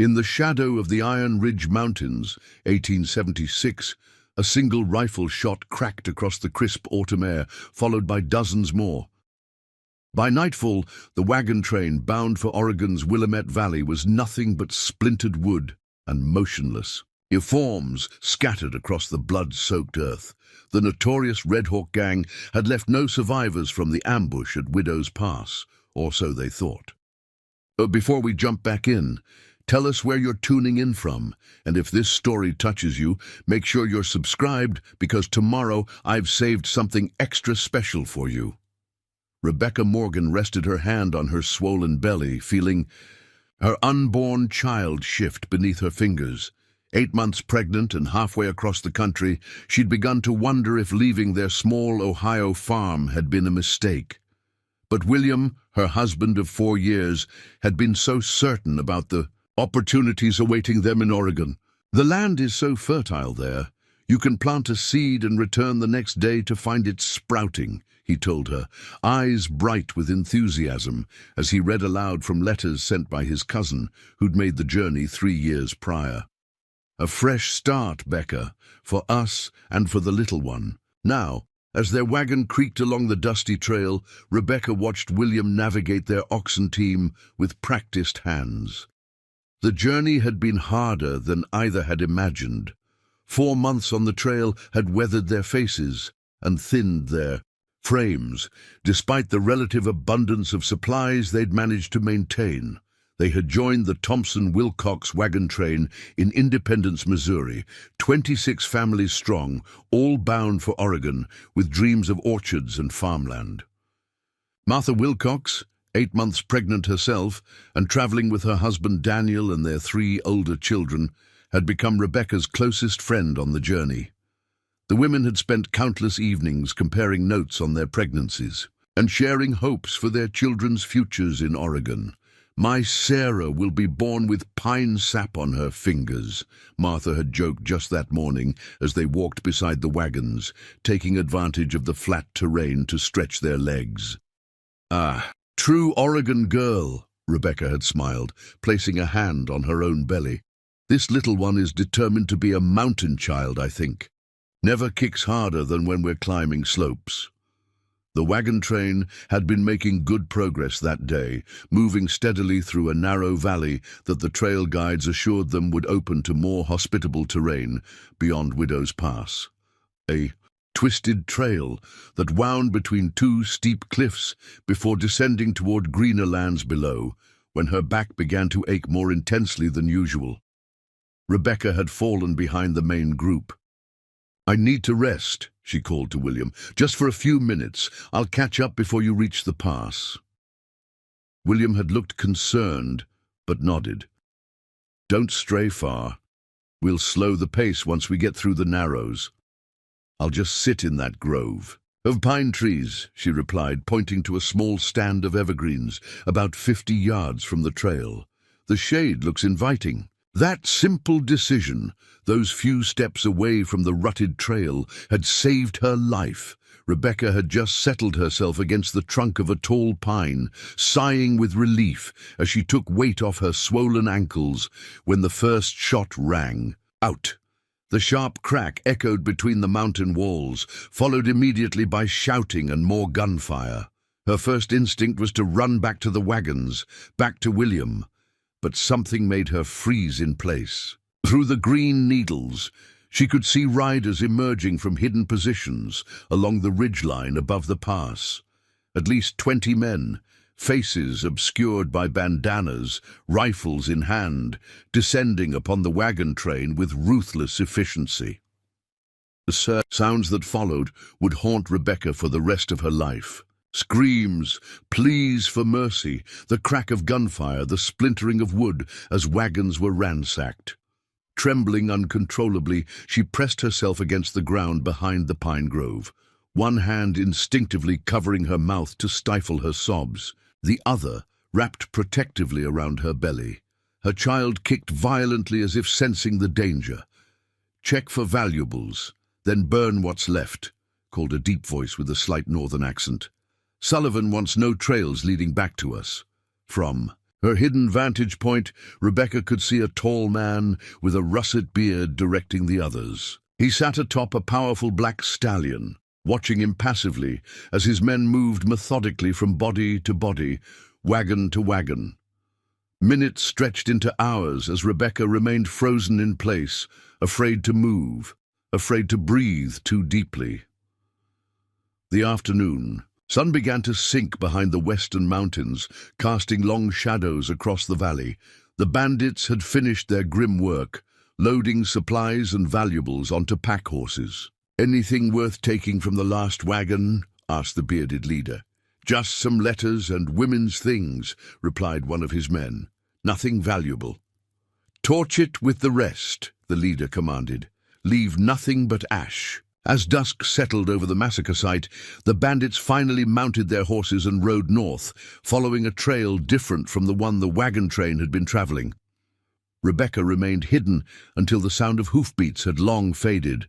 In the shadow of the Iron Ridge Mountains, 1876, a single rifle shot cracked across the crisp autumn air, followed by dozens more. By nightfall, the wagon train bound for Oregon's Willamette Valley was nothing but splintered wood and motionless. Forms scattered across the blood-soaked earth. The notorious Red Hawk gang had left no survivors from the ambush at Widow's Pass, or so they thought. Before we jump back in, tell us where you're tuning in from, and if this story touches you, make sure you're subscribed, because tomorrow I've saved something extra special for you. Rebecca Morgan rested her hand on her swollen belly, feeling her unborn child shift beneath her fingers. 8 months pregnant and halfway across the country, she'd begun to wonder if leaving their small Ohio farm had been a mistake. But William, her husband of 4 years, had been so certain about the opportunities awaiting them in Oregon. The land is so fertile there. You can plant a seed and return the next day to find it sprouting, he told her, eyes bright with enthusiasm, as he read aloud from letters sent by his cousin, who'd made the journey 3 years prior. A fresh start, Becca, for us and for the little one. Now, as their wagon creaked along the dusty trail, Rebecca watched William navigate their oxen team with practiced hands. The journey had been harder than either had imagined. 4 months on the trail had weathered their faces and thinned their frames, despite the relative abundance of supplies they'd managed to maintain. They had joined the Thompson-Wilcox wagon train in Independence, Missouri, 26 families strong, all bound for Oregon, with dreams of orchards and farmland. Martha Wilcox, 8 months pregnant herself, and traveling with her husband Daniel and their 3 older children, had become Rebecca's closest friend on the journey. The women had spent countless evenings comparing notes on their pregnancies and sharing hopes for their children's futures in Oregon. "My Sarah will be born with pine sap on her fingers," Martha had joked just that morning as they walked beside the wagons, taking advantage of the flat terrain to stretch their legs. "Ah, true Oregon girl," Rebecca had smiled, placing a hand on her own belly. "This little one is determined to be a mountain child, I think. Never kicks harder than when we're climbing slopes." The wagon train had been making good progress that day, moving steadily through a narrow valley that the trail guides assured them would open to more hospitable terrain beyond Widow's Pass. A twisted trail that wound between 2 steep cliffs before descending toward greener lands below, when her back began to ache more intensely than usual. Rebecca had fallen behind the main group. "I need to rest," she called to William. "Just for a few minutes. I'll catch up before you reach the pass." William had looked concerned, but nodded. "Don't stray far. We'll slow the pace once we get through the narrows. I'll just sit in that grove of pine trees," she replied, pointing to a small stand of evergreens about 50 yards from the trail. "The shade looks inviting." That simple decision, those few steps away from the rutted trail, had saved her life. Rebecca had just settled herself against the trunk of a tall pine, sighing with relief as she took weight off her swollen ankles when the first shot rang out. The sharp crack echoed between the mountain walls, followed immediately by shouting and more gunfire. Her first instinct was to run back to the wagons, back to William. But something made her freeze in place. Through the green needles, she could see riders emerging from hidden positions along the ridgeline above the pass. At least 20 men, faces obscured by bandanas, rifles in hand, descending upon the wagon train with ruthless efficiency. The sounds that followed would haunt Rebecca for the rest of her life. Screams, pleas for mercy, the crack of gunfire, the splintering of wood as wagons were ransacked. Trembling uncontrollably, she pressed herself against the ground behind the pine grove, one hand instinctively covering her mouth to stifle her sobs, the other wrapped protectively around her belly. Her child kicked violently as if sensing the danger. "Check for valuables, then burn what's left," called a deep voice with a slight northern accent. "Sullivan wants no trails leading back to us." From Her hidden vantage point, Rebecca could see a tall man with a russet beard directing the others. He sat atop a powerful black stallion, watching impassively as his men moved methodically from body to body, wagon to wagon. Minutes stretched into hours as Rebecca remained frozen in place, afraid to move, afraid to breathe too deeply. The afternoon. Sun began to sink behind the western mountains, casting long shadows across the valley. The bandits had finished their grim work, loading supplies and valuables onto pack horses. "Anything worth taking from the last wagon?" asked the bearded leader. "Just some letters and women's things," replied one of his men. "Nothing valuable." "Torch it with the rest," the leader commanded. "Leave nothing but ash." As dusk settled over the massacre site, the bandits finally mounted their horses and rode north, following a trail different from the one the wagon train had been traveling. Rebecca remained hidden until the sound of hoofbeats had long faded.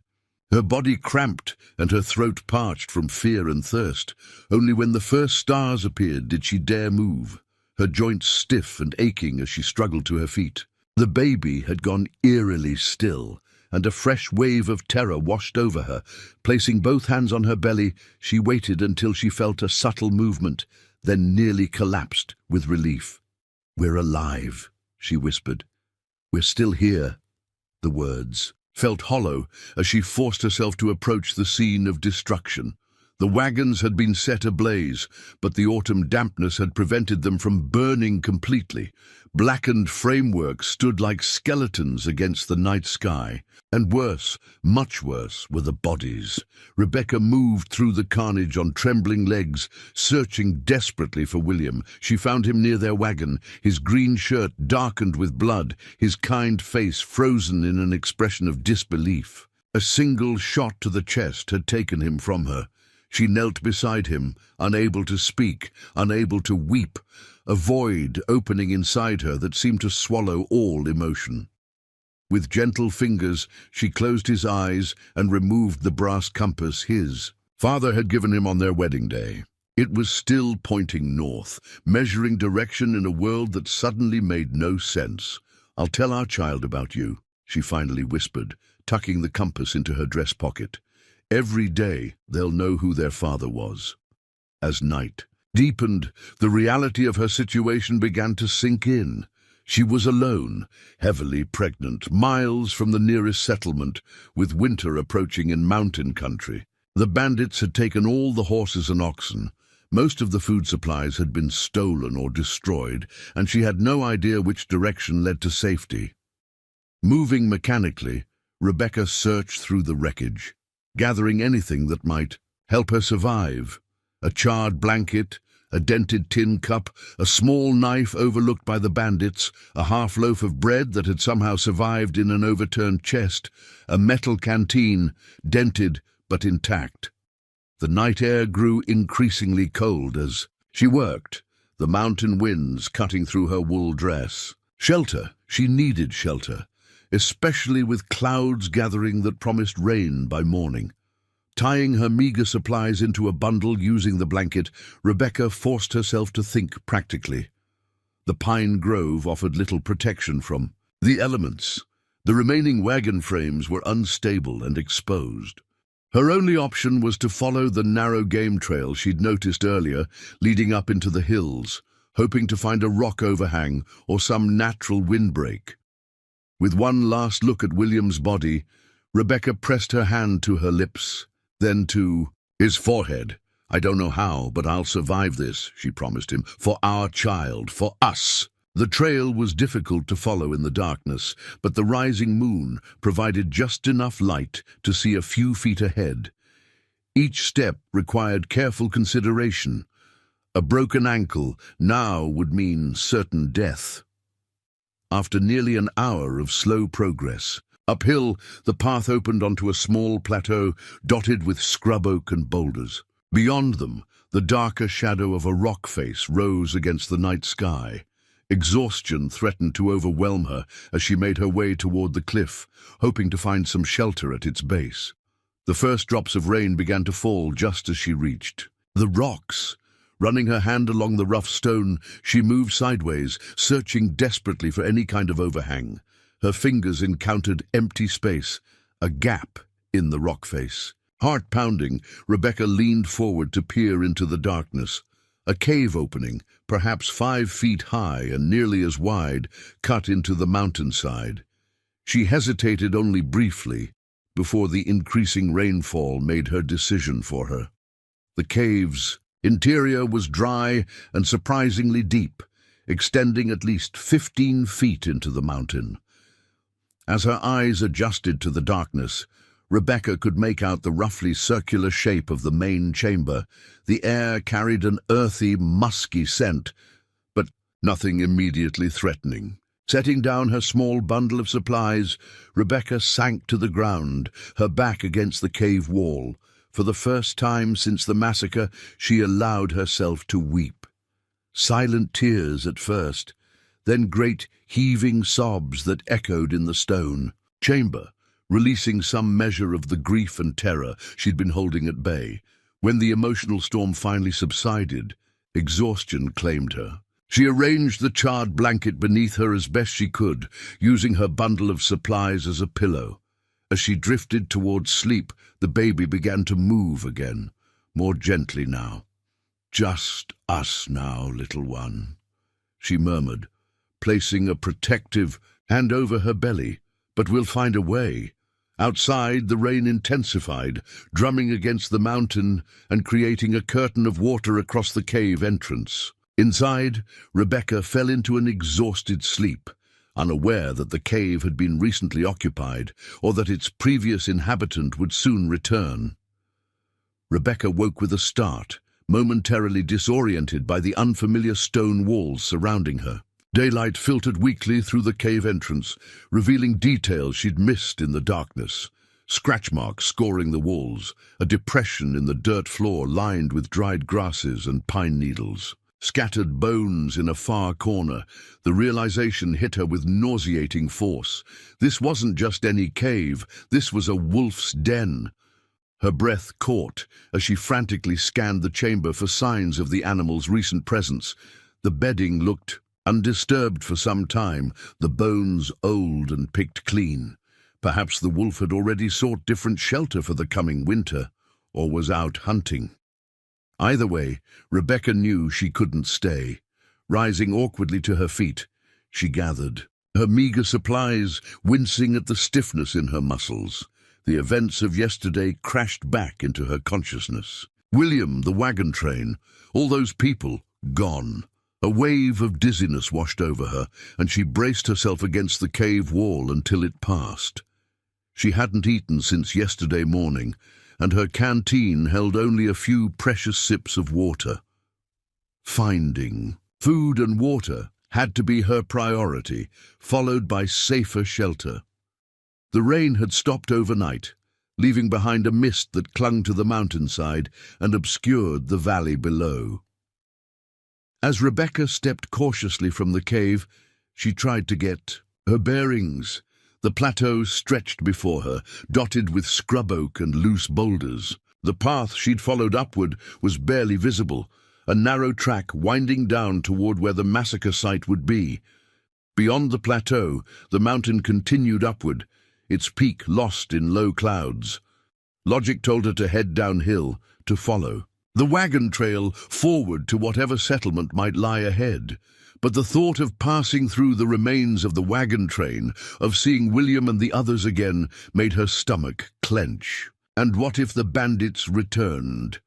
Her body cramped and her throat parched from fear and thirst. Only when the first stars appeared did she dare move, her joints stiff and aching as she struggled to her feet. The baby had gone eerily still, and a fresh wave of terror washed over her. Placing both hands on her belly, she waited until she felt a subtle movement, then nearly collapsed with relief. "We're alive," she whispered. "We're still here." The words felt hollow as she forced herself to approach the scene of destruction. The wagons had been set ablaze, but the autumn dampness had prevented them from burning completely. Blackened frameworks stood like skeletons against the night sky. And worse, much worse, were the bodies. Rebecca moved through the carnage on trembling legs, searching desperately for William. She found him near their wagon, his green shirt darkened with blood, his kind face frozen in an expression of disbelief. A single shot to the chest had taken him from her. She knelt beside him, unable to speak, unable to weep, a void opening inside her that seemed to swallow all emotion. With gentle fingers, she closed his eyes and removed the brass compass his father had given him on their wedding day. It was still pointing north, measuring direction in a world that suddenly made no sense. "I'll tell our child about you," she finally whispered, tucking the compass into her dress pocket. "Every day they'll know who their father was." As night deepened, the reality of her situation began to sink in. She was alone, heavily pregnant, miles from the nearest settlement, with winter approaching in mountain country. The bandits had taken all the horses and oxen. Most of the food supplies had been stolen or destroyed, and she had no idea which direction led to safety. Moving mechanically, Rebecca searched through the wreckage, gathering anything that might help her survive. A charred blanket, a dented tin cup, a small knife overlooked by the bandits, a half loaf of bread that had somehow survived in an overturned chest, a metal canteen, dented but intact. The night air grew increasingly cold as she worked, the mountain winds cutting through her wool dress. Shelter, she needed shelter, especially with clouds gathering that promised rain by morning. Tying her meager supplies into a bundle using the blanket, Rebecca forced herself to think practically. The pine grove offered little protection from the elements. The remaining wagon frames were unstable and exposed. Her only option was to follow the narrow game trail she'd noticed earlier, leading up into the hills, hoping to find a rock overhang or some natural windbreak. With one last look at William's body, Rebecca pressed her hand to her lips, then to his forehead. "I don't know how, but I'll survive this," she promised him. "For our child, for us." The trail was difficult to follow in the darkness, but the rising moon provided just enough light to see a few feet ahead. Each step required careful consideration. A broken ankle now would mean certain death. After nearly an hour of slow progress, uphill, the path opened onto a small plateau dotted with scrub oak and boulders. Beyond them, the darker shadow of a rock face rose against the night sky. Exhaustion threatened to overwhelm her as she made her way toward the cliff, hoping to find some shelter at its base. The first drops of rain began to fall just as she reached the rocks. Running her hand along the rough stone, she moved sideways, searching desperately for any kind of overhang. Her fingers encountered empty space, a gap in the rock face. Heart pounding, Rebecca leaned forward to peer into the darkness. A cave opening, perhaps 5 feet high and nearly as wide, cut into the mountainside. She hesitated only briefly before the increasing rainfall made her decision for her. The cave's interior was dry and surprisingly deep, extending at least 15 feet into the mountain. As her eyes adjusted to the darkness, Rebecca could make out the roughly circular shape of the main chamber. The air carried an earthy, musky scent, but nothing immediately threatening. Setting down her small bundle of supplies, Rebecca sank to the ground, her back against the cave wall. For the first time since the massacre, she allowed herself to weep. Silent tears at first, then great heaving sobs that echoed in the stone chamber, releasing some measure of the grief and terror she'd been holding at bay. When the emotional storm finally subsided, exhaustion claimed her. She arranged the charred blanket beneath her as best she could, using her bundle of supplies as a pillow. As she drifted towards sleep, the baby began to move again, more gently now. "Just us now, little one," she murmured, placing a protective hand over her belly. "But we'll find a way." Outside, the rain intensified, drumming against the mountain and creating a curtain of water across the cave entrance. Inside, Rebecca fell into an exhausted sleep, unaware that the cave had been recently occupied or that its previous inhabitant would soon return. Rebecca woke with a start, momentarily disoriented by the unfamiliar stone walls surrounding her. Daylight filtered weakly through the cave entrance, revealing details she'd missed in the darkness. Scratch marks scoring the walls, a depression in the dirt floor lined with dried grasses and pine needles. Scattered bones in a far corner, the realization hit her with nauseating force. This wasn't just any cave, this was a wolf's den. Her breath caught as she frantically scanned the chamber for signs of the animal's recent presence. The bedding looked undisturbed for some time, the bones old and picked clean. Perhaps the wolf had already sought different shelter for the coming winter, or was out hunting. Either way, Rebecca knew she couldn't stay. Rising awkwardly to her feet, she gathered her meager supplies, wincing at the stiffness in her muscles. The events of yesterday crashed back into her consciousness. William, the wagon train, all those people, gone. A wave of dizziness washed over her, and she braced herself against the cave wall until it passed. She hadn't eaten since yesterday morning, and her canteen held only a few precious sips of water. Finding food and water had to be her priority, followed by safer shelter. The rain had stopped overnight, leaving behind a mist that clung to the mountainside and obscured the valley below. As Rebecca stepped cautiously from the cave, she tried to get her bearings. The plateau stretched before her, dotted with scrub oak and loose boulders. The path she'd followed upward was barely visible, a narrow track winding down toward where the massacre site would be. Beyond the plateau, the mountain continued upward, its peak lost in low clouds. Logic told her to head downhill, to follow the wagon trail forward to whatever settlement might lie ahead. But the thought of passing through the remains of the wagon train, of seeing William and the others again, made her stomach clench. And what if the bandits returned?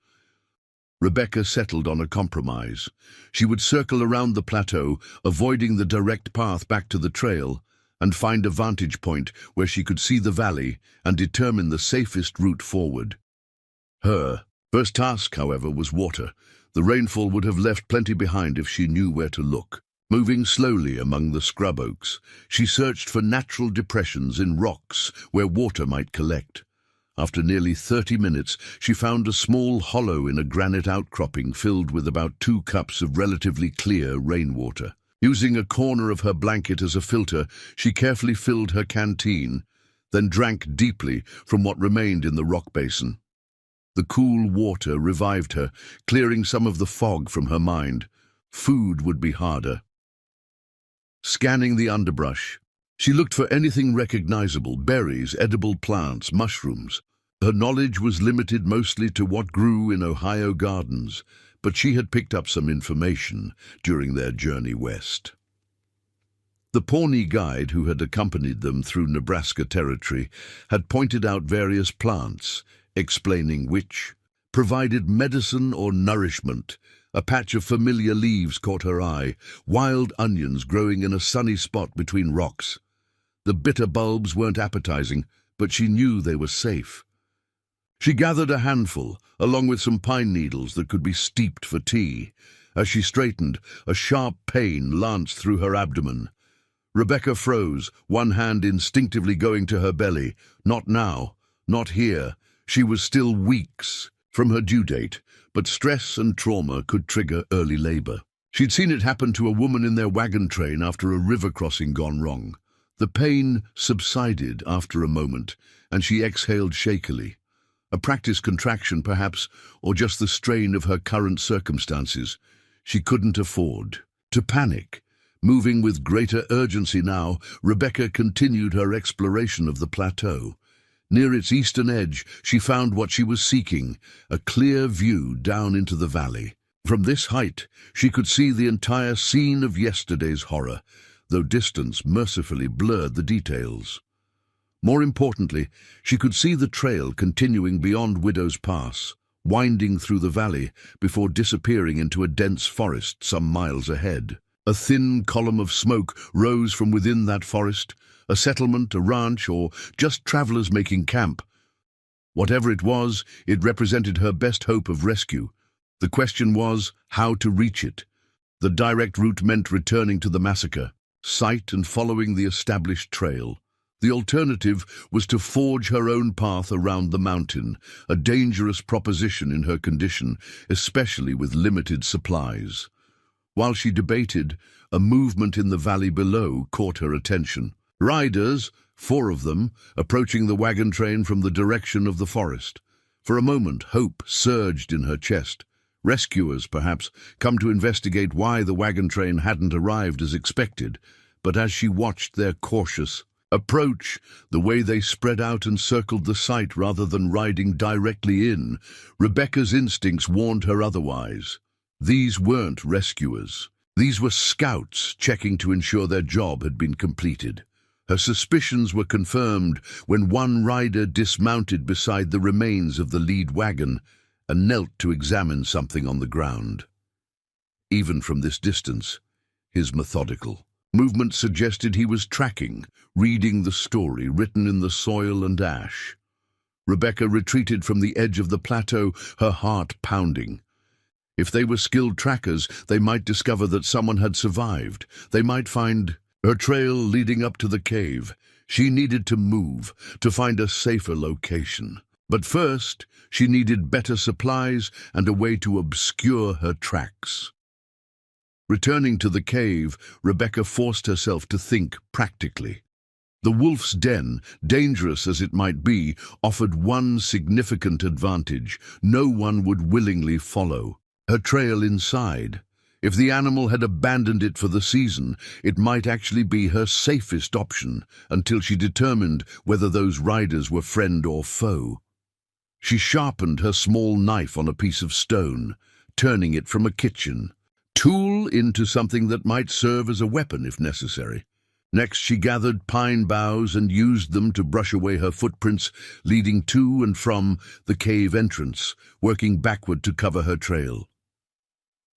Rebecca settled on a compromise. She would circle around the plateau, avoiding the direct path back to the trail, and find a vantage point where she could see the valley and determine the safest route forward. Her first task, however, was water. The rainfall would have left plenty behind if she knew where to look. Moving slowly among the scrub oaks, she searched for natural depressions in rocks where water might collect. After nearly 30 minutes, she found a small hollow in a granite outcropping filled with about 2 cups of relatively clear rainwater. Using a corner of her blanket as a filter, she carefully filled her canteen, then drank deeply from what remained in the rock basin. The cool water revived her, clearing some of the fog from her mind. Food would be harder. Scanning the underbrush, she looked for anything recognizable: berries, edible plants, mushrooms. Her knowledge was limited mostly to what grew in Ohio gardens, but she had picked up some information during their journey west. The Pawnee guide who had accompanied them through Nebraska territory had pointed out various plants, explaining which provided medicine or nourishment. A patch of familiar leaves caught her eye, wild onions growing in a sunny spot between rocks. The bitter bulbs weren't appetizing, but she knew they were safe. She gathered a handful, along with some pine needles that could be steeped for tea. As she straightened, a sharp pain lanced through her abdomen. Rebecca froze, one hand instinctively going to her belly. Not now, not here. She was still weeks from her due date, but stress and trauma could trigger early labor. She'd seen it happen to a woman in their wagon train after a river crossing gone wrong. The pain subsided after a moment, and she exhaled shakily. A practice contraction, perhaps, or just the strain of her current circumstances. She couldn't afford to panic. Moving with greater urgency now, Rebecca continued her exploration of the plateau. Near its eastern edge, she found what she was seeking, a clear view down into the valley. From this height, she could see the entire scene of yesterday's horror, though distance mercifully blurred the details. More importantly, she could see the trail continuing beyond Widow's Pass, winding through the valley before disappearing into a dense forest some miles ahead. A thin column of smoke rose from within that forest, a settlement, a ranch, or just travelers making camp. Whatever it was, it represented her best hope of rescue. The question was how to reach it. The direct route meant returning to the massacre site and following the established trail. The alternative was to forge her own path around the mountain, a dangerous proposition in her condition, especially with limited supplies. While she debated, a movement in the valley below caught her attention. Riders, 4 of them, approaching the wagon train from the direction of the forest. For a moment, hope surged in her chest. Rescuers, perhaps, come to investigate why the wagon train hadn't arrived as expected. But as she watched their cautious approach, the way they spread out and circled the site rather than riding directly in, Rebecca's instincts warned her otherwise. These weren't rescuers. These were scouts checking to ensure their job had been completed. Her suspicions were confirmed when one rider dismounted beside the remains of the lead wagon and knelt to examine something on the ground. Even from this distance, his methodical movement suggested he was tracking, reading the story written in the soil and ash. Rebecca retreated from the edge of the plateau, her heart pounding. If they were skilled trackers, they might discover that someone had survived. They might find her trail leading up to the cave. She needed to move, to find a safer location. But first, she needed better supplies and a way to obscure her tracks. Returning to the cave, Rebecca forced herself to think practically. The wolf's den, dangerous as it might be, offered one significant advantage: no one would willingly follow her trail inside. If the animal had abandoned it for the season, it might actually be her safest option until she determined whether those riders were friend or foe. She sharpened her small knife on a piece of stone, turning it from a kitchen tool into something that might serve as a weapon if necessary. Next, she gathered pine boughs and used them to brush away her footprints leading to and from the cave entrance, working backward to cover her trail.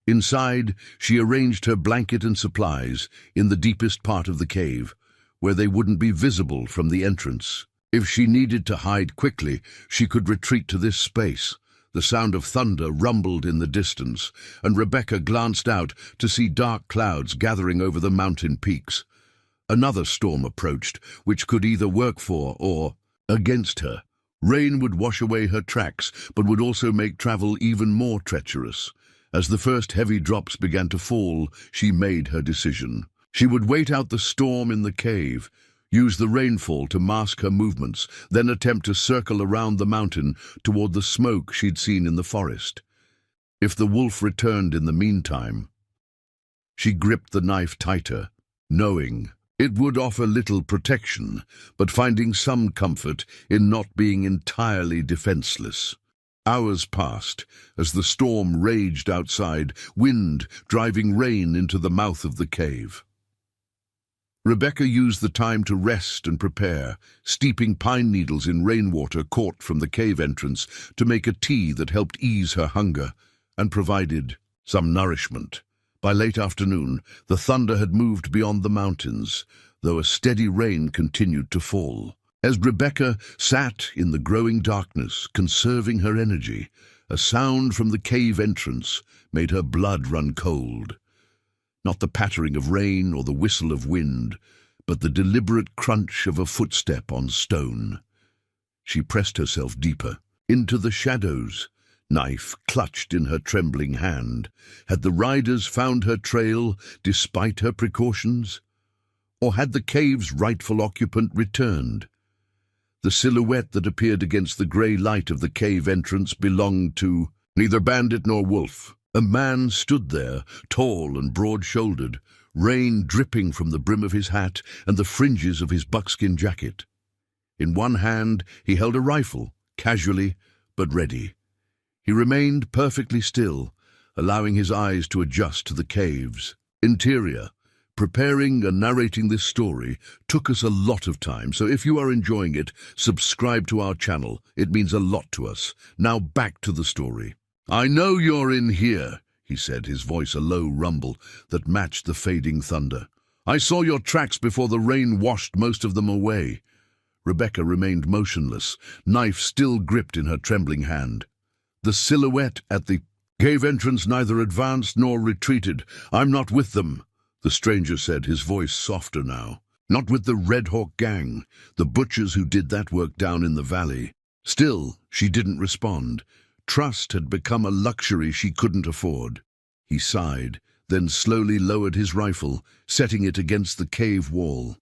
Inside, she arranged her blanket and supplies in the deepest part of the cave, where they wouldn't be visible from the entrance. If she needed to hide quickly, she could retreat to this space. The sound of thunder rumbled in the distance, and Rebecca glanced out to see dark clouds gathering over the mountain peaks. Another storm approached, which could either work for or against her. Rain would wash away her tracks, but would also make travel even more treacherous. As the first heavy drops began to fall, she made her decision. She would wait out the storm in the cave, Use the rainfall to mask her movements, then attempt to circle around the mountain toward the smoke she'd seen in the forest. If the wolf returned in the meantime, she gripped the knife tighter, knowing it would offer little protection, but finding some comfort in not being entirely defenseless. Hours passed as the storm raged outside, wind driving rain into the mouth of the cave. Rebecca used the time to rest and prepare, steeping pine needles in rainwater caught from the cave entrance to make a tea that helped ease her hunger and provided some nourishment. By late afternoon, the thunder had moved beyond the mountains, though a steady rain continued to fall. As Rebecca sat in the growing darkness, conserving her energy, a sound from the cave entrance made her blood run cold. Not the pattering of rain or the whistle of wind, but the deliberate crunch of a footstep on stone. She pressed herself deeper, into the shadows, knife clutched in her trembling hand. Had the riders found her trail despite her precautions? Or had the cave's rightful occupant returned? The silhouette that appeared against the grey light of the cave entrance belonged to neither bandit nor wolf. A man stood there, tall and broad-shouldered, rain dripping from the brim of his hat and the fringes of his buckskin jacket. In one hand he held a rifle, casually but ready. He remained perfectly still, allowing his eyes to adjust to the cave's interior. Preparing and narrating this story took us a lot of time, so if you are enjoying it, subscribe to our channel. It means a lot to us. Now back to the story. "I know you're in here," he said, his voice a low rumble that matched the fading thunder. "I saw your tracks before the rain washed most of them away." Rebecca remained motionless, knife still gripped in her trembling hand. The silhouette at the cave entrance neither advanced nor retreated. "I'm not with them," the stranger said, his voice softer now. "Not with the Red Hawk gang, the butchers who did that work down in the valley." Still, she didn't respond. Trust had become a luxury she couldn't afford. He sighed, then slowly lowered his rifle, setting it against the cave wall.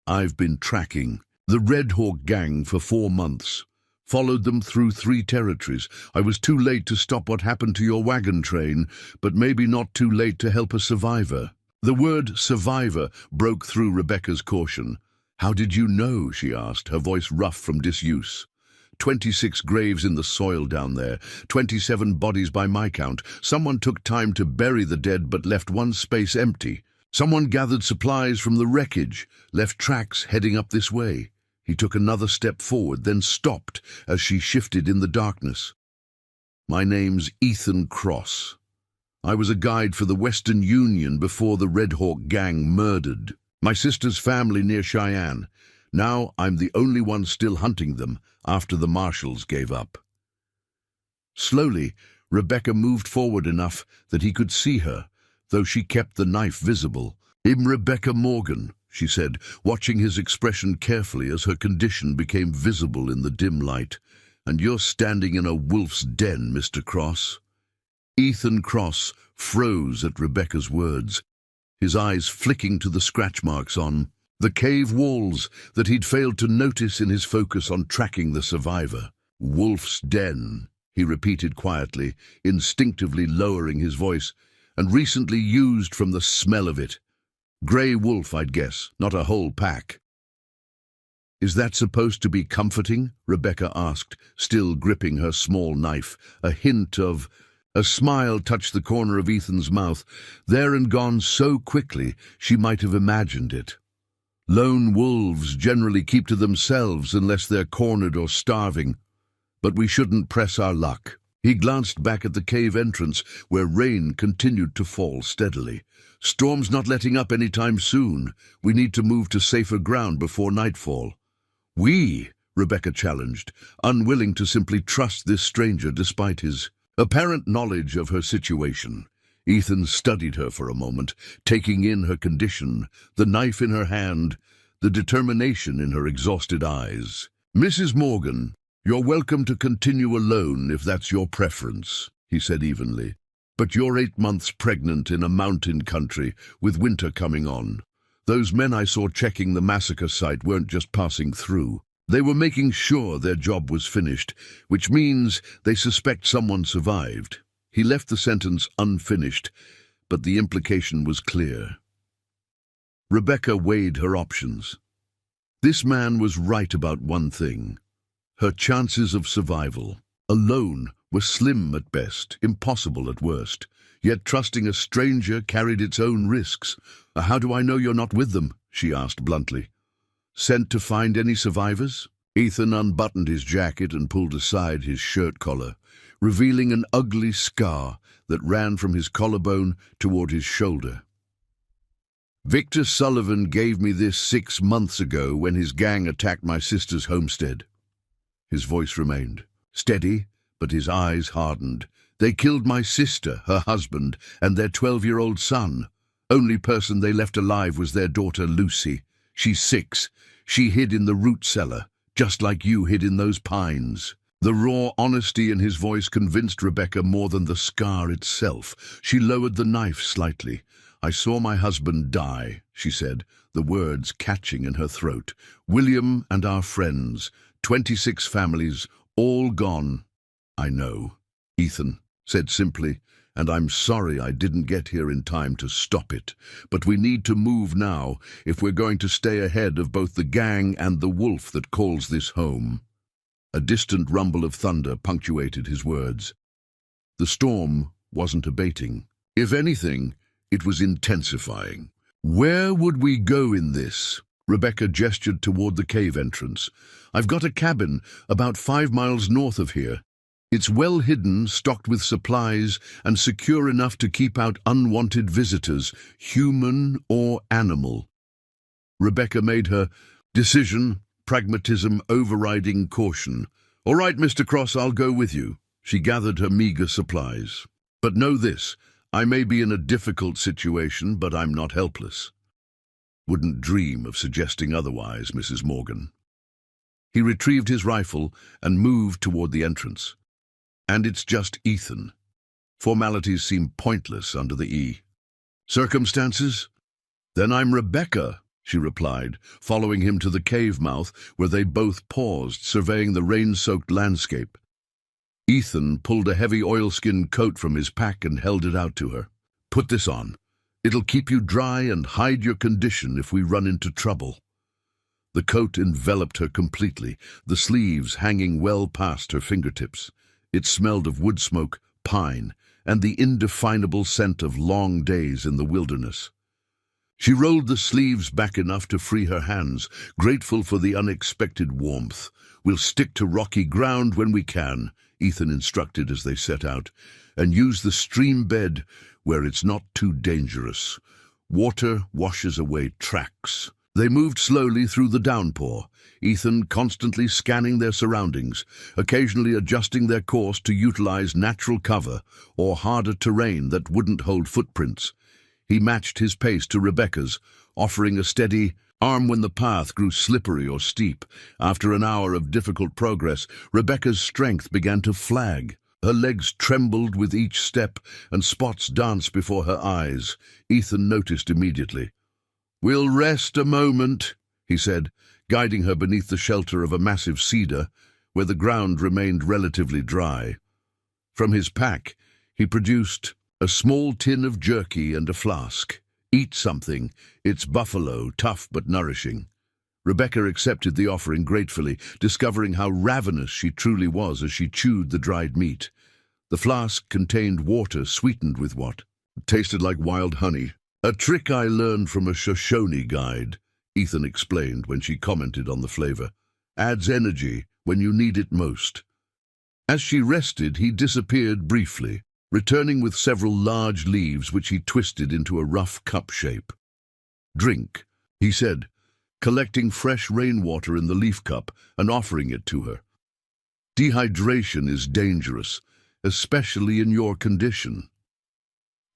"I've been tracking the Red Hawk gang for 4 months. Followed them through 3 territories. I was too late to stop what happened to your wagon train, but maybe not too late to help a survivor." The word survivor broke through Rebecca's caution. "How did you know?" she asked, her voice rough from disuse. 26 graves in the soil down there, 27 bodies by my count. Someone took time to bury the dead but left one space empty. Someone gathered supplies from the wreckage, left tracks heading up this way. He took another step forward, then stopped as she shifted in the darkness. "My name's Ethan Cross. I was a guide for the Western Union before the Red Hawk gang murdered my sister's family near Cheyenne. Now I'm the only one still hunting them after the marshals gave up." Slowly, Rebecca moved forward enough that he could see her, though she kept the knife visible. "I'm Rebecca Morgan," she said, watching his expression carefully as her condition became visible in the dim light. "And you're standing in a wolf's den, Mr. Cross." Ethan Cross froze at Rebecca's words, his eyes flicking to the scratch marks on the cave walls that he'd failed to notice in his focus on tracking the survivor. "Wolf's den," he repeated quietly, instinctively lowering his voice, "and recently used from the smell of it. Grey wolf, I'd guess, not a whole pack." "Is that supposed to be comforting?" Rebecca asked, still gripping her small knife. A smile touched the corner of Ethan's mouth, there and gone so quickly she might have imagined it. "Lone wolves generally keep to themselves unless they're cornered or starving. But we shouldn't press our luck." He glanced back at the cave entrance, where rain continued to fall steadily. "Storm's not letting up any time soon. We need to move to safer ground before nightfall." "We?" Rebecca challenged, unwilling to simply trust this stranger despite his apparent knowledge of her situation. Ethan studied her for a moment, taking in her condition, the knife in her hand, the determination in her exhausted eyes. "Mrs. Morgan, you're welcome to continue alone if that's your preference," he said evenly. "But you're 8 months pregnant in a mountain country with winter coming on. Those men I saw checking the massacre site weren't just passing through. They were making sure their job was finished, which means they suspect someone survived. He left the sentence unfinished, but the implication was clear. Rebecca weighed her options. This man was right about one thing. Her chances of survival, alone, were slim at best, impossible at worst. Yet trusting a stranger carried its own risks. "How do I know you're not with them?" she asked bluntly. "Sent to find any survivors?" Ethan unbuttoned his jacket and pulled aside his shirt collar, revealing an ugly scar that ran from his collarbone toward his shoulder. "Victor Sullivan gave me this 6 months ago when his gang attacked my sister's homestead." His voice remained steady, but his eyes hardened. "They killed my sister, her husband, and their 12-year-old son. Only person they left alive was their daughter Lucy. She's 6. She hid in the root cellar, just like you hid in those pines." The raw honesty in his voice convinced Rebecca more than the scar itself. She lowered the knife slightly. "I saw my husband die," she said, the words catching in her throat. "William and our friends, 26 families, all gone." "I know," Ethan said simply, "and I'm sorry I didn't get here in time to stop it. But we need to move now if we're going to stay ahead of both the gang and the wolf that calls this home." A distant rumble of thunder punctuated his words. The storm wasn't abating. If anything, it was intensifying. "Where would we go in this?" Rebecca gestured toward the cave entrance. "I've got a cabin about 5 miles north of here. It's well hidden, stocked with supplies, and secure enough to keep out unwanted visitors, human or animal." Rebecca made her decision, pragmatism overriding caution. "All right, Mr. Cross, I'll go with you." She gathered her meager supplies. "But know this, I may be in a difficult situation, but I'm not helpless." "Wouldn't dream of suggesting otherwise, Mrs. Morgan." He retrieved his rifle and moved toward the entrance. "And it's just Ethan." Formalities seem pointless under the E. "Circumstances? Then I'm Rebecca," she replied, following him to the cave mouth, where they both paused, surveying the rain-soaked landscape. Ethan pulled a heavy oilskin coat from his pack and held it out to her. "Put this on. It'll keep you dry and hide your condition if we run into trouble." The coat enveloped her completely, the sleeves hanging well past her fingertips. It smelled of wood smoke, pine, and the indefinable scent of long days in the wilderness. She rolled the sleeves back enough to free her hands, grateful for the unexpected warmth. "We'll stick to rocky ground when we can," Ethan instructed as they set out, "and use the stream bed where it's not too dangerous. Water washes away tracks." They moved slowly through the downpour, Ethan constantly scanning their surroundings, occasionally adjusting their course to utilize natural cover or harder terrain that wouldn't hold footprints. He matched his pace to Rebecca's, offering a steady arm when the path grew slippery or steep. After an hour of difficult progress, Rebecca's strength began to flag. Her legs trembled with each step, and spots danced before her eyes. Ethan noticed immediately. "We'll rest a moment," he said, guiding her beneath the shelter of a massive cedar, where the ground remained relatively dry. From his pack, he produced a small tin of jerky and a flask. "Eat something. It's buffalo, tough but nourishing." Rebecca accepted the offering gratefully, discovering how ravenous she truly was as she chewed the dried meat. The flask contained water sweetened with what tasted like wild honey. "A trick I learned from a Shoshone guide," Ethan explained when she commented on the flavor. "Adds energy when you need it most." As she rested, he disappeared briefly, returning with several large leaves which he twisted into a rough cup shape. "Drink," he said, collecting fresh rainwater in the leaf cup and offering it to her. "Dehydration is dangerous, especially in your condition."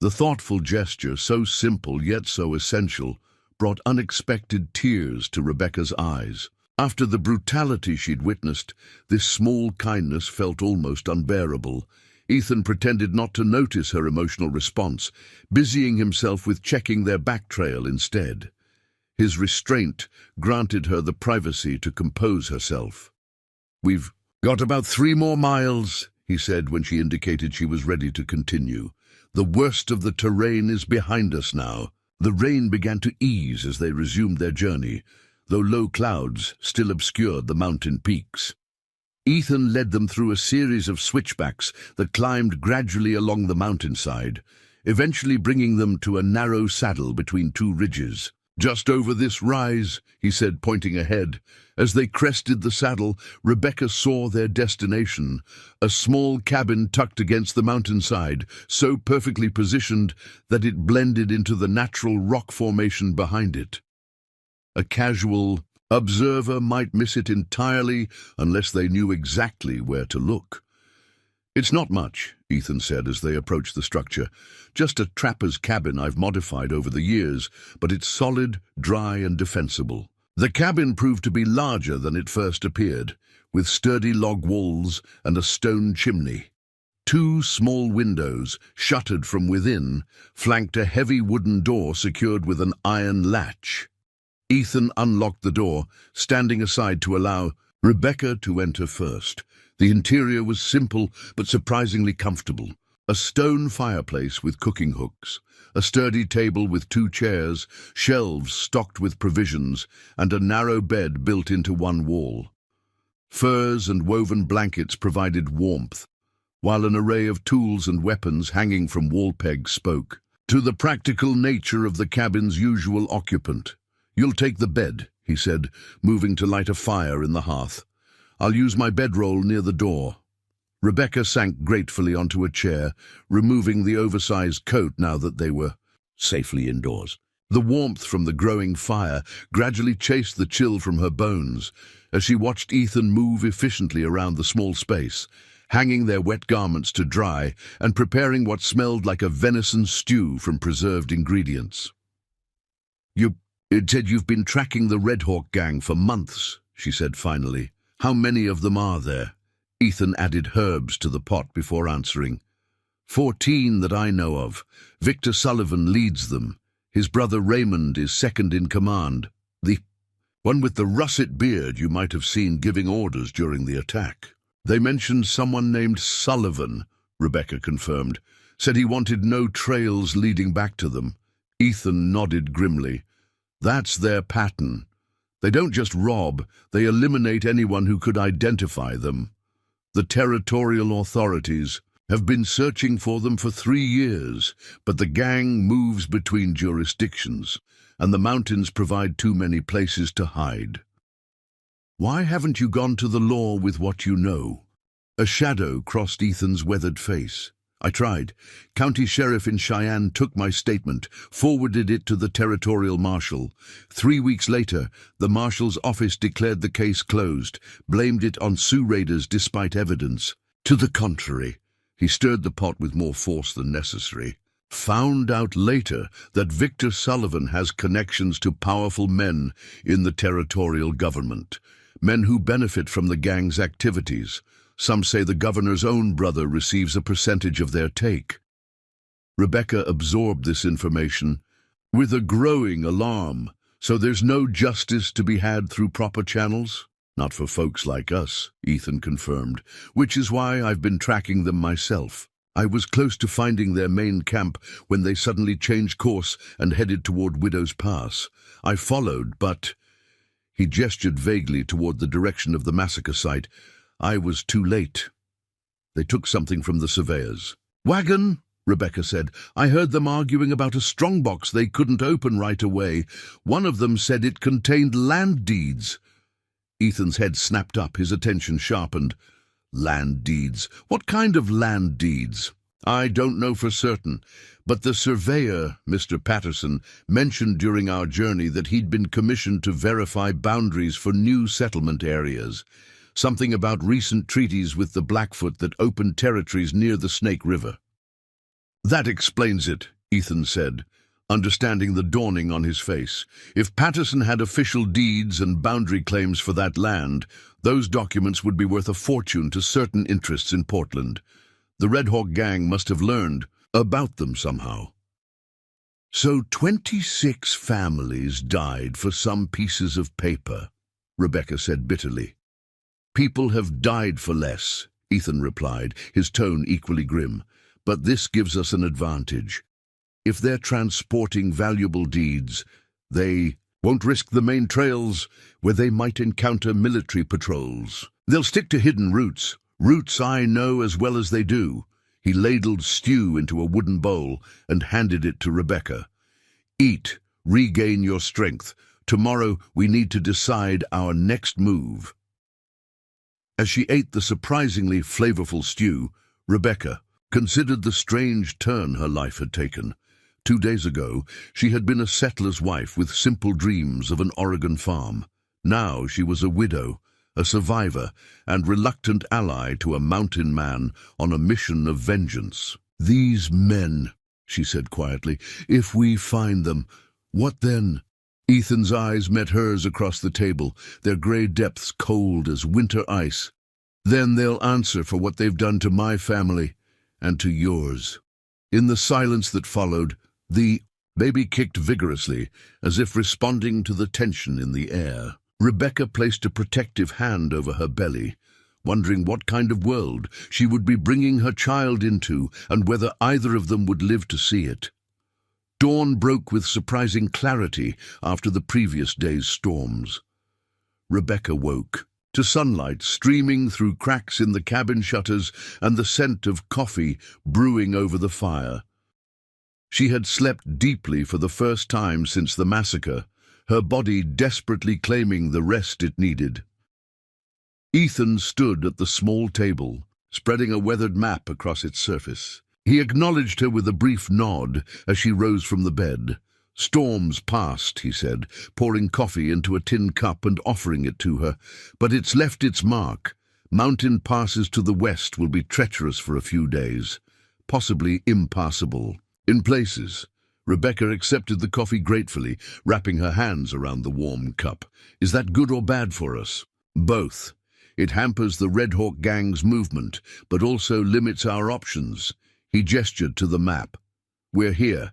The thoughtful gesture, so simple yet so essential, brought unexpected tears to Rebecca's eyes. After the brutality she'd witnessed, this small kindness felt almost unbearable. Ethan pretended not to notice her emotional response, busying himself with checking their back trail instead. His restraint granted her the privacy to compose herself. "We've got about 3 more miles," he said when she indicated she was ready to continue. "The worst of the terrain is behind us now." The rain began to ease as they resumed their journey, though low clouds still obscured the mountain peaks. Ethan led them through a series of switchbacks that climbed gradually along the mountainside, eventually bringing them to a narrow saddle between 2 ridges. "Just over this rise," he said, pointing ahead. As they crested the saddle, Rebecca saw their destination, a small cabin tucked against the mountainside, so perfectly positioned that it blended into the natural rock formation behind it. A casual observer might miss it entirely unless they knew exactly where to look. "It's not much," Ethan said as they approached the structure. "Just a trapper's cabin I've modified over the years, but it's solid, dry, and defensible." The cabin proved to be larger than it first appeared, with sturdy log walls and a stone chimney. 2 small windows, shuttered from within, flanked a heavy wooden door secured with an iron latch. Ethan unlocked the door, standing aside to allow Rebecca to enter first. The interior was simple but surprisingly comfortable. A stone fireplace with cooking hooks, a sturdy table with 2 chairs, shelves stocked with provisions, and a narrow bed built into one wall. Furs and woven blankets provided warmth, while an array of tools and weapons hanging from wall pegs spoke to the practical nature of the cabin's usual occupant. "You'll take the bed," he said, moving to light a fire in the hearth. "I'll use my bedroll near the door." Rebecca sank gratefully onto a chair, removing the oversized coat now that they were safely indoors. The warmth from the growing fire gradually chased the chill from her bones as she watched Ethan move efficiently around the small space, hanging their wet garments to dry and preparing what smelled like a venison stew from preserved ingredients. It said you've been tracking the Red Hawk gang for months," she said finally. "How many of them are there?" Ethan added herbs to the pot before answering. 14 that I know of. Victor Sullivan leads them. His brother Raymond is second in command. The one with the russet beard you might have seen giving orders during the attack." "They mentioned someone named Sullivan," Rebecca confirmed. "Said he wanted no trails leading back to them." Ethan nodded grimly. "That's their pattern. They don't just rob, they eliminate anyone who could identify them. The territorial authorities have been searching for them for 3 years, but the gang moves between jurisdictions, and the mountains provide too many places to hide." "Why haven't you gone to the law with what you know?" A shadow crossed Ethan's weathered face. "I tried. County Sheriff in Cheyenne took my statement, forwarded it to the territorial marshal. 3 weeks later, the marshal's office declared the case closed, blamed it on Sioux raiders despite evidence. To the contrary." He stirred the pot with more force than necessary. "Found out later that Victor Sullivan has connections to powerful men in the territorial government, men who benefit from the gang's activities. Some say the governor's own brother receives a percentage of their take." Rebecca absorbed this information with a growing alarm. "So there's no justice to be had through proper channels?" "Not for folks like us," Ethan confirmed, "which is why I've been tracking them myself. I was close to finding their main camp when they suddenly changed course and headed toward Widow's Pass. I followed, but—" He gestured vaguely toward the direction of the massacre site. "I was too late. They took something from the surveyors." "Wagon," Rebecca said. "I heard them arguing about a strongbox they couldn't open right away. One of them said it contained land deeds." Ethan's head snapped up, his attention sharpened. "Land deeds? What kind of land deeds?" "I don't know for certain, but the surveyor, Mr. Patterson, mentioned during our journey that he'd been commissioned to verify boundaries for new settlement areas. Something about recent treaties with the Blackfoot that opened territories near the Snake River." "That explains it," Ethan said, understanding the dawning on his face. "If Patterson had official deeds and boundary claims for that land, those documents would be worth a fortune to certain interests in Portland. The Red Hawk gang must have learned about them somehow." So 26 families died for some pieces of paper, Rebecca said bitterly. People have died for less, Ethan replied, his tone equally grim. But this gives us an advantage. If they're transporting valuable deeds, they won't risk the main trails where they might encounter military patrols. They'll stick to hidden routes, routes I know as well as they do. He ladled stew into a wooden bowl and handed it to Rebecca. Eat, regain your strength. Tomorrow we need to decide our next move. As she ate the surprisingly flavorful stew, Rebecca considered the strange turn her life had taken. 2 days ago, she had been a settler's wife with simple dreams of an Oregon farm. Now she was a widow, a survivor, and reluctant ally to a mountain man on a mission of vengeance. "These men," she said quietly, "if we find them, what then?" Ethan's eyes met hers across the table, their grey depths cold as winter ice. "Then they'll answer for what they've done to my family and to yours." In the silence that followed, the baby kicked vigorously, as if responding to the tension in the air. Rebecca placed a protective hand over her belly, wondering what kind of world she would be bringing her child into and whether either of them would live to see it. Dawn broke with surprising clarity after the previous day's storms. Rebecca woke to sunlight streaming through cracks in the cabin shutters and the scent of coffee brewing over the fire. She had slept deeply for the first time since the massacre, her body desperately claiming the rest it needed. Ethan stood at the small table, spreading a weathered map across its surface. He acknowledged her with a brief nod as she rose from the bed. "Storms past," he said, pouring coffee into a tin cup and offering it to her. "But it's left its mark. Mountain passes to the west will be treacherous for a few days, possibly impassable. In places." Rebecca accepted the coffee gratefully, wrapping her hands around the warm cup. "Is that good or bad for us?" "Both. It hampers the Red Hawk gang's movement, but also limits our options." He gestured to the map. "We're here.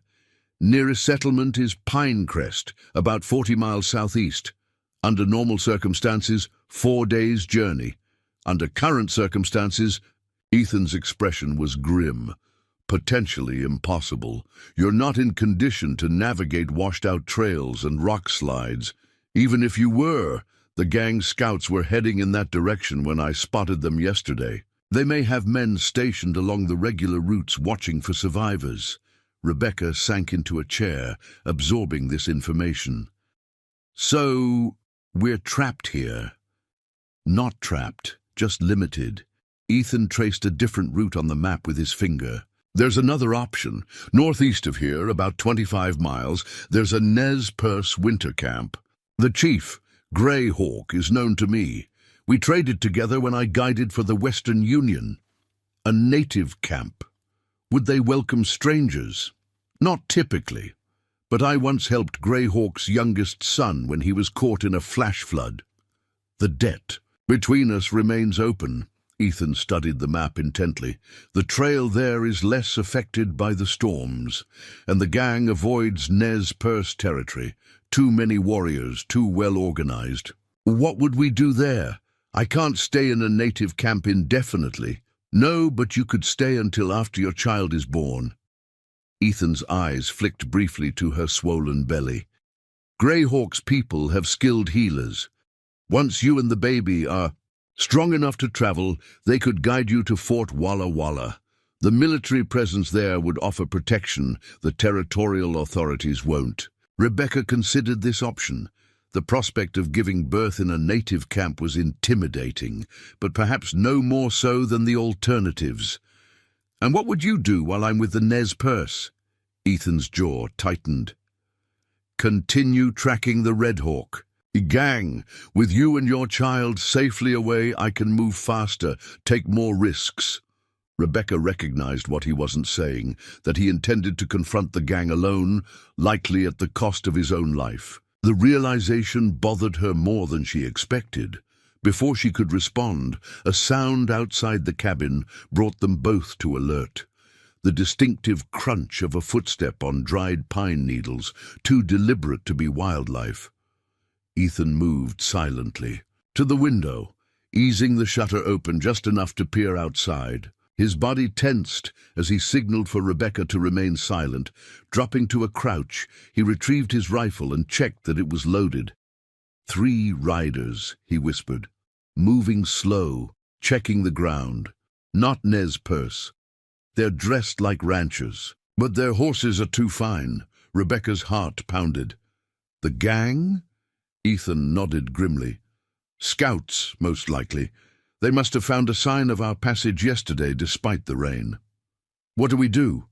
Nearest settlement is Pinecrest, about 40 miles southeast. Under normal circumstances, 4 days' journey. Under current circumstances," Ethan's expression was grim, "potentially impossible. You're not in condition to navigate washed-out trails and rock slides. Even if you were, the gang scouts were heading in that direction when I spotted them yesterday. They may have men stationed along the regular routes watching for survivors." Rebecca sank into a chair, absorbing this information. "So, we're trapped here." "Not trapped, just limited." Ethan traced a different route on the map with his finger. "There's another option. Northeast of here, about 25 miles, there's a Nez Perce winter camp. The chief, Grey Hawk, is known to me. We traded together when I guided for the Western Union. A native camp. Would they welcome strangers? Not typically, but I once helped Grey Hawk's youngest son when he was caught in a flash flood. The debt between us remains open." Ethan studied the map intently. "The trail there is less affected by the storms, and the gang avoids Nez Perce territory. Too many warriors, too well organized." "What would we do there? I can't stay in a native camp indefinitely." "No, but you could stay until after your child is born." Ethan's eyes flicked briefly to her swollen belly. "Grey Hawk's people have skilled healers. Once you and the baby are strong enough to travel, they could guide you to Fort Walla Walla. The military presence there would offer protection the territorial authorities won't." Rebecca considered this option. The prospect of giving birth in a native camp was intimidating, but perhaps no more so than the alternatives. "And what would you do while I'm with the Nez Perce?" Ethan's jaw tightened. "Continue tracking the Red Hawk. Gang, with you and your child safely away, I can move faster, take more risks." Rebecca recognized what he wasn't saying, that he intended to confront the gang alone, likely at the cost of his own life. The realization bothered her more than she expected. Before she could respond, a sound outside the cabin brought them both to alert. the distinctive crunch of a footstep on dried pine needles, too deliberate to be wildlife. Ethan moved silently to the window, easing the shutter open just enough to peer outside. His body tensed as he signaled for Rebecca to remain silent. Dropping to a crouch, he retrieved his rifle and checked that it was loaded. 3 riders, he whispered, moving slow, checking the ground. Not Nez Perce. They're dressed like ranchers, but their horses are too fine. Rebecca's heart pounded. The gang? Ethan nodded grimly. Scouts, most likely. They must have found a sign of our passage yesterday despite the rain. What do we do?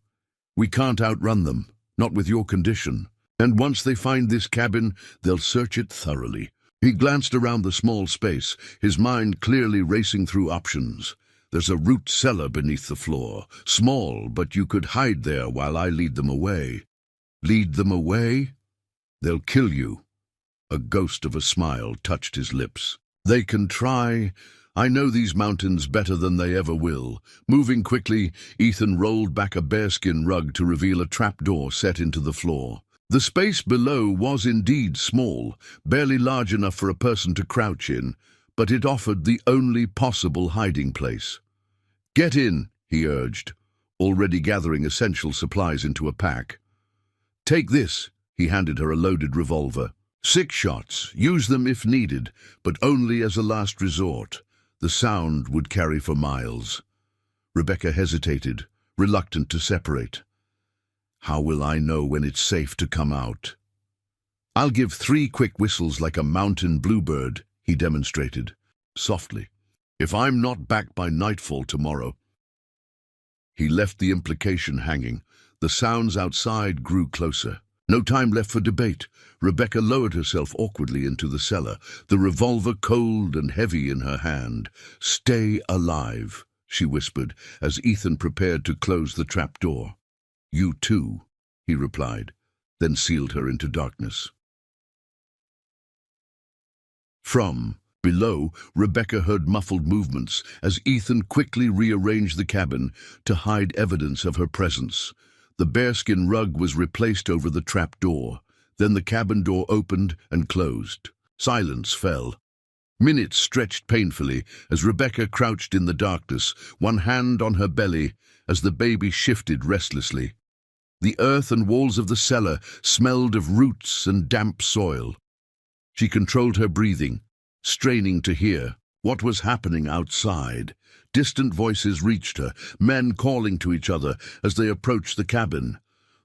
We can't outrun them, not with your condition. And once they find this cabin, they'll search it thoroughly. He glanced around the small space, his mind clearly racing through options. There's a root cellar beneath the floor. Small, but you could hide there while I lead them away. Lead them away? They'll kill you. A ghost of a smile touched his lips. They can try. I know these mountains better than they ever will. Moving quickly, Ethan rolled back a bearskin rug to reveal a trapdoor set into the floor. The space below was indeed small, barely large enough for a person to crouch in, but it offered the only possible hiding place. Get in, he urged, already gathering essential supplies into a pack. Take this, he handed her a loaded revolver. 6 shots, use them if needed, but only as a last resort. The sound would carry for miles. Rebecca hesitated, reluctant to separate. How will I know when it's safe to come out? I'll give 3 quick whistles like a mountain bluebird, he demonstrated, softly. If I'm not back by nightfall tomorrow. He left the implication hanging. The sounds outside grew closer. No time left for debate. Rebecca lowered herself awkwardly into the cellar, the revolver cold and heavy in her hand. Stay alive, she whispered, as Ethan prepared to close the trapdoor. You too, he replied, then sealed her into darkness. From below, Rebecca heard muffled movements as Ethan quickly rearranged the cabin to hide evidence of her presence. The bearskin rug was replaced over the trapdoor. Then the cabin door opened and closed. Silence fell. Minutes stretched painfully as Rebecca crouched in the darkness, one hand on her belly as the baby shifted restlessly. The earth and walls of the cellar smelled of roots and damp soil. She controlled her breathing, straining to hear what was happening outside. Distant voices reached her, men calling to each other as they approached the cabin.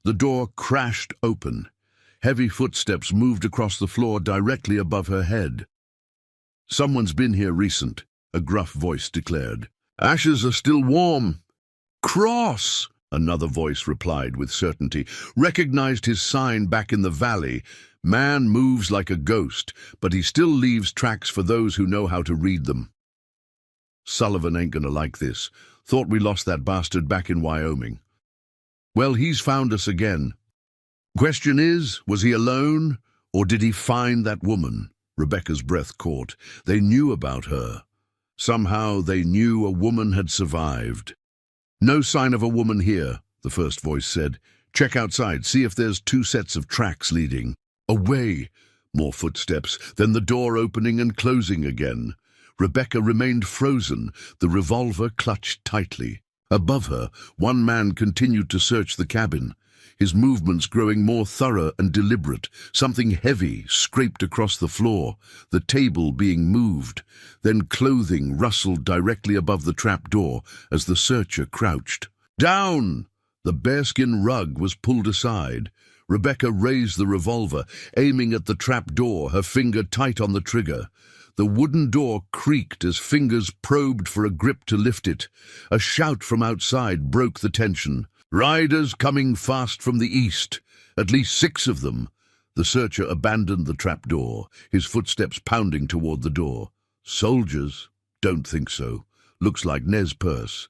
The door crashed open. Heavy footsteps moved across the floor directly above her head. Someone's been here recent, a gruff voice declared. Ashes are still warm. Cross, another voice replied with certainty. Recognized his sign back in the valley. Man moves like a ghost, but he still leaves tracks for those who know how to read them. Sullivan ain't gonna like this. Thought we lost that bastard back in Wyoming. Well, he's found us again. Question is, was he alone, or did he find that woman? Rebecca's breath caught. They knew about her. Somehow they knew a woman had survived. No sign of a woman here, the first voice said. Check outside, see if there's 2 sets of tracks leading. Away! More footsteps, then the door opening and closing again. Rebecca remained frozen, the revolver clutched tightly. Above her, one man continued to search the cabin, his movements growing more thorough and deliberate. Something heavy scraped across the floor, the table being moved. Then clothing rustled directly above the trapdoor as the searcher crouched. Down! The bearskin rug was pulled aside. Rebecca raised the revolver, aiming at the trapdoor, her finger tight on the trigger. The wooden door creaked as fingers probed for a grip to lift it. A shout from outside broke the tension. Riders coming fast from the east. At least 6 of them. The searcher abandoned the trapdoor, his footsteps pounding toward the door. Soldiers? Don't think so. Looks like Nez Perce.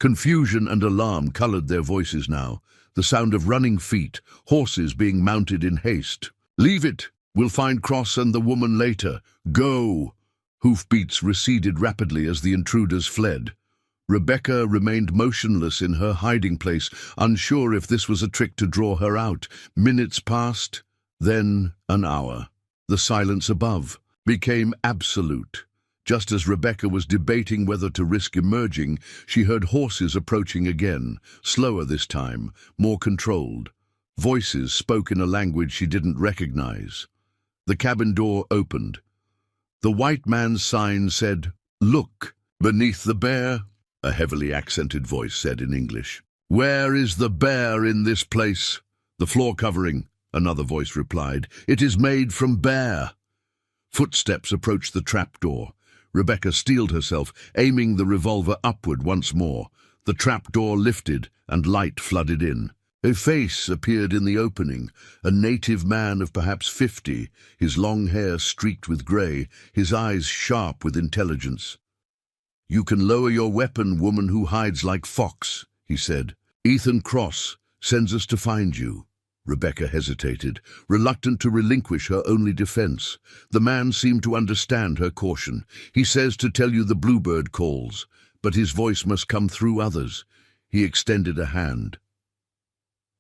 Confusion and alarm colored their voices now. The sound of running feet, horses being mounted in haste. Leave it! We'll find Cross and the woman later. Go! Hoofbeats receded rapidly as the intruders fled. Rebecca remained motionless in her hiding place, unsure if this was a trick to draw her out. Minutes passed, then an hour. The silence above became absolute. Just as Rebecca was debating whether to risk emerging, she heard horses approaching again, slower this time, more controlled. Voices spoke in a language she didn't recognize. The cabin door opened. The white man's sign said, "Look." Beneath the bear, a heavily accented voice said in English. "Where is the bear in this place?" "The floor covering," another voice replied. "It is made from bear." Footsteps approached the trapdoor. Rebecca steeled herself, aiming the revolver upward once more. The trapdoor lifted, and light flooded in. A face appeared in the opening, a native man of perhaps 50, his long hair streaked with grey, his eyes sharp with intelligence. "You can lower your weapon, woman who hides like fox," he said. "Ethan Cross sends us to find you." Rebecca hesitated, reluctant to relinquish her only defense. The man seemed to understand her caution. "He says to tell you the bluebird calls, but his voice must come through others." He extended a hand.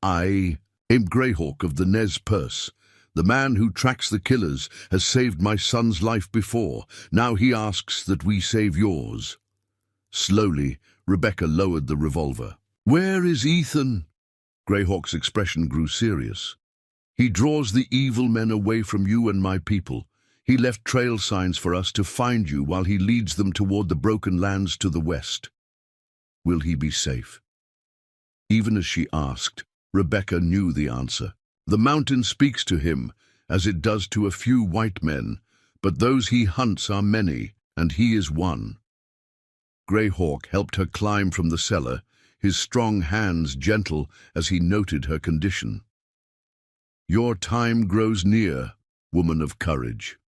"I am Greyhawk of the Nez Perce. The man who tracks the killers has saved my son's life before. Now he asks that we save yours." Slowly, Rebecca lowered the revolver. "Where is Ethan?" Greyhawk's expression grew serious. "He draws the evil men away from you and my people. He left trail signs for us to find you while he leads them toward the broken lands to the west. Will he be safe?" Even as she asked, Rebecca knew the answer. The mountain speaks to him, as it does to a few white men, but those he hunts are many, and he is one. Greyhawk helped her climb from the cellar, his strong hands gentle as he noted her condition. "Your time grows near, woman of courage.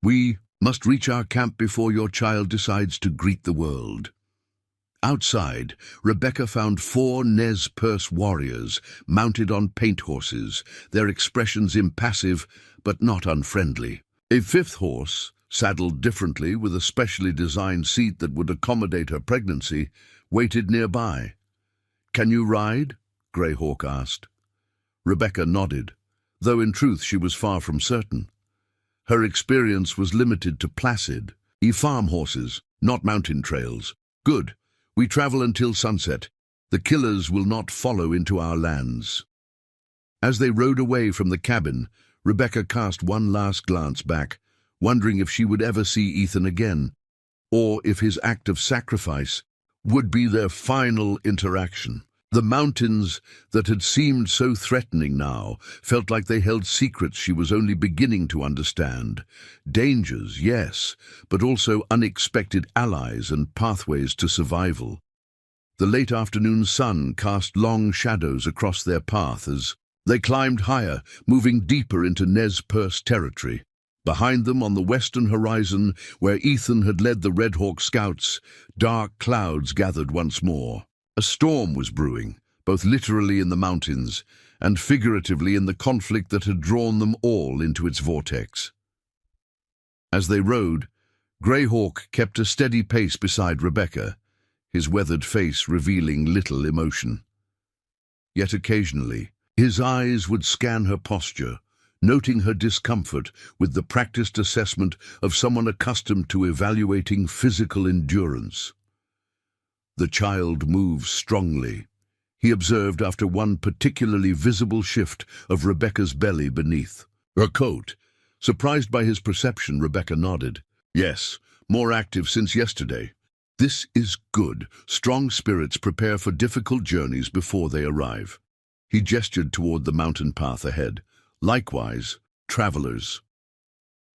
We must reach our camp before your child decides to greet the world." Outside, Rebecca found 4 Nez Perce warriors mounted on paint horses, their expressions impassive but not unfriendly. A 5th horse, saddled differently with a specially designed seat that would accommodate her pregnancy, waited nearby. "Can you ride?" Greyhawk asked. Rebecca nodded, though in truth she was far from certain. Her experience was limited to placid, farm horses, not mountain trails. "Good. We travel until sunset. The killers will not follow into our lands." As they rode away from the cabin, Rebecca cast one last glance back, wondering if she would ever see Ethan again, or if his act of sacrifice would be their final interaction. The mountains that had seemed so threatening now felt like they held secrets she was only beginning to understand. Dangers, yes, but also unexpected allies and pathways to survival. The late afternoon sun cast long shadows across their path as they climbed higher, moving deeper into Nez Perce territory. Behind them, on the western horizon, where Ethan had led the Red Hawk scouts, dark clouds gathered once more. A storm was brewing, both literally in the mountains and figuratively in the conflict that had drawn them all into its vortex. As they rode, Greyhawk kept a steady pace beside Rebecca, his weathered face revealing little emotion. Yet occasionally, his eyes would scan her posture, noting her discomfort with the practiced assessment of someone accustomed to evaluating physical endurance. The child moved strongly, he observed after one particularly visible shift of Rebecca's belly beneath her coat. Surprised by his perception, Rebecca nodded. "Yes, more active since yesterday. This is good. Strong spirits prepare for difficult journeys before they arrive." He gestured toward the mountain path ahead. "Likewise, travelers."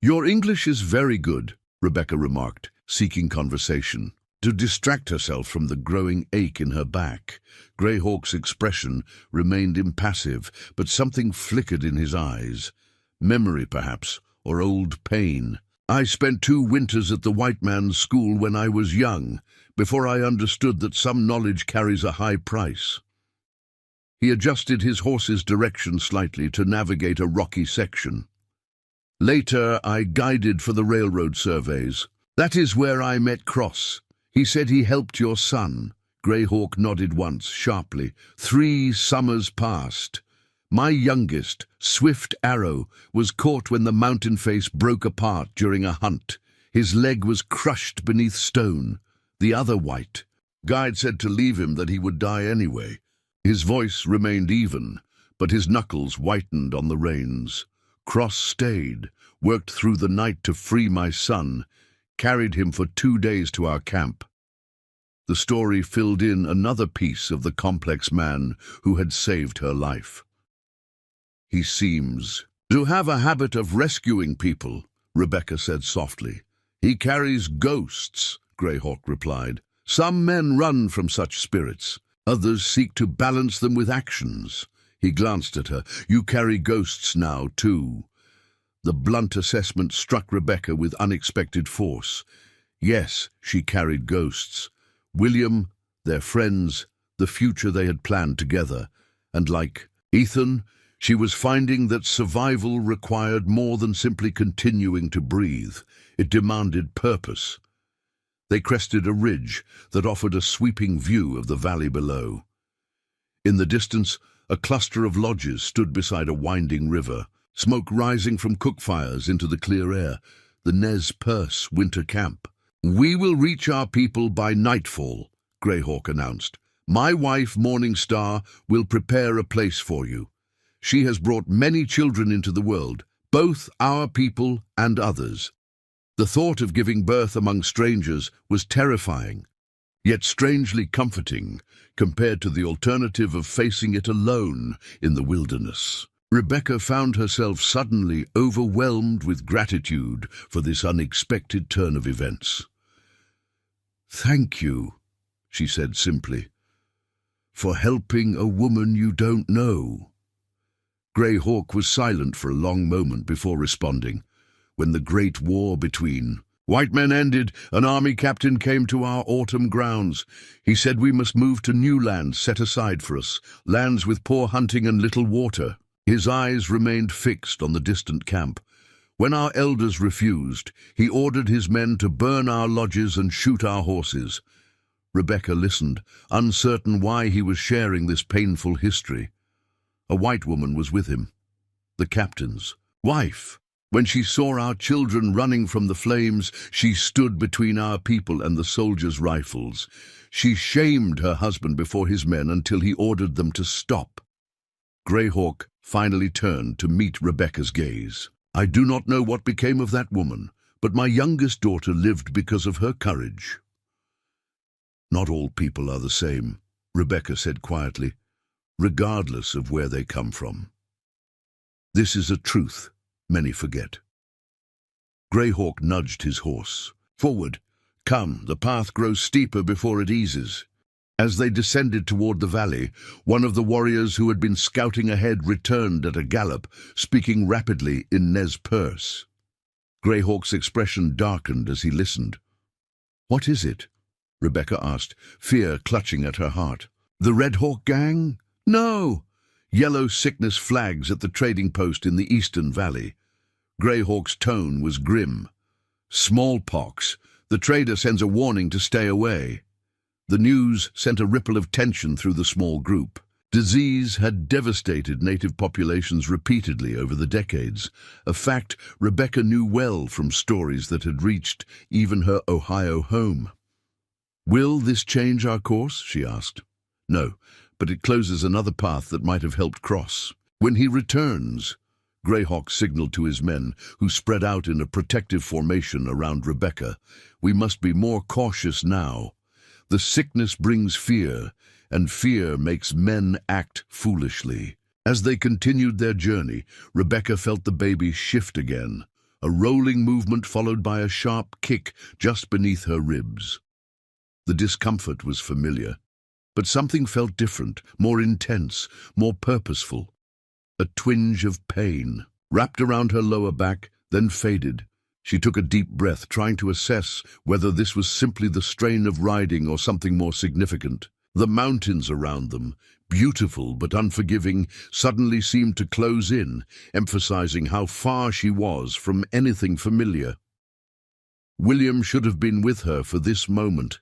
"Your English is very good," Rebecca remarked, seeking conversation. To distract herself from the growing ache in her back, Greyhawk's expression remained impassive, but something flickered in his eyes. Memory, perhaps, or old pain. "I spent 2 winters at the white man's school when I was young, before I understood that some knowledge carries a high price." He adjusted his horse's direction slightly to navigate a rocky section. "Later, I guided for the railroad surveys. That is where I met Cross. He said he helped your son. Greyhawk nodded once, sharply. 3 summers passed. My youngest, Swift Arrow, was caught when the mountain face broke apart during a hunt. His leg was crushed beneath stone. The other white. Guide said to leave him, that he would die anyway. His voice remained even, but his knuckles whitened on the reins. Cross stayed, worked through the night to free my son, carried him for 2 days to our camp. The story filled in another piece of the complex man who had saved her life. He seems to have a habit of rescuing people, Rebecca said softly. He carries ghosts, Greyhawk replied. Some men run from such spirits. Others seek to balance them with actions. He glanced at her. You carry ghosts now, too. The blunt assessment struck Rebecca with unexpected force. Yes, she carried ghosts. William, their friends, the future they had planned together. And like Ethan, she was finding that survival required more than simply continuing to breathe. It demanded purpose. They crested a ridge that offered a sweeping view of the valley below. In the distance, a cluster of lodges stood beside a winding river, smoke rising from cook fires into the clear air, the Nez Perce winter camp. We will reach our people by nightfall, Greyhawk announced. My wife, Morning Star, will prepare a place for you. She has brought many children into the world, both our people and others. The thought of giving birth among strangers was terrifying, yet strangely comforting compared to the alternative of facing it alone in the wilderness. Rebecca found herself suddenly overwhelmed with gratitude for this unexpected turn of events. Thank you, she said simply, for helping a woman you don't know. Greyhawk was silent for a long moment before responding. When the great war between white men ended, an army captain came to our autumn grounds. He said we must move to new lands set aside for us, lands with poor hunting and little water. His eyes remained fixed on the distant camp. When our elders refused, he ordered his men to burn our lodges and shoot our horses. Rebecca listened, uncertain why he was sharing this painful history. A white woman was with him, the captain's wife. When she saw our children running from the flames, she stood between our people and the soldiers' rifles. She shamed her husband before his men until he ordered them to stop. Greyhawk finally turned to meet Rebecca's gaze. I do not know what became of that woman, but my youngest daughter lived because of her courage. Not all people are the same, Rebecca said quietly, regardless of where they come from. This is a truth many forget. Greyhawk nudged his horse. Forward. Come, the path grows steeper before it eases. As they descended toward the valley, one of the warriors who had been scouting ahead returned at a gallop, speaking rapidly in Nez Perce. Greyhawk's expression darkened as he listened. What is it? Rebecca asked, fear clutching at her heart. The Red Hawk gang? No! Yellow sickness flags at the trading post in the eastern valley. Greyhawk's tone was grim. Smallpox. The trader sends a warning to stay away. The news sent a ripple of tension through the small group. Disease had devastated native populations repeatedly over the decades, a fact Rebecca knew well from stories that had reached even her Ohio home. Will this change our course? She asked. No, but it closes another path that might have helped cross. When he returns, Greyhawk signaled to his men, who spread out in a protective formation around Rebecca. We must be more cautious now. The sickness brings fear, and fear makes men act foolishly. As they continued their journey, Rebecca felt the baby shift again, a rolling movement followed by a sharp kick just beneath her ribs. The discomfort was familiar, but something felt different, more intense, more purposeful. A twinge of pain wrapped around her lower back, then faded. She took a deep breath, trying to assess whether this was simply the strain of riding or something more significant. The mountains around them, beautiful but unforgiving, suddenly seemed to close in, emphasizing how far she was from anything familiar. William should have been with her for this moment.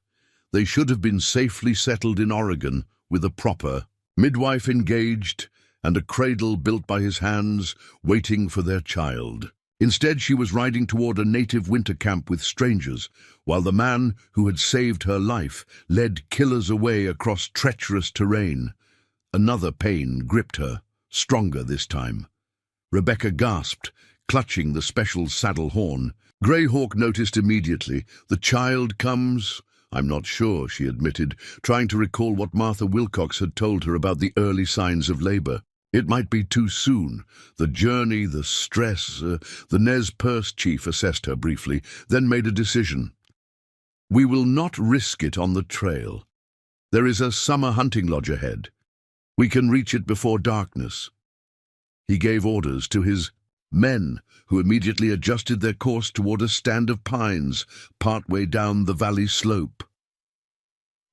They should have been safely settled in Oregon with a proper midwife engaged and a cradle built by his hands waiting for their child. Instead, she was riding toward a native winter camp with strangers, while the man who had saved her life led killers away across treacherous terrain. Another pain gripped her, stronger this time. Rebecca gasped, clutching the special saddle horn. Greyhawk noticed immediately. "The child comes." "I'm not sure," she admitted, trying to recall what Martha Wilcox had told her about the early signs of labor. It might be too soon. The journey, the stress. The Nez Perce chief assessed her briefly, then made a decision. "We will not risk it on the trail. There is a summer hunting lodge ahead. We can reach it before darkness." He gave orders to his men, who immediately adjusted their course toward a stand of pines partway down the valley slope.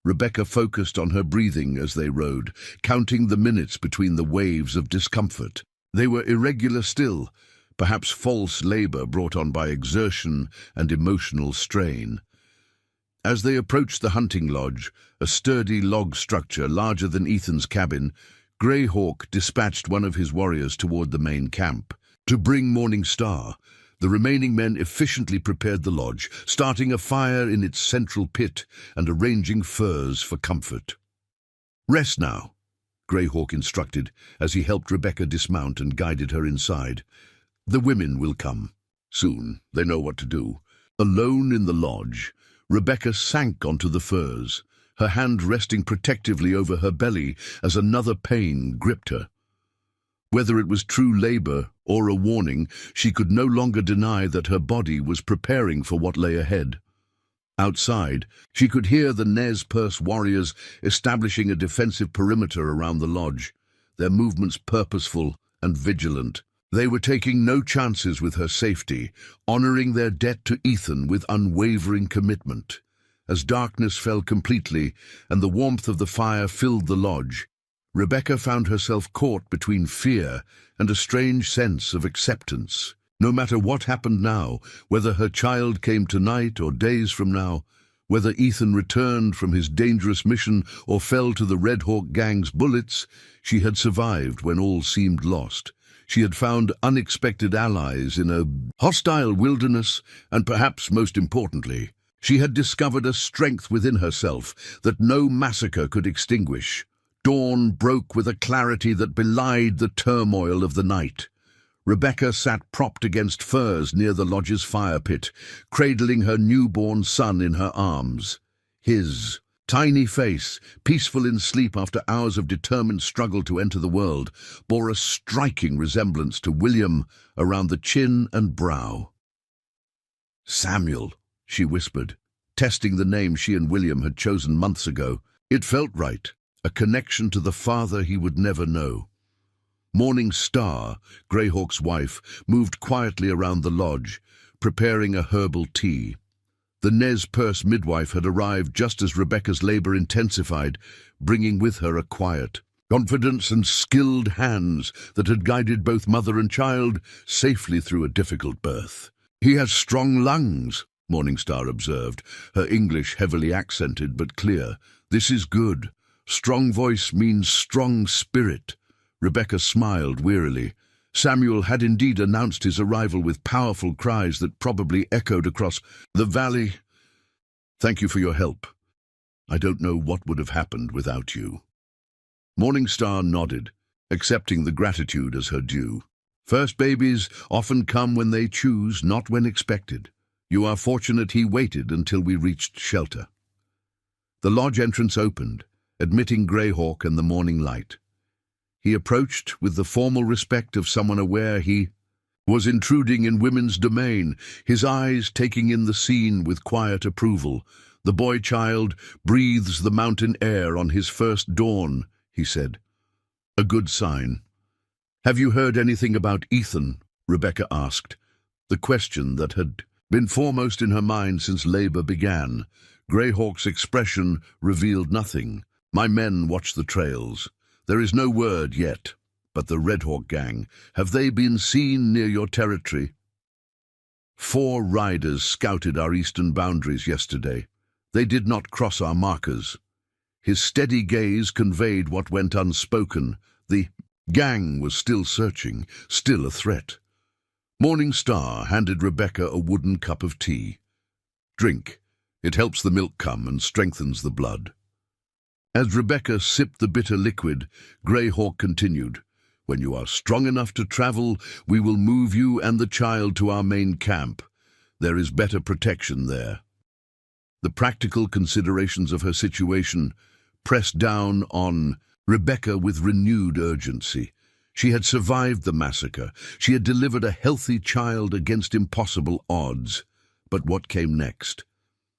Rebecca focused on her breathing as they rode, counting the minutes between the waves of discomfort. They were irregular still, perhaps false labor brought on by exertion and emotional strain. As they approached the hunting lodge, a sturdy log structure larger than Ethan's cabin, Greyhawk dispatched one of his warriors toward the main camp. To bring Morning Star, the remaining men efficiently prepared the lodge, starting a fire in its central pit and arranging furs for comfort. "Rest now," Greyhawk instructed as he helped Rebecca dismount and guided her inside. "The women will come soon. They know what to do." Alone in the lodge, Rebecca sank onto the furs, her hand resting protectively over her belly as another pain gripped her. Whether it was true labor or a warning, she could no longer deny that her body was preparing for what lay ahead. Outside, she could hear the Nez Perce warriors establishing a defensive perimeter around the lodge, their movements purposeful and vigilant. They were taking no chances with her safety, honoring their debt to Ethan with unwavering commitment. As darkness fell completely and the warmth of the fire filled the lodge, Rebecca found herself caught between fear and a strange sense of acceptance. No matter what happened now, whether her child came tonight or days from now, whether Ethan returned from his dangerous mission or fell to the Red Hawk gang's bullets, she had survived when all seemed lost. She had found unexpected allies in a hostile wilderness, and perhaps most importantly, she had discovered a strength within herself that no massacre could extinguish. Dawn broke with a clarity that belied the turmoil of the night. Rebecca sat propped against furs near the lodge's fire pit, cradling her newborn son in her arms. His tiny face, peaceful in sleep after hours of determined struggle to enter the world, bore a striking resemblance to William around the chin and brow. "Samuel," she whispered, testing the name she and William had chosen months ago. It felt right. A connection to the father he would never know. Morning Star, Greyhawk's wife, moved quietly around the lodge, preparing a herbal tea. The Nez Perce midwife had arrived just as Rebecca's labor intensified, bringing with her a quiet confidence and skilled hands that had guided both mother and child safely through a difficult birth. "He has strong lungs," Morning Star observed, her English heavily accented but clear. "This is good. Strong voice means strong spirit." Rebecca smiled wearily. Samuel had indeed announced his arrival with powerful cries that probably echoed across the valley. "Thank you for your help. I don't know what would have happened without you." Morning Star nodded, accepting the gratitude as her due. "First babies often come when they choose, not when expected. You are fortunate he waited until we reached shelter." The lodge entrance opened, admitting Greyhawk and the morning light. He approached with the formal respect of someone aware he was intruding in women's domain, his eyes taking in the scene with quiet approval. "The boy-child breathes the mountain air on his first dawn," he said. "A good sign." "Have you heard anything about Ethan?" Rebecca asked, the question that had been foremost in her mind since labor began. Greyhawk's expression revealed nothing. "My men watch the trails. There is no word yet, but the Red Hawk gang, have they been seen near your territory?" 4 riders scouted our eastern boundaries yesterday. They did not cross our markers. His steady gaze conveyed what went unspoken. The gang was still searching, still a threat. Morning Star handed Rebecca a wooden cup of tea. "Drink. It helps the milk come and strengthens the blood." As Rebecca sipped the bitter liquid, Greyhawk continued, "When you are strong enough to travel, we will move you and the child to our main camp. There is better protection there." The practical considerations of her situation pressed down on Rebecca with renewed urgency. She had survived the massacre. She had delivered a healthy child against impossible odds. But what came next?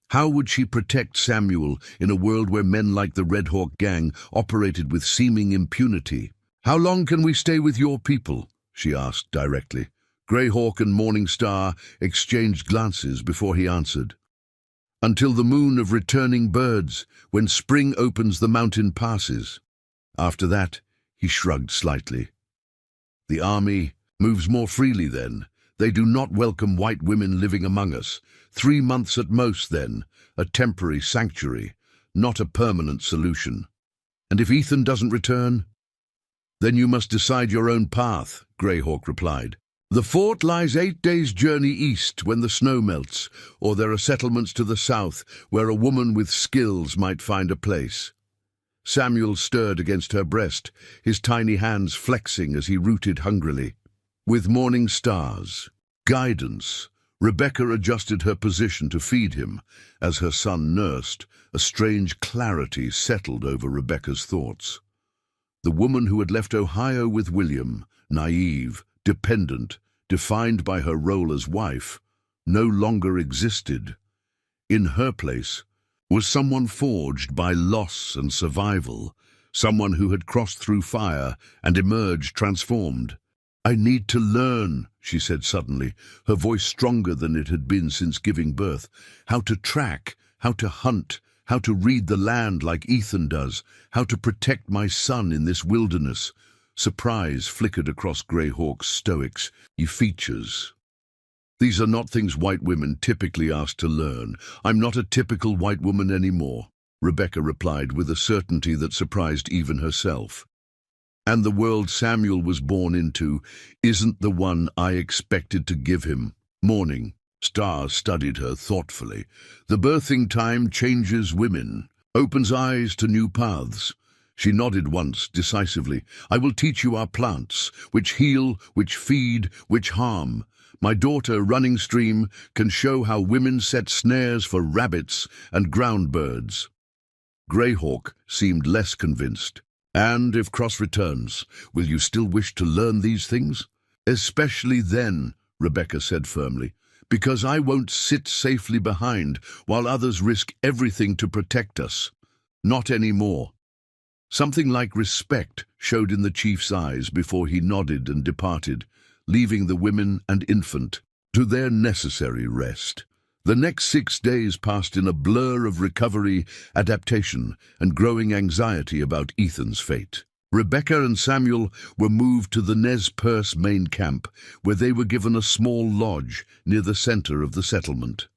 How would she protect Samuel in a world where men like the Red Hawk gang operated with seeming impunity? "How long can we stay with your people?" she asked directly. Greyhawk and Morning Star exchanged glances before he answered. "Until the moon of returning birds, when spring opens the mountain passes." After that, he shrugged slightly. "The army moves more freely then. They do not welcome white women living among us. 3 months at most then, a temporary sanctuary, not a permanent solution." "And if Ethan doesn't return?" "Then you must decide your own path," Greyhawk replied. "The fort lies 8 days' journey east when the snow melts, or there are settlements to the south where a woman with skills might find a place." Samuel stirred against her breast, his tiny hands flexing as he rooted hungrily. With Morning Star's guidance, Rebecca adjusted her position to feed him. As her son nursed, a strange clarity settled over Rebecca's thoughts. The woman who had left Ohio with William, naive, dependent, defined by her role as wife, no longer existed. In her place was someone forged by loss and survival, someone who had crossed through fire and emerged transformed. "I need to learn," she said suddenly, her voice stronger than it had been since giving birth. "How to track, how to hunt, how to read the land like Ethan does, how to protect my son in this wilderness." Surprise flickered across Greyhawk's stoics features. "These are not things white women typically ask to learn. I'm not a typical white woman anymore," Rebecca replied with a certainty that surprised even herself. "And the world Samuel was born into isn't the one I expected to give him." Morning Star studied her thoughtfully. "The birthing time changes women, opens eyes to new paths." She nodded once, decisively. "I will teach you our plants, which heal, which feed, which harm. My daughter, Running Stream, can show how women set snares for rabbits and ground birds." Greyhawk seemed less convinced. "And if Cross returns, will you still wish to learn these things?" "Especially then," Rebecca said firmly, "because I won't sit safely behind while others risk everything to protect us. Not anymore." Something like respect showed in the chief's eyes before he nodded and departed, leaving the women and infant to their necessary rest. The next 6 days passed in a blur of recovery, adaptation, and growing anxiety about Ethan's fate. Rebecca and Samuel were moved to the Nez Perce main camp, where they were given a small lodge near the center of the settlement.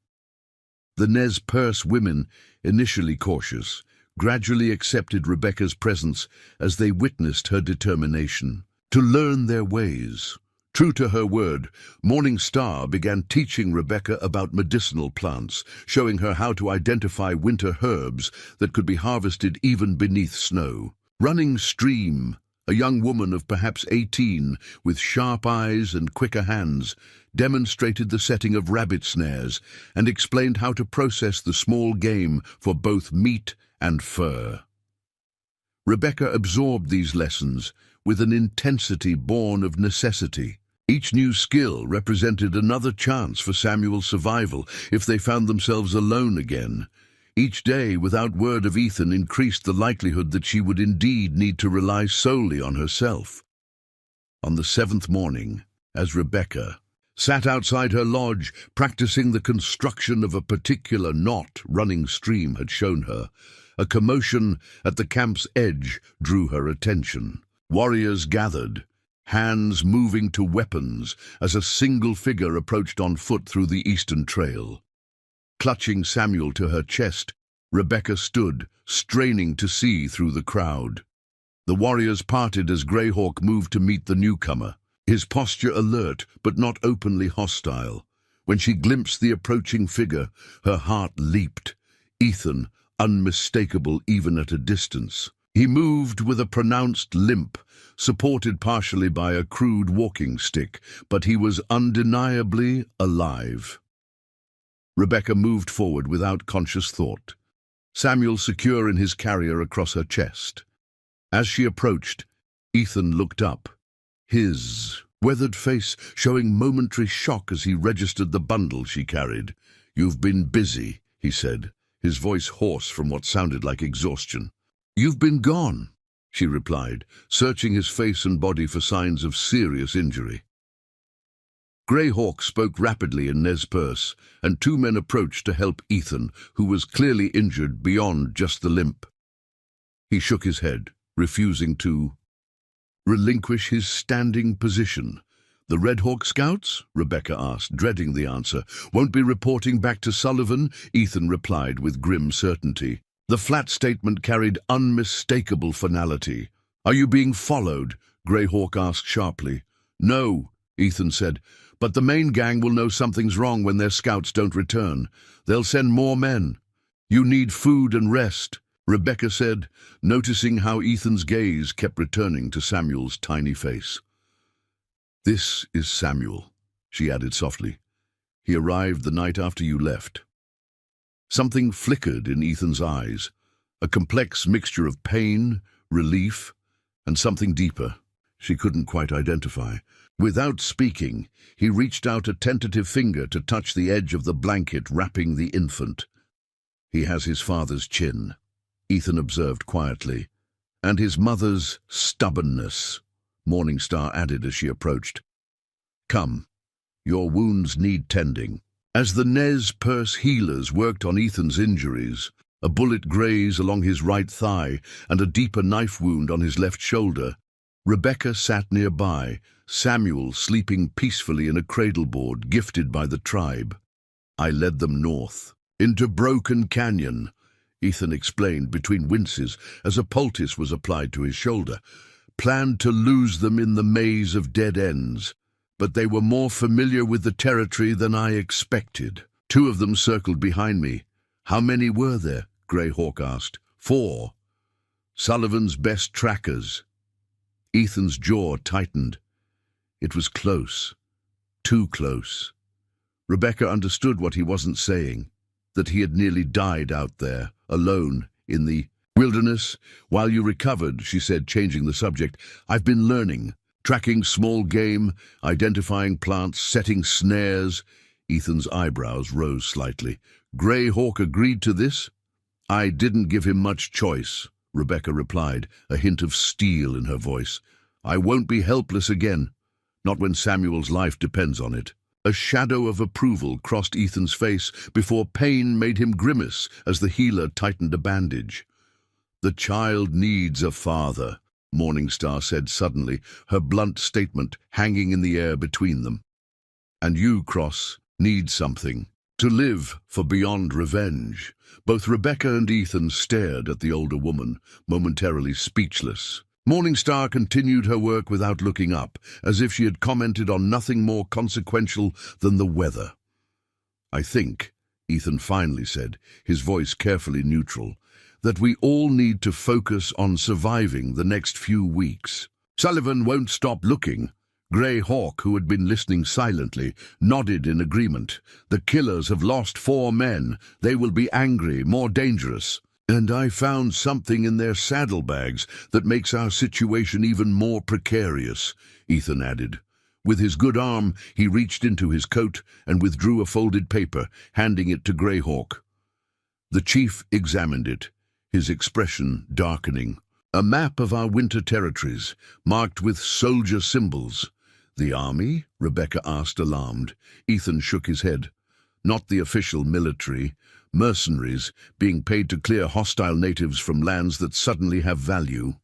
The Nez Perce women, initially cautious, gradually accepted Rebecca's presence as they witnessed her determination to learn their ways. True to her word, Morning Star began teaching Rebecca about medicinal plants, showing her how to identify winter herbs that could be harvested even beneath snow. Running Stream, a young woman of perhaps 18, with sharp eyes and quicker hands, demonstrated the setting of rabbit snares and explained how to process the small game for both meat and fur. Rebecca absorbed these lessons with an intensity born of necessity. Each new skill represented another chance for Samuel's survival if they found themselves alone again. Each day without word of Ethan increased the likelihood that she would indeed need to rely solely on herself. On the 7th morning, as Rebecca sat outside her lodge practicing the construction of a particular knot Running Stream had shown her, a commotion at the camp's edge drew her attention. Warriors gathered, hands moving to weapons as a single figure approached on foot through the eastern trail. Clutching Samuel to her chest, Rebecca stood, straining to see through the crowd. The warriors parted as Greyhawk moved to meet the newcomer, his posture alert but not openly hostile. When she glimpsed the approaching figure, her heart leaped. Ethan, unmistakable even at a distance. He moved with a pronounced limp, supported partially by a crude walking stick, but he was undeniably alive. Rebecca moved forward without conscious thought, Samuel secure in his carrier across her chest. As she approached, Ethan looked up, his weathered face showing momentary shock as he registered the bundle she carried. "You've been busy," he said, his voice hoarse from what sounded like exhaustion. "You've been gone," she replied, searching his face and body for signs of serious injury. Greyhawk spoke rapidly in Nez Perce, and two men approached to help Ethan, who was clearly injured beyond just the limp. He shook his head, refusing to relinquish his standing position. "The Red Hawk Scouts?" Rebecca asked, dreading the answer. "Won't be reporting back to Sullivan," Ethan replied with grim certainty. The flat statement carried unmistakable finality. "Are you being followed?" Greyhawk asked sharply. "No," Ethan said, "but the main gang will know something's wrong when their scouts don't return. They'll send more men. You need food and rest," Rebecca said, noticing how Ethan's gaze kept returning to Samuel's tiny face. "This is Samuel," she added softly. "He arrived the night after you left." Something flickered in Ethan's eyes, a complex mixture of pain, relief, and something deeper she couldn't quite identify. Without speaking, he reached out a tentative finger to touch the edge of the blanket wrapping the infant. "He has his father's chin," Ethan observed quietly, "and his mother's stubbornness," Morningstar added as she approached. "Come, your wounds need tending." As the Nez Perce healers worked on Ethan's injuries, a bullet grazed along his right thigh and a deeper knife wound on his left shoulder, Rebecca sat nearby, Samuel sleeping peacefully in a cradleboard gifted by the tribe. "I led them north, into Broken Canyon," Ethan explained between winces as a poultice was applied to his shoulder. "Planned to lose them in the maze of dead ends, but they were more familiar with the territory than I expected. 2 of them circled behind me." "How many were there?" Greyhawk asked. 4. Sullivan's best trackers." Ethan's jaw tightened. It was close. Too close. Rebecca understood what he wasn't saying, that he had nearly died out there, alone, in the wilderness. "While you recovered," she said, changing the subject, "I've been learning. Tracking small game, identifying plants, setting snares." Ethan's eyebrows rose slightly. "Greyhawk agreed to this?" "I didn't give him much choice," Rebecca replied, a hint of steel in her voice. "I won't be helpless again, not when Samuel's life depends on it." A shadow of approval crossed Ethan's face before pain made him grimace as the healer tightened a bandage. "The child needs a father," Morningstar said suddenly, her blunt statement hanging in the air between them. "And you, Cross, need something. To live for beyond revenge." Both Rebecca and Ethan stared at the older woman, momentarily speechless. Morningstar continued her work without looking up, as if she had commented on nothing more consequential than the weather. "I think," Ethan finally said, his voice carefully neutral, "that we all need to focus on surviving the next few weeks." "Sullivan won't stop looking." Greyhawk, who had been listening silently, nodded in agreement. "The killers have lost 4 men. They will be angry, more dangerous. And I found something in their saddlebags that makes our situation even more precarious," Ethan added. With his good arm, he reached into his coat and withdrew a folded paper, handing it to Greyhawk. The chief examined it, his expression darkening. "A map of our winter territories, marked with soldier symbols." "The army?" Rebecca asked, alarmed. Ethan shook his head. "Not the official military. Mercenaries, being paid to clear hostile natives from lands that suddenly have value."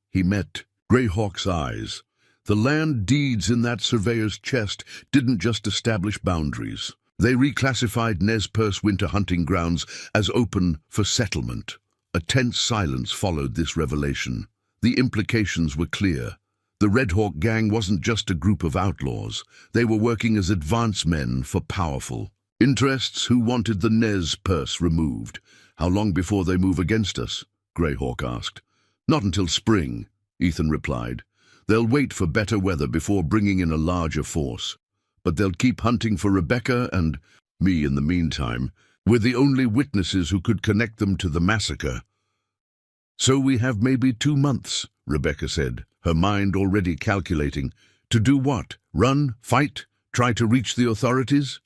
He met Greyhawk's eyes. The land deeds in that surveyor's chest didn't just establish boundaries. They reclassified Nez Perce winter hunting grounds as open for settlement. A tense silence followed this revelation. The implications were clear. The Red Hawk gang wasn't just a group of outlaws. They were working as advance men for powerful interests who wanted the Nez Perce removed. "How long before they move against us?" Greyhawk asked. "Not until spring," Ethan replied. "They'll wait for better weather before bringing in a larger force. But they'll keep hunting for Rebecca and me in the meantime. We're the only witnesses who could connect them to the massacre." "So we have maybe 2 months," Rebecca said, her mind already calculating. "To do what? Run? Fight? Try to reach the authorities?"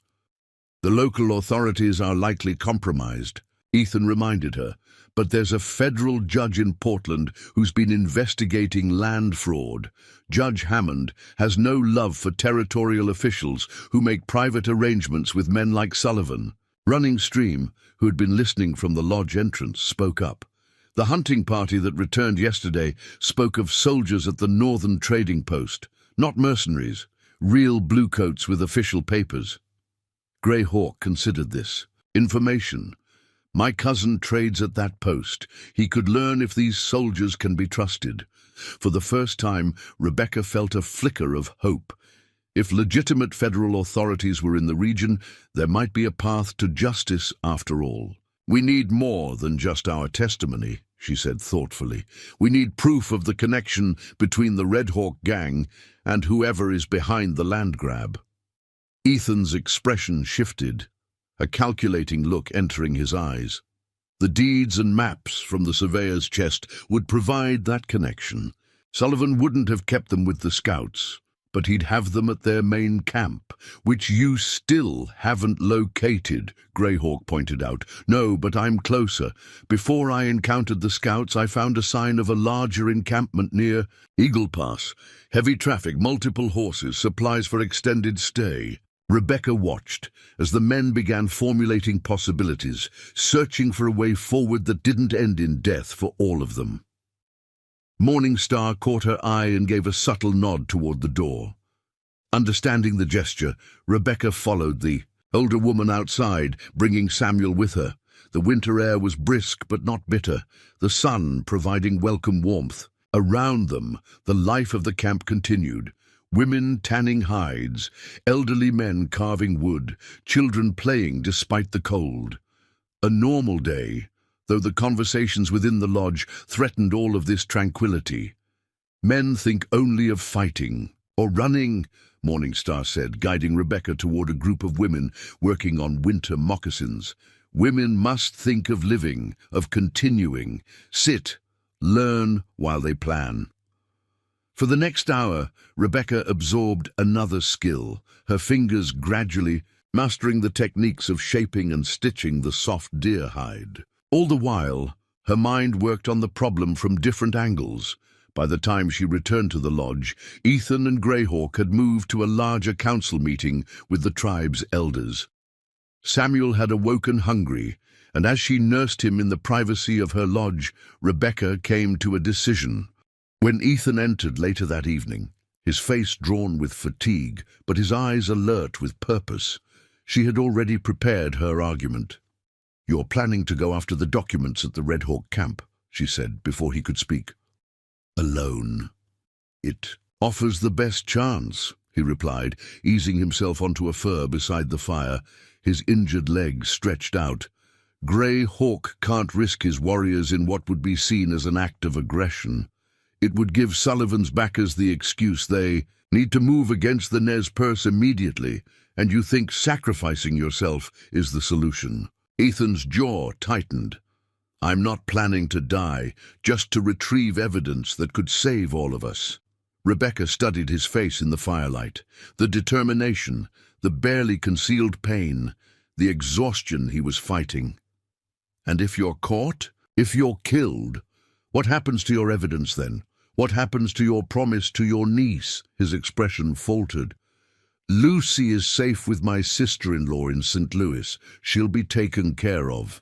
"The local authorities are likely compromised," Ethan reminded her. "But there's a federal judge in Portland who's been investigating land fraud. Judge Hammond has no love for territorial officials who make private arrangements with men like Sullivan." Running Stream, who had been listening from the lodge entrance, spoke up. "The hunting party that returned yesterday spoke of soldiers at the northern trading post, not mercenaries, real bluecoats with official papers." Greyhawk considered this. "Information. My cousin trades at that post. He could learn if these soldiers can be trusted." For the first time, Rebecca felt a flicker of hope. If legitimate federal authorities were in the region, there might be a path to justice after all. "We need more than just our testimony," she said thoughtfully. "We need proof of the connection between the Red Hawk gang and whoever is behind the land grab." Ethan's expression shifted, a calculating look entering his eyes. The deeds and maps from the surveyor's chest would provide that connection. Sullivan wouldn't have kept them with the scouts, but he'd have them at their main camp, which you still haven't located, Greyhawk pointed out. "No, but I'm closer. Before I encountered the scouts, I found a sign of a larger encampment near Eagle Pass. Heavy traffic, multiple horses, supplies for extended stay." Rebecca watched as the men began formulating possibilities, searching for a way forward that didn't end in death for all of them. Morningstar caught her eye and gave a subtle nod toward the door. Understanding the gesture, Rebecca followed the older woman outside, bringing Samuel with her. The winter air was brisk but not bitter, the sun providing welcome warmth. Around them, the life of the camp continued. Women tanning hides, elderly men carving wood, children playing despite the cold. A normal day, though the conversations within the lodge threatened all of this tranquility. "Men think only of fighting, or running," Morningstar said, guiding Rebecca toward a group of women working on winter moccasins. "Women must think of living, of continuing. Sit, learn while they plan." For the next hour, Rebecca absorbed another skill, her fingers gradually mastering the techniques of shaping and stitching the soft deer hide. All the while, her mind worked on the problem from different angles. By the time she returned to the lodge, Ethan and Greyhawk had moved to a larger council meeting with the tribe's elders. Samuel had awoken hungry, and as she nursed him in the privacy of her lodge, Rebecca came to a decision. When Ethan entered later that evening, his face drawn with fatigue, but his eyes alert with purpose, she had already prepared her argument. "You're planning to go after the documents at the Red Hawk camp," she said before he could speak. "Alone." "It offers the best chance," he replied, easing himself onto a fur beside the fire, his injured legs stretched out. Greyhawk can't risk his warriors in what would be seen as an act of aggression. It would give Sullivan's backers the excuse they need to move against the Nez Perce immediately, and you think sacrificing yourself is the solution. Ethan's jaw tightened. "I'm not planning to die, just to retrieve evidence that could save all of us." Rebecca studied his face in the firelight. The determination, the barely concealed pain, the exhaustion he was fighting. "And if you're caught? If you're killed? What happens to your evidence then? What happens to your promise to your niece?" His expression faltered. "Lucy is safe with my sister-in-law in St. Louis. She'll be taken care of."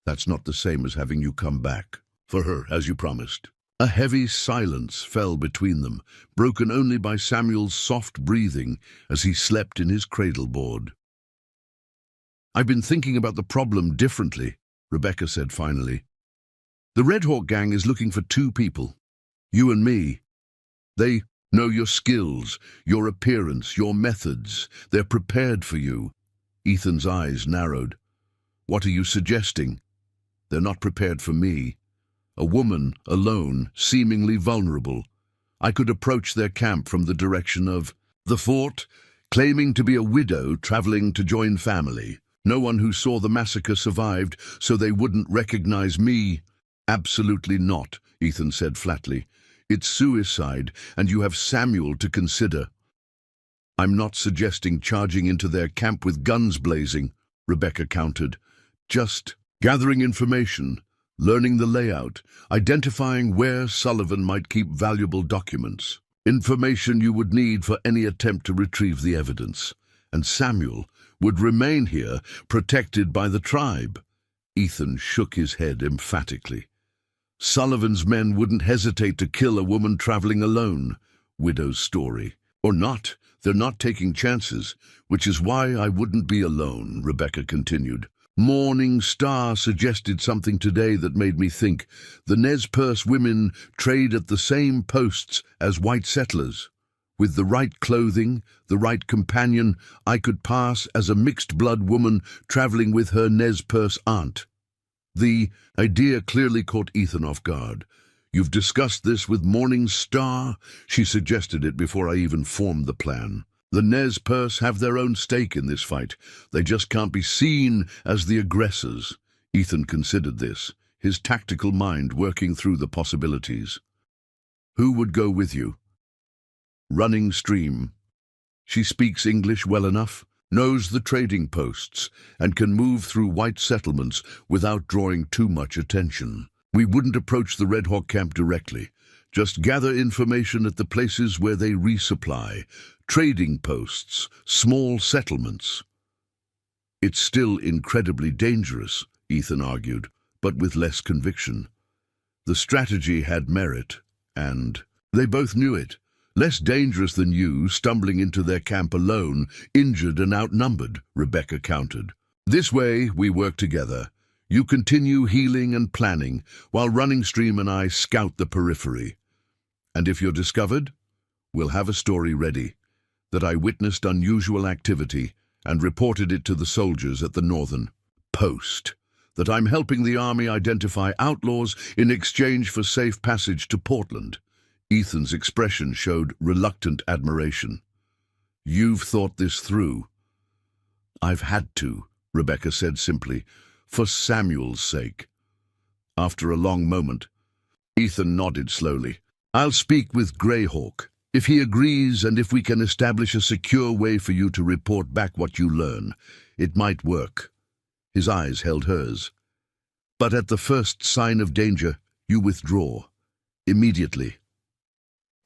"That's not the same as having you come back for her, as you promised." A heavy silence fell between them, broken only by Samuel's soft breathing as he slept in his cradleboard. I've been thinking about the problem differently, Rebecca said finally. The Red Hawk gang is looking for two people, you and me. They know your skills, your appearance, your methods. They're prepared for you. Ethan's eyes narrowed. What are you suggesting? They're not prepared for me. A woman, alone, seemingly vulnerable. I could approach their camp from the direction of the fort, claiming to be a widow traveling to join family. No one who saw the massacre survived, so they wouldn't recognize me. Absolutely not, Ethan said flatly. It's suicide, and you have Samuel to consider. I'm not suggesting charging into their camp with guns blazing, Rebecca countered. Just gathering information, learning the layout, identifying where Sullivan might keep valuable documents. Information you would need for any attempt to retrieve the evidence. And Samuel would remain here, protected by the tribe. Ethan shook his head emphatically. Sullivan's men wouldn't hesitate to kill a woman traveling alone. Widow's story. Or not, they're not taking chances, which is why I wouldn't be alone, Rebecca continued. Morning Star suggested something today that made me think. The Nez Perce women trade at the same posts as white settlers. With the right clothing, the right companion, I could pass as a mixed-blood woman traveling with her Nez Perce aunt. The idea clearly caught Ethan off guard. You've discussed this with Morning Star? She suggested it before I even formed the plan. The Nez Perce have their own stake in this fight. They just can't be seen as the aggressors. Ethan considered this, his tactical mind working through the possibilities. Who would go with you? Running Stream. She speaks English well enough, knows the trading posts, and can move through white settlements without drawing too much attention. We wouldn't approach the Red Hawk camp directly. Just gather information at the places where they resupply. Trading posts, small settlements. It's still incredibly dangerous, Ethan argued, but with less conviction. The strategy had merit, and they both knew it. Less dangerous than you, stumbling into their camp alone, injured and outnumbered, Rebecca countered. This way, we work together. You continue healing and planning, while Running Stream and I scout the periphery. And if you're discovered, we'll have a story ready. That I witnessed unusual activity and reported it to the soldiers at the northern post. That I'm helping the army identify outlaws in exchange for safe passage to Portland. Ethan's expression showed reluctant admiration. You've thought this through. I've had to, Rebecca said simply, for Samuel's sake. After a long moment, Ethan nodded slowly. I'll speak with Greyhawk. If he agrees and if we can establish a secure way for you to report back what you learn, it might work. His eyes held hers. But at the first sign of danger, you withdraw. Immediately.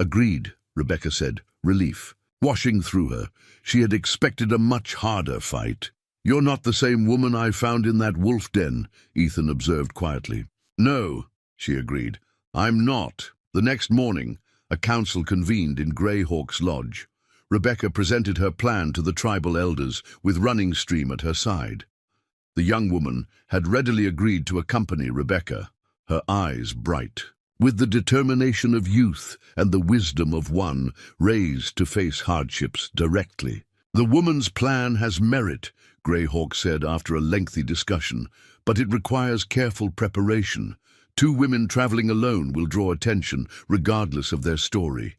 Agreed, Rebecca said, relief washing through her. She had expected a much harder fight. You're not the same woman I found in that wolf den, Ethan observed quietly. No, she agreed. I'm not. The next morning, a council convened in Greyhawk's lodge. Rebecca presented her plan to the tribal elders, with Running Stream at her side. The young woman had readily agreed to accompany Rebecca, her eyes bright, with the determination of youth and the wisdom of one raised to face hardships directly. The woman's plan has merit, Greyhawk said after a lengthy discussion, but it requires careful preparation. 2 women traveling alone will draw attention, regardless of their story.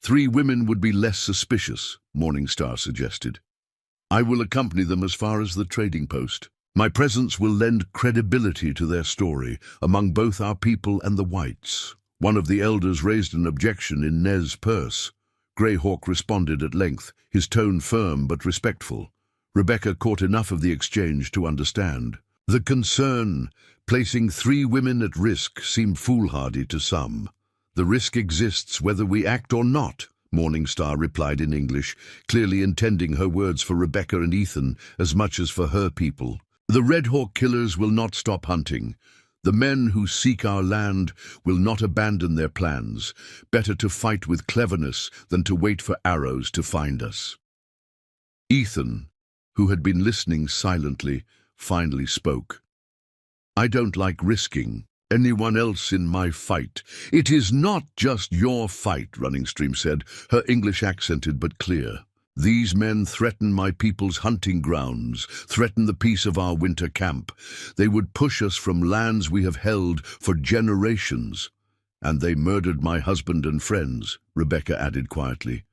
3 women would be less suspicious, Morningstar suggested. I will accompany them as far as the trading post. My presence will lend credibility to their story among both our people and the whites. One of the elders raised an objection in Nez Perce. Greyhawk responded at length, his tone firm but respectful. Rebecca caught enough of the exchange to understand. The concern, placing 3 women at risk, seemed foolhardy to some. The risk exists whether we act or not, Morningstar replied in English, clearly intending her words for Rebecca and Ethan as much as for her people. The Red Hawk killers will not stop hunting. The men who seek our land will not abandon their plans. Better to fight with cleverness than to wait for arrows to find us. Ethan, who had been listening silently, finally spoke. "I don't like risking anyone else in my fight." "It is not just your fight," Running Stream said, her English accented but clear. "These men threaten my people's hunting grounds, threaten the peace of our winter camp. They would push us from lands we have held for generations. And they murdered my husband and friends," Rebecca added quietly.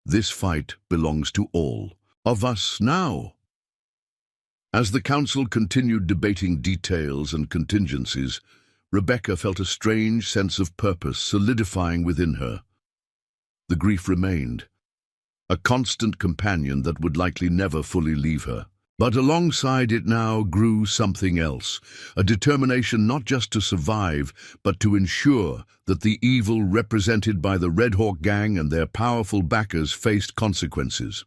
"This fight belongs to all of us now." As the council continued debating details and contingencies, Rebecca felt a strange sense of purpose solidifying within her. The grief remained, a constant companion that would likely never fully leave her. But alongside it now grew something else, a determination not just to survive, but to ensure that the evil represented by the Red Hawk Gang and their powerful backers faced consequences.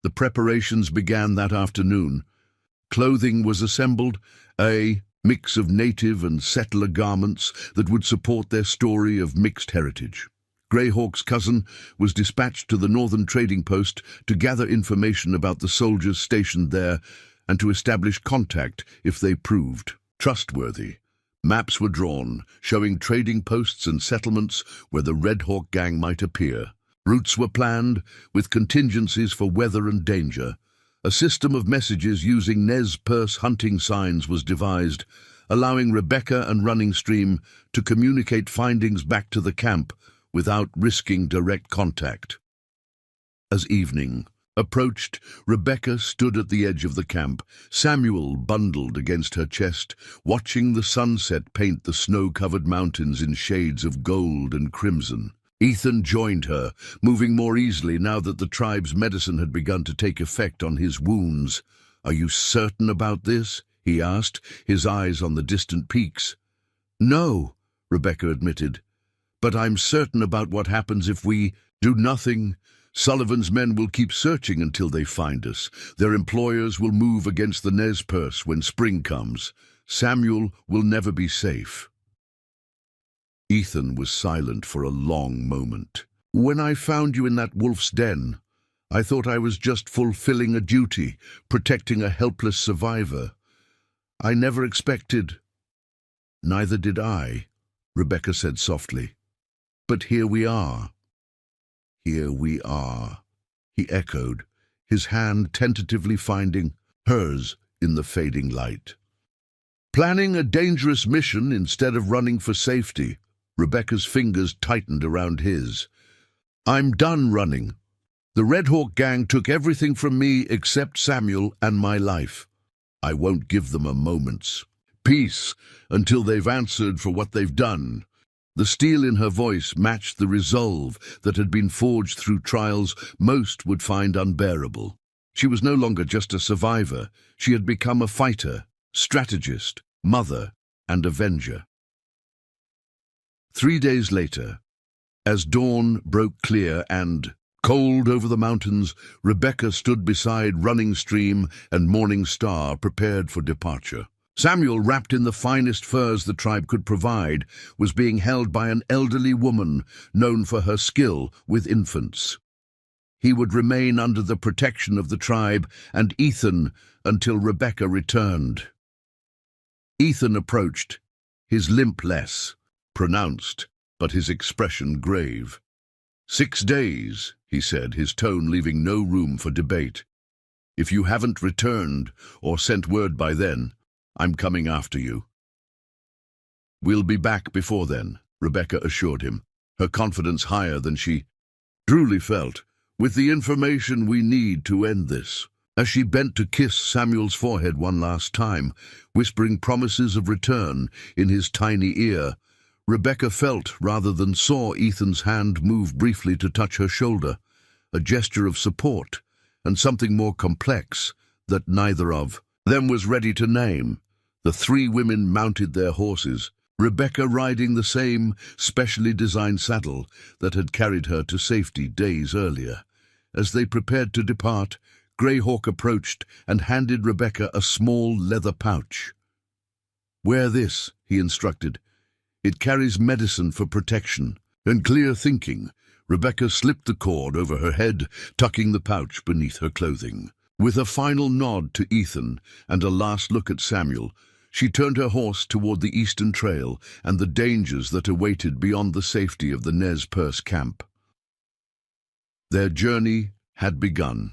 The preparations began that afternoon. Clothing was assembled, a mix of native and settler garments that would support their story of mixed heritage. Greyhawk's cousin was dispatched to the northern trading post to gather information about the soldiers stationed there and to establish contact if they proved trustworthy. Maps were drawn, showing trading posts and settlements where the Red Hawk Gang might appear. Routes were planned, with contingencies for weather and danger. A system of messages using Nez Perce hunting signs was devised, allowing Rebecca and Running Stream to communicate findings back to the camp without risking direct contact. As evening approached, Rebecca stood at the edge of the camp, Samuel bundled against her chest, watching the sunset paint the snow-covered mountains in shades of gold and crimson. Ethan joined her, moving more easily now that the tribe's medicine had begun to take effect on his wounds. "Are you certain about this?" he asked, his eyes on the distant peaks. "No," Rebecca admitted, "but I'm certain about what happens if we do nothing. Sullivan's men will keep searching until they find us. Their employers will move against the Nez Perce when spring comes. Samuel will never be safe." Ethan was silent for a long moment. "When I found you in that wolf's den, I thought I was just fulfilling a duty, protecting a helpless survivor. I never expected—" "Neither did I," Rebecca said softly. "But here we are." "Here we are," he echoed, his hand tentatively finding hers in the fading light. "Planning a dangerous mission instead of running for safety." Rebecca's fingers tightened around his. "I'm done running. The Red Hawk Gang took everything from me except Samuel and my life. I won't give them a moment's peace until they've answered for what they've done." The steel in her voice matched the resolve that had been forged through trials most would find unbearable. She was no longer just a survivor. She had become a fighter, strategist, mother, and avenger. 3 days later, as dawn broke clear and cold over the mountains, Rebecca stood beside Running Stream and Morning Star, prepared for departure. Samuel, wrapped in the finest furs the tribe could provide, was being held by an elderly woman known for her skill with infants. He would remain under the protection of the tribe and Ethan until Rebecca returned. Ethan approached, his limp less pronounced, but his expression grave. 6 days, he said, his tone leaving no room for debate. "If you haven't returned or sent word by then, I'm coming after you." "We'll be back before then," Rebecca assured him, her confidence higher than she truly felt, "with the information we need to end this." As she bent to kiss Samuel's forehead one last time, whispering promises of return in his tiny ear, Rebecca felt rather than saw Ethan's hand move briefly to touch her shoulder, a gesture of support, and something more complex that neither of them was ready to name. The 3 women mounted their horses, Rebecca riding the same specially designed saddle that had carried her to safety days earlier. As they prepared to depart, Greyhawk approached and handed Rebecca a small leather pouch. "Wear this," he instructed. "It carries medicine for protection and clear thinking." Rebecca slipped the cord over her head, tucking the pouch beneath her clothing. With a final nod to Ethan and a last look at Samuel, she turned her horse toward the eastern trail and the dangers that awaited beyond the safety of the Nez Perce camp. Their journey had begun,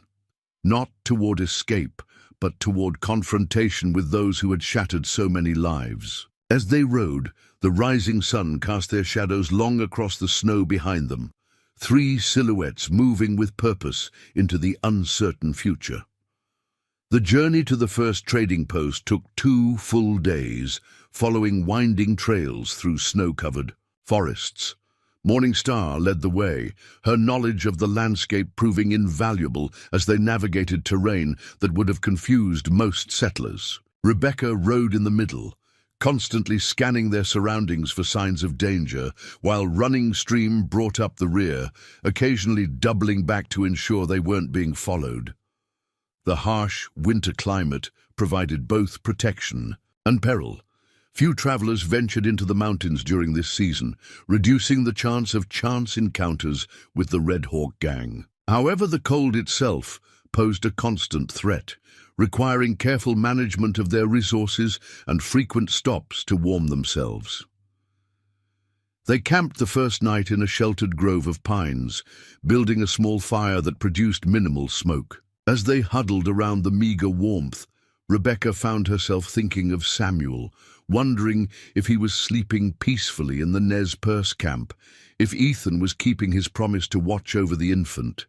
not toward escape, but toward confrontation with those who had shattered so many lives. As they rode, the rising sun cast their shadows long across the snow behind them, 3 silhouettes moving with purpose into the uncertain future. The journey to the first trading post took 2 full days, following winding trails through snow-covered forests. Morning Star led the way, her knowledge of the landscape proving invaluable as they navigated terrain that would have confused most settlers. Rebecca rode in the middle, constantly scanning their surroundings for signs of danger, while Running Stream brought up the rear, occasionally doubling back to ensure they weren't being followed. The harsh winter climate provided both protection and peril. Few travelers ventured into the mountains during this season, reducing the chance of chance encounters with the Red Hawk gang. However, the cold itself posed a constant threat, requiring careful management of their resources and frequent stops to warm themselves. They camped the first night in a sheltered grove of pines, building a small fire that produced minimal smoke. As they huddled around the meager warmth, Rebecca found herself thinking of Samuel, wondering if he was sleeping peacefully in the Nez Perce camp, if Ethan was keeping his promise to watch over the infant.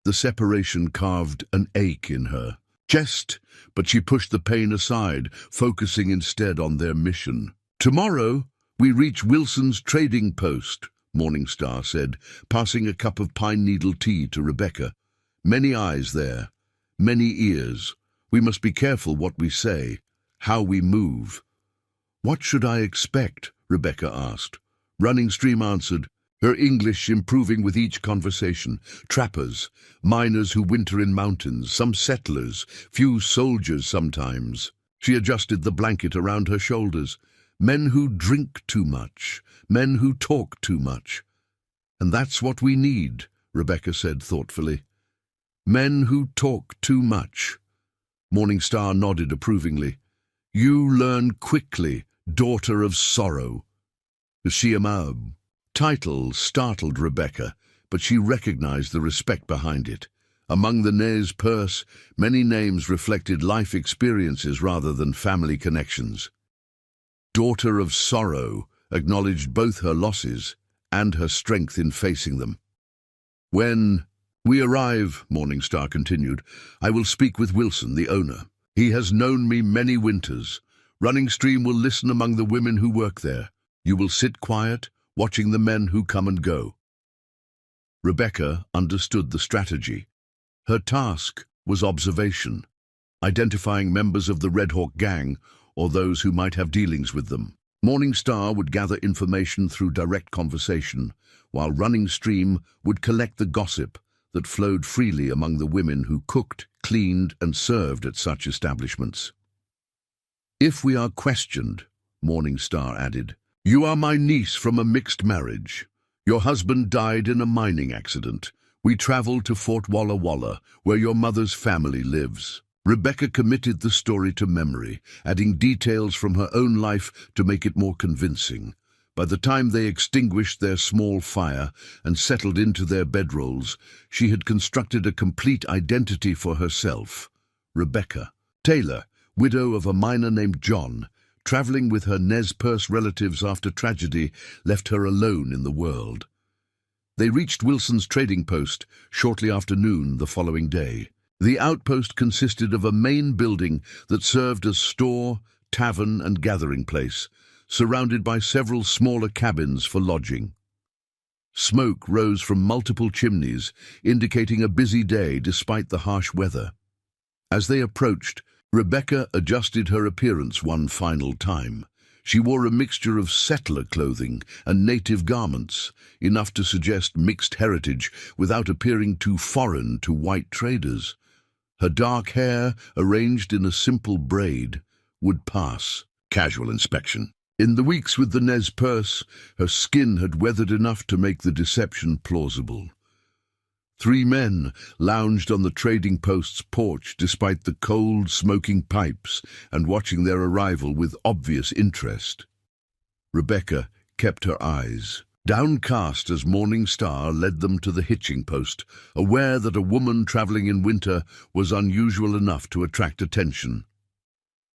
The separation carved an ache in her chest, but she pushed the pain aside, focusing instead on their mission. "Tomorrow, we reach Wilson's trading post," Morning Star said, passing a cup of pine needle tea to Rebecca. "Many eyes there, many ears. We must be careful what we say, how we move." "What should I expect?" Rebecca asked. Running Stream answered, her English improving with each conversation. "Trappers, miners who winter in mountains, some settlers, few soldiers sometimes." She adjusted the blanket around her shoulders. "Men who drink too much, men who talk too much. And that's what we need," Rebecca said thoughtfully. "Men who talk too much." Morning Star nodded approvingly. "You learn quickly, daughter of sorrow." The Shiamab title startled Rebecca, but she recognized the respect behind it. Among the Nez Perce, many names reflected life experiences rather than family connections. Daughter of Sorrow acknowledged both her losses and her strength in facing them. "When we arrive," Morning Star continued, "I will speak with Wilson, the owner. He has known me many winters. Running Stream will listen among the women who work there. You will sit quiet, watching the men who come and go." Rebecca understood the strategy. Her task was observation, identifying members of the Red Hawk gang or those who might have dealings with them. Morning Star would gather information through direct conversation, while Running Stream would collect the gossip that flowed freely among the women who cooked, cleaned, and served at such establishments. "If we are questioned," Morning Star added, "you are my niece from a mixed marriage. Your husband died in a mining accident. We traveled to Fort Walla Walla, where your mother's family lives." Rebecca committed the story to memory, adding details from her own life to make it more convincing. By the time they extinguished their small fire and settled into their bedrolls, she had constructed a complete identity for herself. Rebecca Taylor, widow of a miner named John, traveling with her Nez Perce relatives after tragedy left her alone in the world. They reached Wilson's trading post shortly after noon the following day. The outpost consisted of a main building that served as store, tavern, and gathering place, surrounded by several smaller cabins for lodging. Smoke rose from multiple chimneys, indicating a busy day despite the harsh weather. As they approached, Rebecca adjusted her appearance one final time. She wore a mixture of settler clothing and native garments, enough to suggest mixed heritage without appearing too foreign to white traders. Her dark hair, arranged in a simple braid, would pass casual inspection. In the weeks with the Nez Perce, her skin had weathered enough to make the deception plausible. 3 men lounged on the trading post's porch despite the cold, smoking pipes and watching their arrival with obvious interest. Rebecca kept her eyes downcast as Morning Star led them to the hitching post, aware that a woman traveling in winter was unusual enough to attract attention.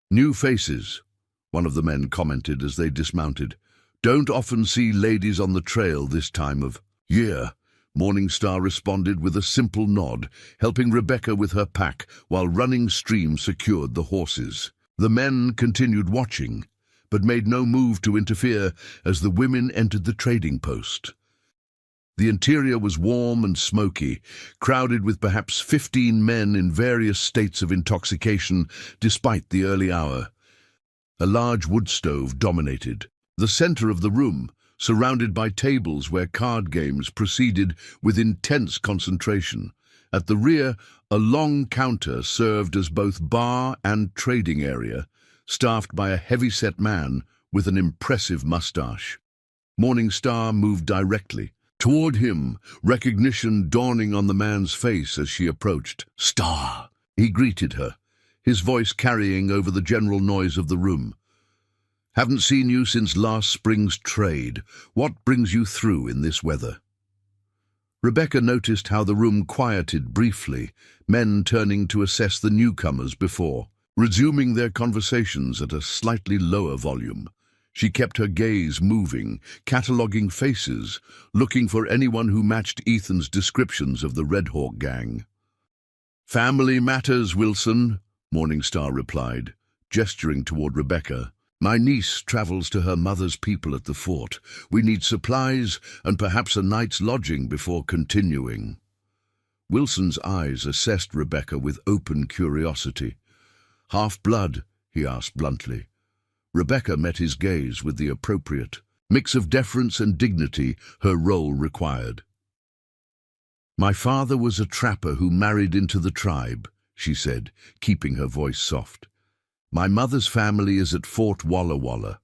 "New faces," one of the men commented as they dismounted. "Don't often see ladies on the trail this time of year." Morning Star responded with a simple nod, helping Rebecca with her pack while Running Stream secured the horses. The men continued watching, but made no move to interfere as the women entered the trading post. The interior was warm and smoky, crowded with perhaps 15 men in various states of intoxication despite the early hour. A large wood stove dominated the center of the room, surrounded by tables where card games proceeded with intense concentration. At the rear, a long counter served as both bar and trading area, staffed by a heavy-set man with an impressive mustache. Morning Star moved directly toward him, recognition dawning on the man's face as she approached. "Star," he greeted her, his voice carrying over the general noise of the room. "Haven't seen you since last spring's trade. What brings you through in this weather?" Rebecca noticed how the room quieted briefly, men turning to assess the newcomers before resuming their conversations at a slightly lower volume. She kept her gaze moving, cataloguing faces, looking for anyone who matched Ethan's descriptions of the Red Hawk gang. "Family matters, Wilson," Morning Star replied, gesturing toward Rebecca. "My niece travels to her mother's people at the fort. We need supplies and perhaps a night's lodging before continuing." Wilson's eyes assessed Rebecca with open curiosity. "Half-blood?" he asked bluntly. Rebecca met his gaze with the appropriate mix of deference and dignity her role required. "My father was a trapper who married into the tribe," she said, keeping her voice soft. "My mother's family is at Fort Walla Walla."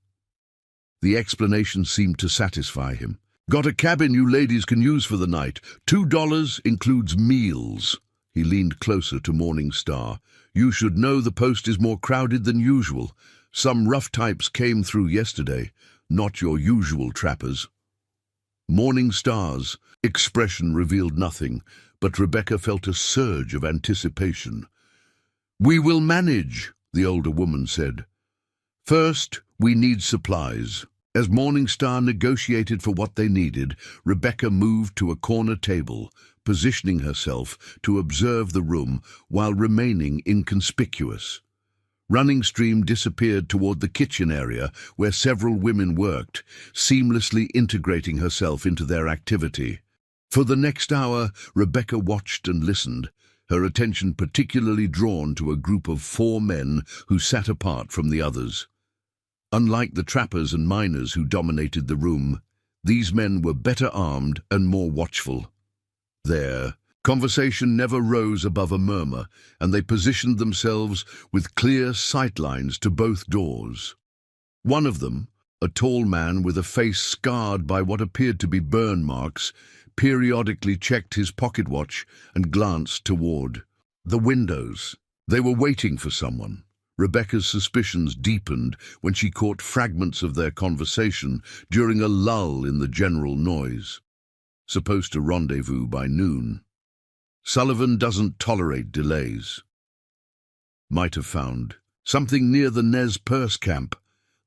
The explanation seemed to satisfy him. "Got a cabin you ladies can use for the night. $2 includes meals." He leaned closer to Morning Star. "You should know the post is more crowded than usual. Some rough types came through yesterday, not your usual trappers." Morning Star's expression revealed nothing, but Rebecca felt a surge of anticipation. "We will manage," the older woman said. "First, we need supplies." As Morning Star negotiated for what they needed, Rebecca moved to a corner table, positioning herself to observe the room while remaining inconspicuous. Running Stream disappeared toward the kitchen area where several women worked, seamlessly integrating herself into their activity. For the next hour, Rebecca watched and listened, her attention particularly drawn to a group of 4 men who sat apart from the others. Unlike the trappers and miners who dominated the room, these men were better armed and more watchful. Their conversation never rose above a murmur, and they positioned themselves with clear sightlines to both doors. One of them, a tall man with a face scarred by what appeared to be burn marks, periodically checked his pocket watch and glanced toward the windows. They were waiting for someone. Rebecca's suspicions deepened when she caught fragments of their conversation during a lull in the general noise. Supposed to rendezvous by noon. Sullivan doesn't tolerate delays. Might have found something near the Nez Perce camp.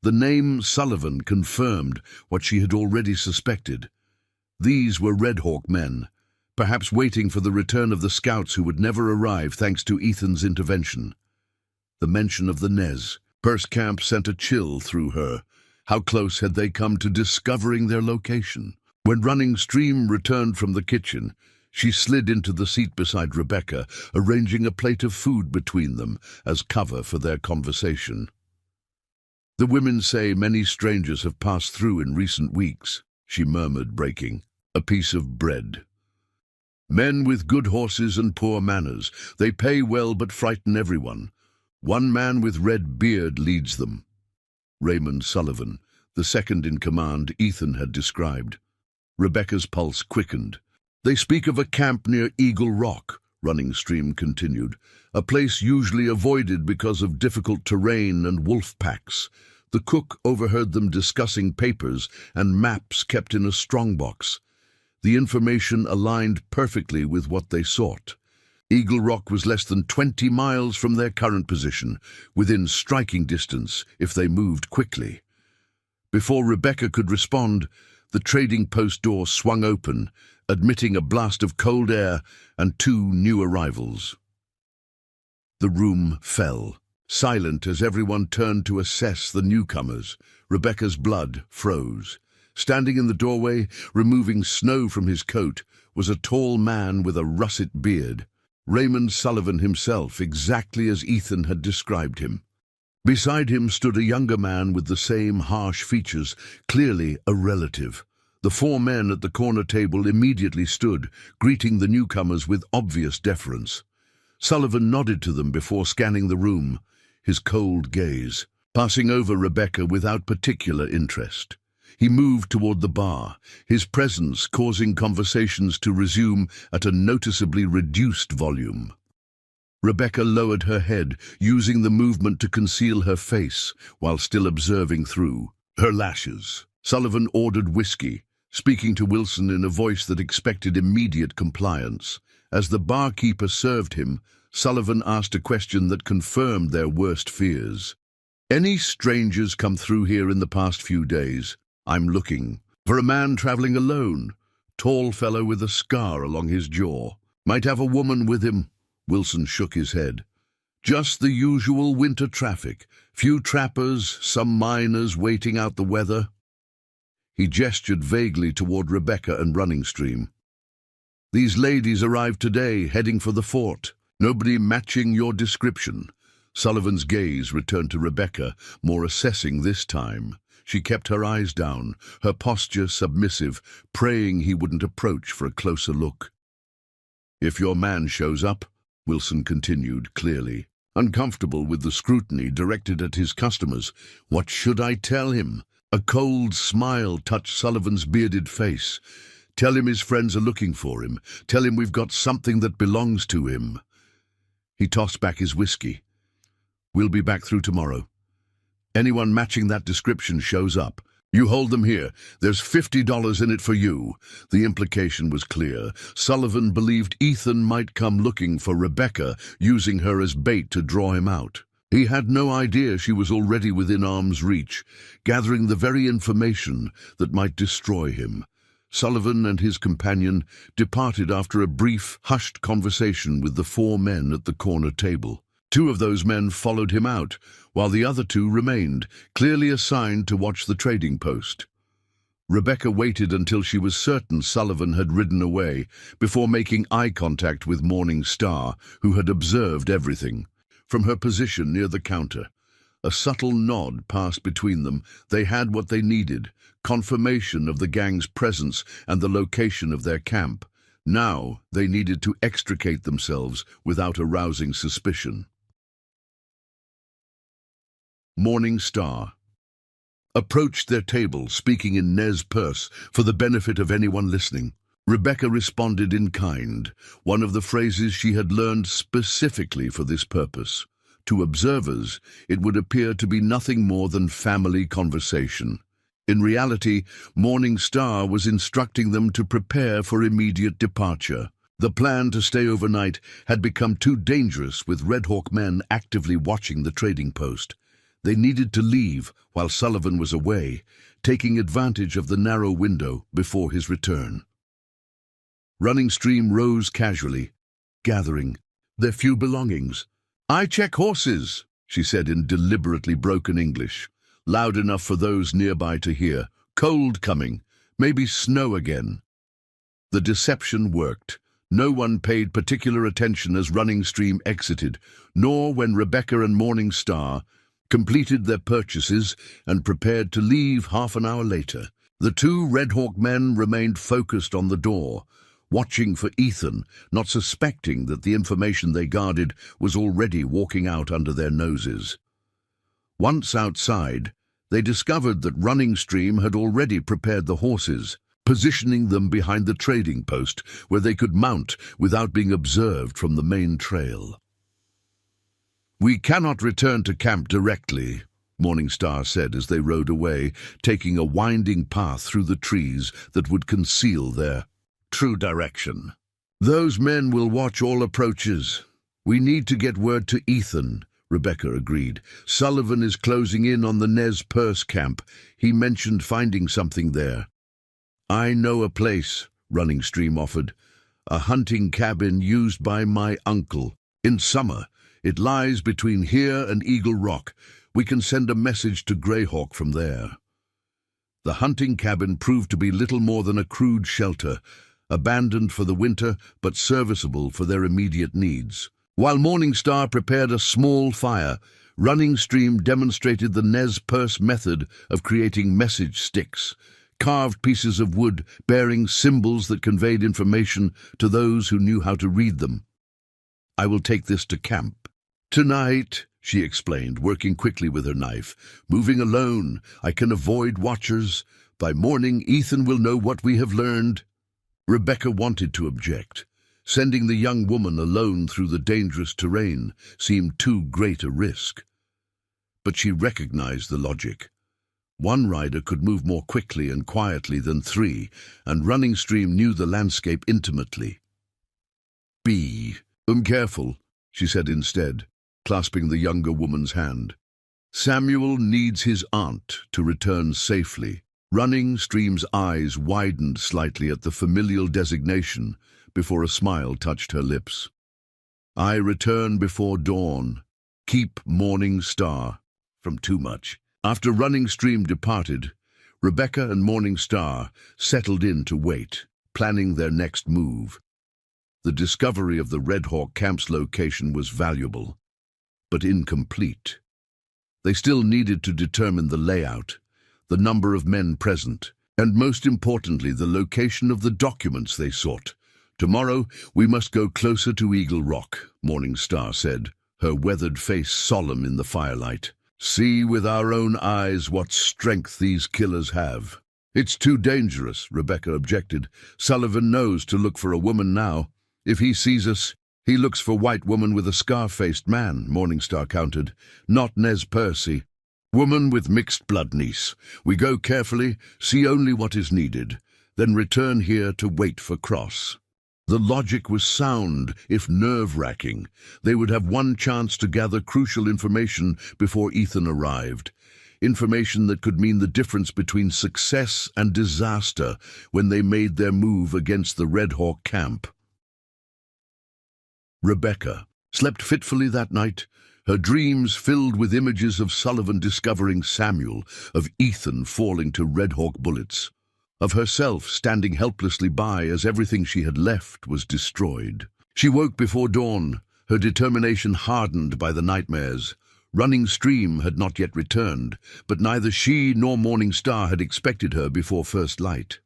The name Sullivan confirmed what she had already suspected. These were Red Hawk men, perhaps waiting for the return of the scouts who would never arrive thanks to Ethan's intervention. The mention of the Nez Perce camp sent a chill through her. How close had they come to discovering their location? When Running Stream returned from the kitchen, she slid into the seat beside Rebecca, arranging a plate of food between them as cover for their conversation. "The women say many strangers have passed through in recent weeks," she murmured, breaking a piece of bread. "Men with good horses and poor manners. They pay well but frighten everyone. One man with red beard leads them. Raymond Sullivan, the second in command Ethan had described. Rebecca's pulse quickened. "They speak of a camp near Eagle Rock," Running Stream continued, "a place usually avoided because of difficult terrain and wolf packs. The cook overheard them discussing papers and maps kept in a strongbox. The information aligned perfectly with what they sought. Eagle Rock was less than 20 miles from their current position, within striking distance if they moved quickly." Before Rebecca could respond, the trading post door swung open, admitting a blast of cold air and two new arrivals. The room fell, silent as everyone turned to assess the newcomers. Rebecca's blood froze. Standing in the doorway, removing snow from his coat, was a tall man with a russet beard. Raymond Sullivan himself, exactly as Ethan had described him. Beside him stood a younger man with the same harsh features, clearly a relative. The four men at the corner table immediately stood, greeting the newcomers with obvious deference. Sullivan nodded to them before scanning the room, his cold gaze passing over Rebecca without particular interest. He moved toward the bar, his presence causing conversations to resume at a noticeably reduced volume. Rebecca lowered her head, using the movement to conceal her face, while still observing through her lashes. Sullivan ordered whiskey, speaking to Wilson in a voice that expected immediate compliance. As the barkeeper served him, Sullivan asked a question that confirmed their worst fears. "Any strangers come through here in the past few days? I'm looking for a man traveling alone, tall fellow with a scar along his jaw. Might have a woman with him." Wilson shook his head. "Just the usual winter traffic. Few trappers, some miners waiting out the weather." He gestured vaguely toward Rebecca and Running Stream. "These ladies arrived today, heading for the fort. Nobody matching your description." Sullivan's gaze returned to Rebecca, more assessing this time. She kept her eyes down, her posture submissive, praying he wouldn't approach for a closer look. "If your man shows up," Wilson continued clearly, uncomfortable with the scrutiny directed at his customers, "what should I tell him?" A cold smile touched Sullivan's bearded face. "Tell him his friends are looking for him. Tell him we've got something that belongs to him." He tossed back his whiskey. "We'll be back through tomorrow. Anyone matching that description shows up. You hold them here. There's $50 in it for you." The implication was clear. Sullivan believed Ethan might come looking for Rebecca, using her as bait to draw him out. He had no idea she was already within arm's reach, gathering the very information that might destroy him. Sullivan and his companion departed after a brief, hushed conversation with the four men at the corner table. Two of those men followed him out, while the other two remained, clearly assigned to watch the trading post. Rebecca waited until she was certain Sullivan had ridden away, before making eye contact with Morning Star, who had observed everything. From her position near the counter, a subtle nod passed between them. They had what they needed, confirmation of the gang's presence and the location of their camp. Now they needed to extricate themselves without arousing suspicion. Morning Star approached their table, speaking in Nez Perce for the benefit of anyone listening. Rebecca responded in kind, one of the phrases she had learned specifically for this purpose. To observers, it would appear to be nothing more than family conversation. In reality, Morning Star was instructing them to prepare for immediate departure. The plan to stay overnight had become too dangerous, with Red Hawk men actively watching the trading post. They needed to leave while Sullivan was away, taking advantage of the narrow window before his return. Running Stream rose casually, gathering their few belongings. "I check horses," she said in deliberately broken English, loud enough for those nearby to hear. "Cold coming, maybe snow again." The deception worked. No one paid particular attention as Running Stream exited, nor when Rebecca and Morning Star completed their purchases and prepared to leave half an hour later. The two Red Hawk men remained focused on the door, watching for Ethan, not suspecting that the information they guarded was already walking out under their noses. Once outside, They discovered that Running Stream had already prepared the horses, positioning them behind the trading post where they could mount without being observed from the main trail. "We cannot return to camp directly," Morningstar said as they rode away, taking a winding path through the trees that would conceal their true direction. "Those men will watch all approaches. We need to get word to Ethan," Rebecca agreed. "Sullivan is closing in on the Nez Perce camp. He mentioned finding something there." "I know a place," Running Stream offered. "A hunting cabin used by my uncle. In summer, it lies between here and Eagle Rock. We can send a message to Greyhawk from there." The hunting cabin proved to be little more than a crude shelter, abandoned for the winter but serviceable for their immediate needs. While Morningstar prepared a small fire, Running Stream demonstrated the Nez Perce method of creating message sticks, carved pieces of wood bearing symbols that conveyed information to those who knew how to read them. "I will take this to camp tonight," she explained, working quickly with her knife. "Moving alone, I can avoid watchers. By morning, Ethan will know what we have learned." Rebecca wanted to object. Sending the young woman alone through the dangerous terrain seemed too great a risk. But she recognized the logic. One rider could move more quickly and quietly than three, and Running Stream knew the landscape intimately. Careful," she said instead, clasping the younger woman's hand. "Samuel needs his aunt to return safely." Running Stream's eyes widened slightly at the familial designation before a smile touched her lips. "I return before dawn. Keep Morningstar from too much." After Running Stream departed, Rebecca and Morningstar settled in to wait, planning their next move. The discovery of the Red Hawk camp's location was valuable, but incomplete. They still needed to determine the layout, the number of men present, and most importantly, the location of the documents they sought. "Tomorrow, we must go closer to Eagle Rock," Morningstar said, her weathered face solemn in the firelight. "See with our own eyes what strength these killers have." "It's too dangerous," Rebecca objected. "Sullivan knows to look for a woman now. If he sees us, he looks for white woman with a scar-faced man," Morningstar countered. "Not Nez Perce. Woman with mixed blood, niece. We go carefully, see only what is needed, then return here to wait for Cross." The logic was sound, if nerve-wracking. They would have one chance to gather crucial information before Ethan arrived. Information that could mean the difference between success and disaster when they made their move against the Red Hawk camp. Rebecca slept fitfully that night, her dreams filled with images of Sullivan discovering Samuel, of Ethan falling to Red Hawk bullets, of herself standing helplessly by as everything she had left was destroyed. She woke before dawn, her determination hardened by the nightmares. Running Stream had not yet returned, but neither she nor Morningstar had expected her before first light.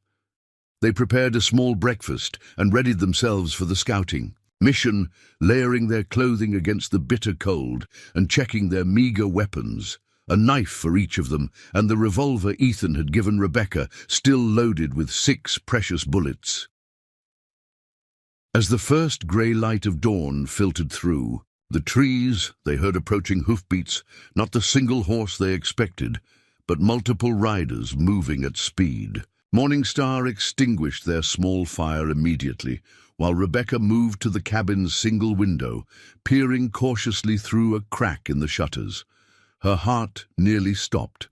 They prepared a small breakfast and readied themselves for the scouting mission, layering their clothing against the bitter cold and checking their meager weapons. A knife for each of them, and the revolver Ethan had given Rebecca, still loaded with 6 precious bullets. As the first grey light of dawn filtered through the trees, they heard approaching hoofbeats, not the single horse they expected, but multiple riders moving at speed. Morningstar extinguished their small fire immediately, while Rebecca moved to the cabin's single window, peering cautiously through a crack in the shutters. Her heart nearly stopped.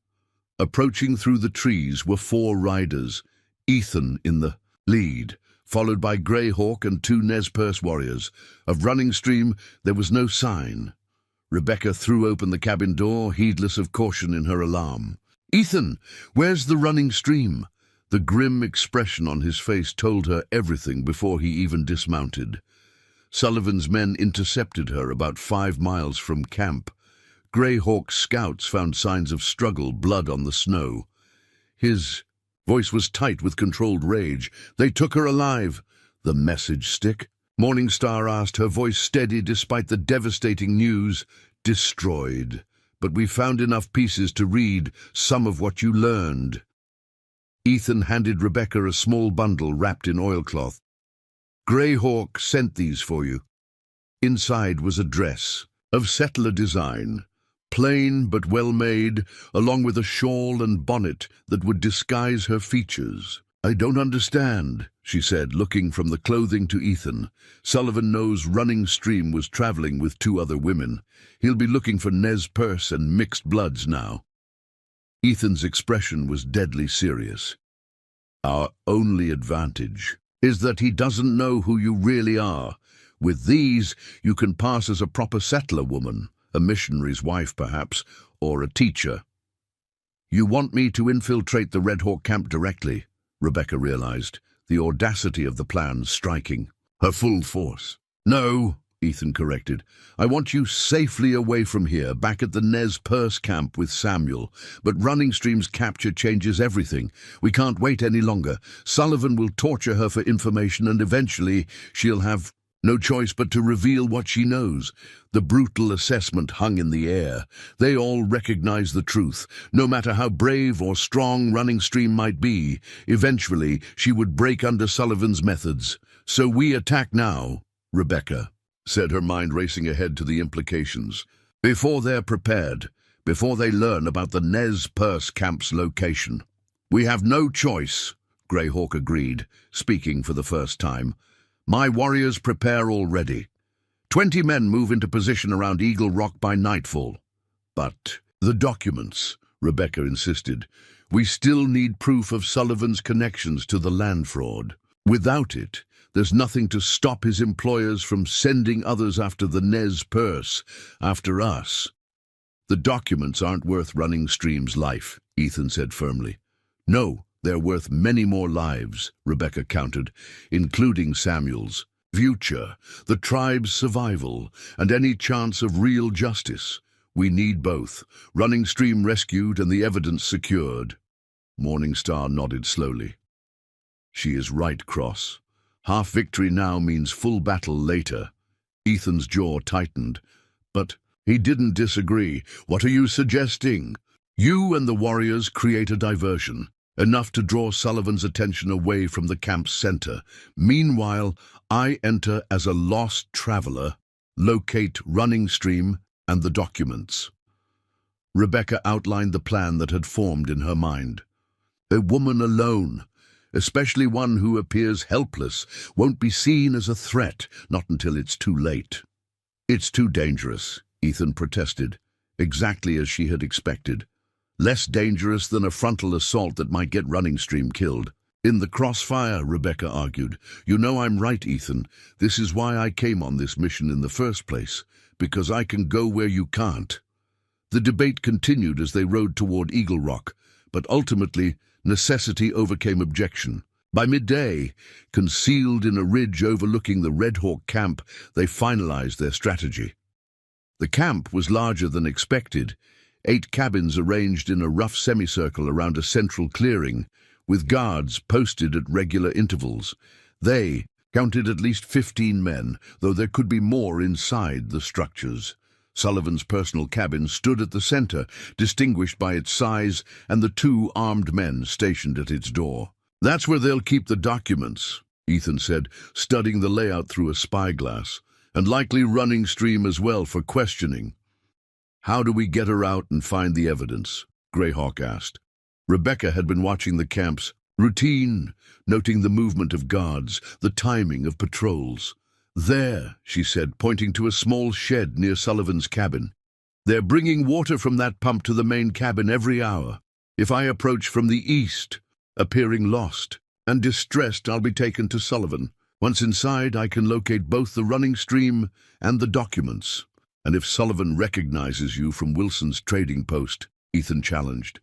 Approaching through the trees were 4 riders, Ethan in the lead, followed by Greyhawk and 2 Nez Perce warriors. Of Running Stream there was no sign. Rebecca threw open the cabin door, heedless of caution in her alarm. "Ethan, where's the Running Stream?" The grim expression on his face told her everything before he even dismounted. Sullivan's men intercepted her about 5 miles from camp. Greyhawk's scouts found signs of struggle, blood on the snow. His voice was tight with controlled rage. "They took her alive." "The message stick?" Morningstar asked, her voice steady despite the devastating news. "Destroyed. but we found enough pieces to read some of what you learned." Ethan handed Rebecca a small bundle wrapped in oilcloth. "Greyhawk sent these for you." Inside was a dress of settler design, plain but well made, along with a shawl and bonnet that would disguise her features. "I don't understand," she said, looking from the clothing to Ethan. "Sullivan knows Running Stream was traveling with 2 other women. He'll be looking for Nez Perce and mixed bloods now." Ethan's expression was deadly serious. "Our only advantage is that he doesn't know who you really are. With these, you can pass as a proper settler woman, a missionary's wife perhaps, or a teacher." "You want me to infiltrate the Red Hawk camp directly?" Rebecca realized, the audacity of the plan striking her full force. "No," Ethan corrected. "I want you safely away from here, back at the Nez Perce camp with Samuel. But Running Stream's capture changes everything. We can't wait any longer. Sullivan will torture her for information, and eventually she'll have no choice but to reveal what she knows." The brutal assessment hung in the air. They all recognized the truth. No matter how brave or strong Running Stream might be, eventually she would break under Sullivan's methods. "So we attack now," Rebecca said, her mind racing ahead to the implications. "Before they're prepared, before they learn about the Nez Perce camp's location." "We have no choice," Greyhawk agreed, speaking for the first time. "My warriors prepare already. 20 men move into position around Eagle Rock by nightfall." "But the documents," Rebecca insisted. "We still need proof of Sullivan's connections to the land fraud. Without it, there's nothing to stop his employers from sending others after the Nez Perce, after us." "The documents aren't worth Running Stream's life," Ethan said firmly. "No, they're worth many more lives," Rebecca countered, "including Samuel's. Future, the tribe's survival, and any chance of real justice. We need both. Running Stream rescued and the evidence secured." Morningstar nodded slowly. "She is right, Cross. Half victory now means full battle later." Ethan's jaw tightened. "But he didn't disagree. What are you suggesting?" "You and the warriors create a diversion, enough to draw Sullivan's attention away from the camp's center. Meanwhile, I enter as a lost traveler, locate Running Stream and the documents." Rebecca outlined the plan that had formed in her mind. "A woman alone, especially one who appears helpless, won't be seen as a threat, not until it's too late." "It's too dangerous," Ethan protested, exactly as she had expected. "Less dangerous than a frontal assault that might get Running Stream killed." "In the crossfire," Rebecca argued. "You know I'm right, Ethan. This is why I came on this mission in the first place, because I can go where you can't." The debate continued as they rode toward Eagle Rock, but ultimately necessity overcame objection. By midday, concealed in a ridge overlooking the Red Hawk camp, they finalized their strategy. The camp was larger than expected, 8 cabins arranged in a rough semicircle around a central clearing, with guards posted at regular intervals. They counted at least 15 men, though there could be more inside the structures. Sullivan's personal cabin stood at the center, distinguished by its size and the 2 armed men stationed at its door. "That's where they'll keep the documents," Ethan said, studying the layout through a spyglass, "and likely Running Stream as well for questioning." "How do we get her out and find the evidence?" Greyhawk asked. Rebecca had been watching the camp's routine, noting the movement of guards, the timing of patrols. "There," she said, pointing to a small shed near Sullivan's cabin. "They're bringing water from that pump to the main cabin every hour. If I approach from the east, appearing lost and distressed, I'll be taken to Sullivan. Once inside, I can locate both the Running Stream and the documents." "And if Sullivan recognizes you from Wilson's trading post?" Ethan challenged.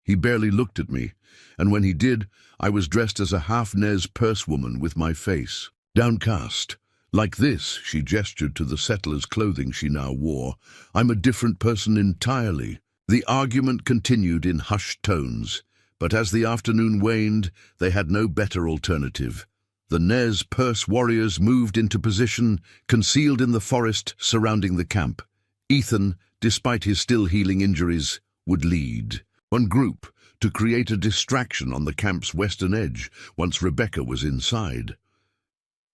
"He barely looked at me, and when he did, I was dressed as a half-Nez Perce woman with my face downcast. Like this," she gestured to the settler's clothing she now wore. "I'm a different person entirely." The argument continued in hushed tones, but as the afternoon waned, they had no better alternative. The Nez Perce warriors moved into position, concealed in the forest surrounding the camp. Ethan despite his still healing injuries, would lead. One group to create a distraction on the camp's western edge once Rebecca was inside.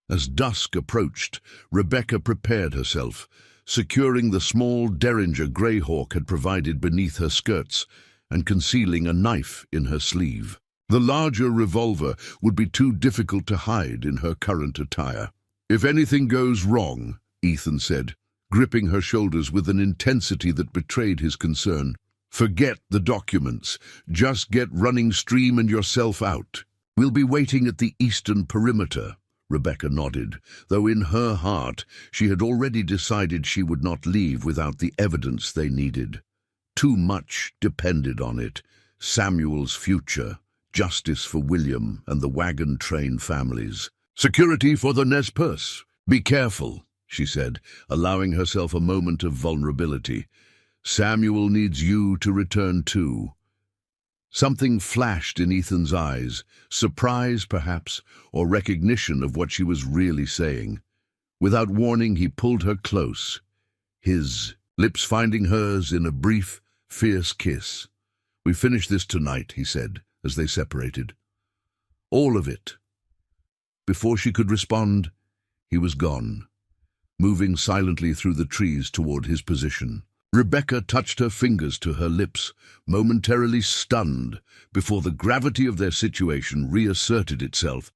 As dusk approached, Rebecca prepared herself, securing the small Derringer Greyhawk had provided beneath her skirts and concealing a knife in her sleeve. The larger revolver would be too difficult to hide in her current attire. "If anything goes wrong," Ethan said, gripping her shoulders with an intensity that betrayed his concern, "forget the documents. Just get running stream and yourself out. We'll be waiting at the eastern perimeter." Rebecca nodded, though in her heart she had already decided she would not leave without the evidence they needed. Too much depended on it. Samuel's future, justice for William and the Wagon train families. "Security for the Nez Perce. Be careful," she said, allowing herself a moment of vulnerability. "Samuel needs you to return too." Something flashed in Ethan's eyes, surprise perhaps, or recognition of what she was really saying. Without warning, he pulled her close, his lips finding hers in a brief, fierce kiss. "We finish this tonight," he said, as they separated. "All of it." Before she could respond, he was gone, moving silently through the trees toward his position. Rebecca touched her fingers to her lips, momentarily stunned, before the gravity of their situation reasserted itself.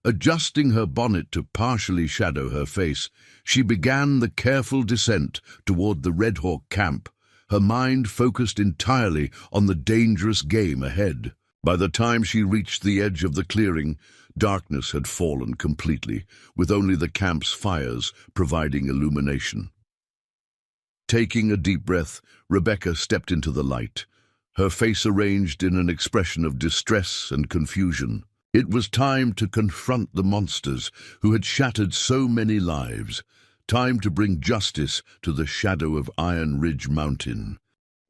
Adjusting her bonnet to partially shadow her face, she began the careful descent toward the Red Hawk camp, her mind focused entirely on the dangerous game ahead. By the time she reached the edge of the clearing, darkness had fallen completely, with only the camp's fires providing illumination. Taking a deep breath, Rebecca stepped into the light, her face arranged in an expression of distress and confusion. It was time to confront the monsters who had shattered so many lives, time to bring justice to the shadow of Iron Ridge Mountain.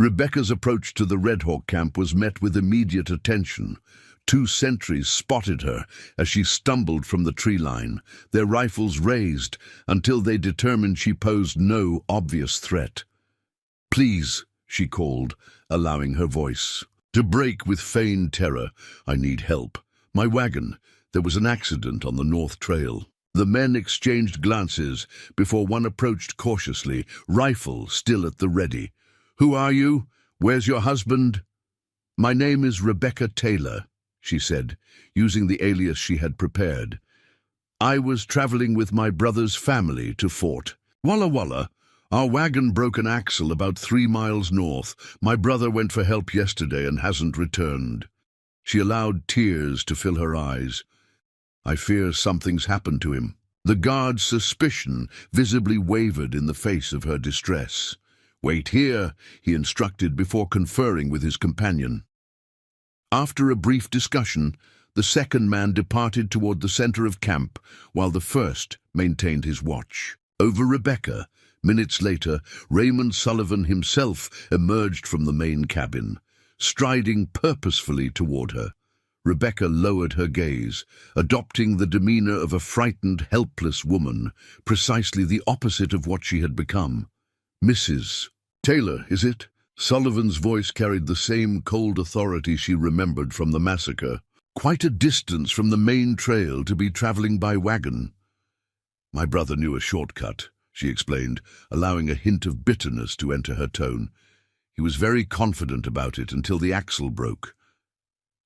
Rebecca's approach to the Red Hawk camp was met with immediate attention. 2 sentries spotted her as she stumbled from the tree line, their rifles raised until they determined she posed no obvious threat. "Please," she called, allowing her voice to break with feigned terror. "I need help. My wagon. There was an accident on the North Trail." The men exchanged glances before one approached cautiously, rifle still at the ready. "Who are you? Where's your husband?" "My name is Rebecca Taylor," she said, using the alias she had prepared. "I was traveling with my brother's family to Fort Walla Walla. Our wagon broke an axle about 3 miles north. My brother went for help yesterday and hasn't returned." She allowed tears to fill her eyes. "I fear something's happened to him." The guard's suspicion visibly wavered in the face of her distress. "Wait here," he instructed before conferring with his companion. After a brief discussion, the second man departed toward the center of camp, while the first maintained his watch. Over Rebecca, minutes later, Raymond Sullivan himself emerged from the main cabin, striding purposefully toward her. Rebecca lowered her gaze, adopting the demeanor of a frightened, helpless woman, precisely the opposite of what she had become. "Mrs. Taylor, is it?" Sullivan's voice carried the same cold authority she remembered from the massacre. "Quite a distance from the main trail to be traveling by wagon." "My brother knew a shortcut," she explained, allowing a hint of bitterness to enter her tone. "He was very confident about it until the axle broke."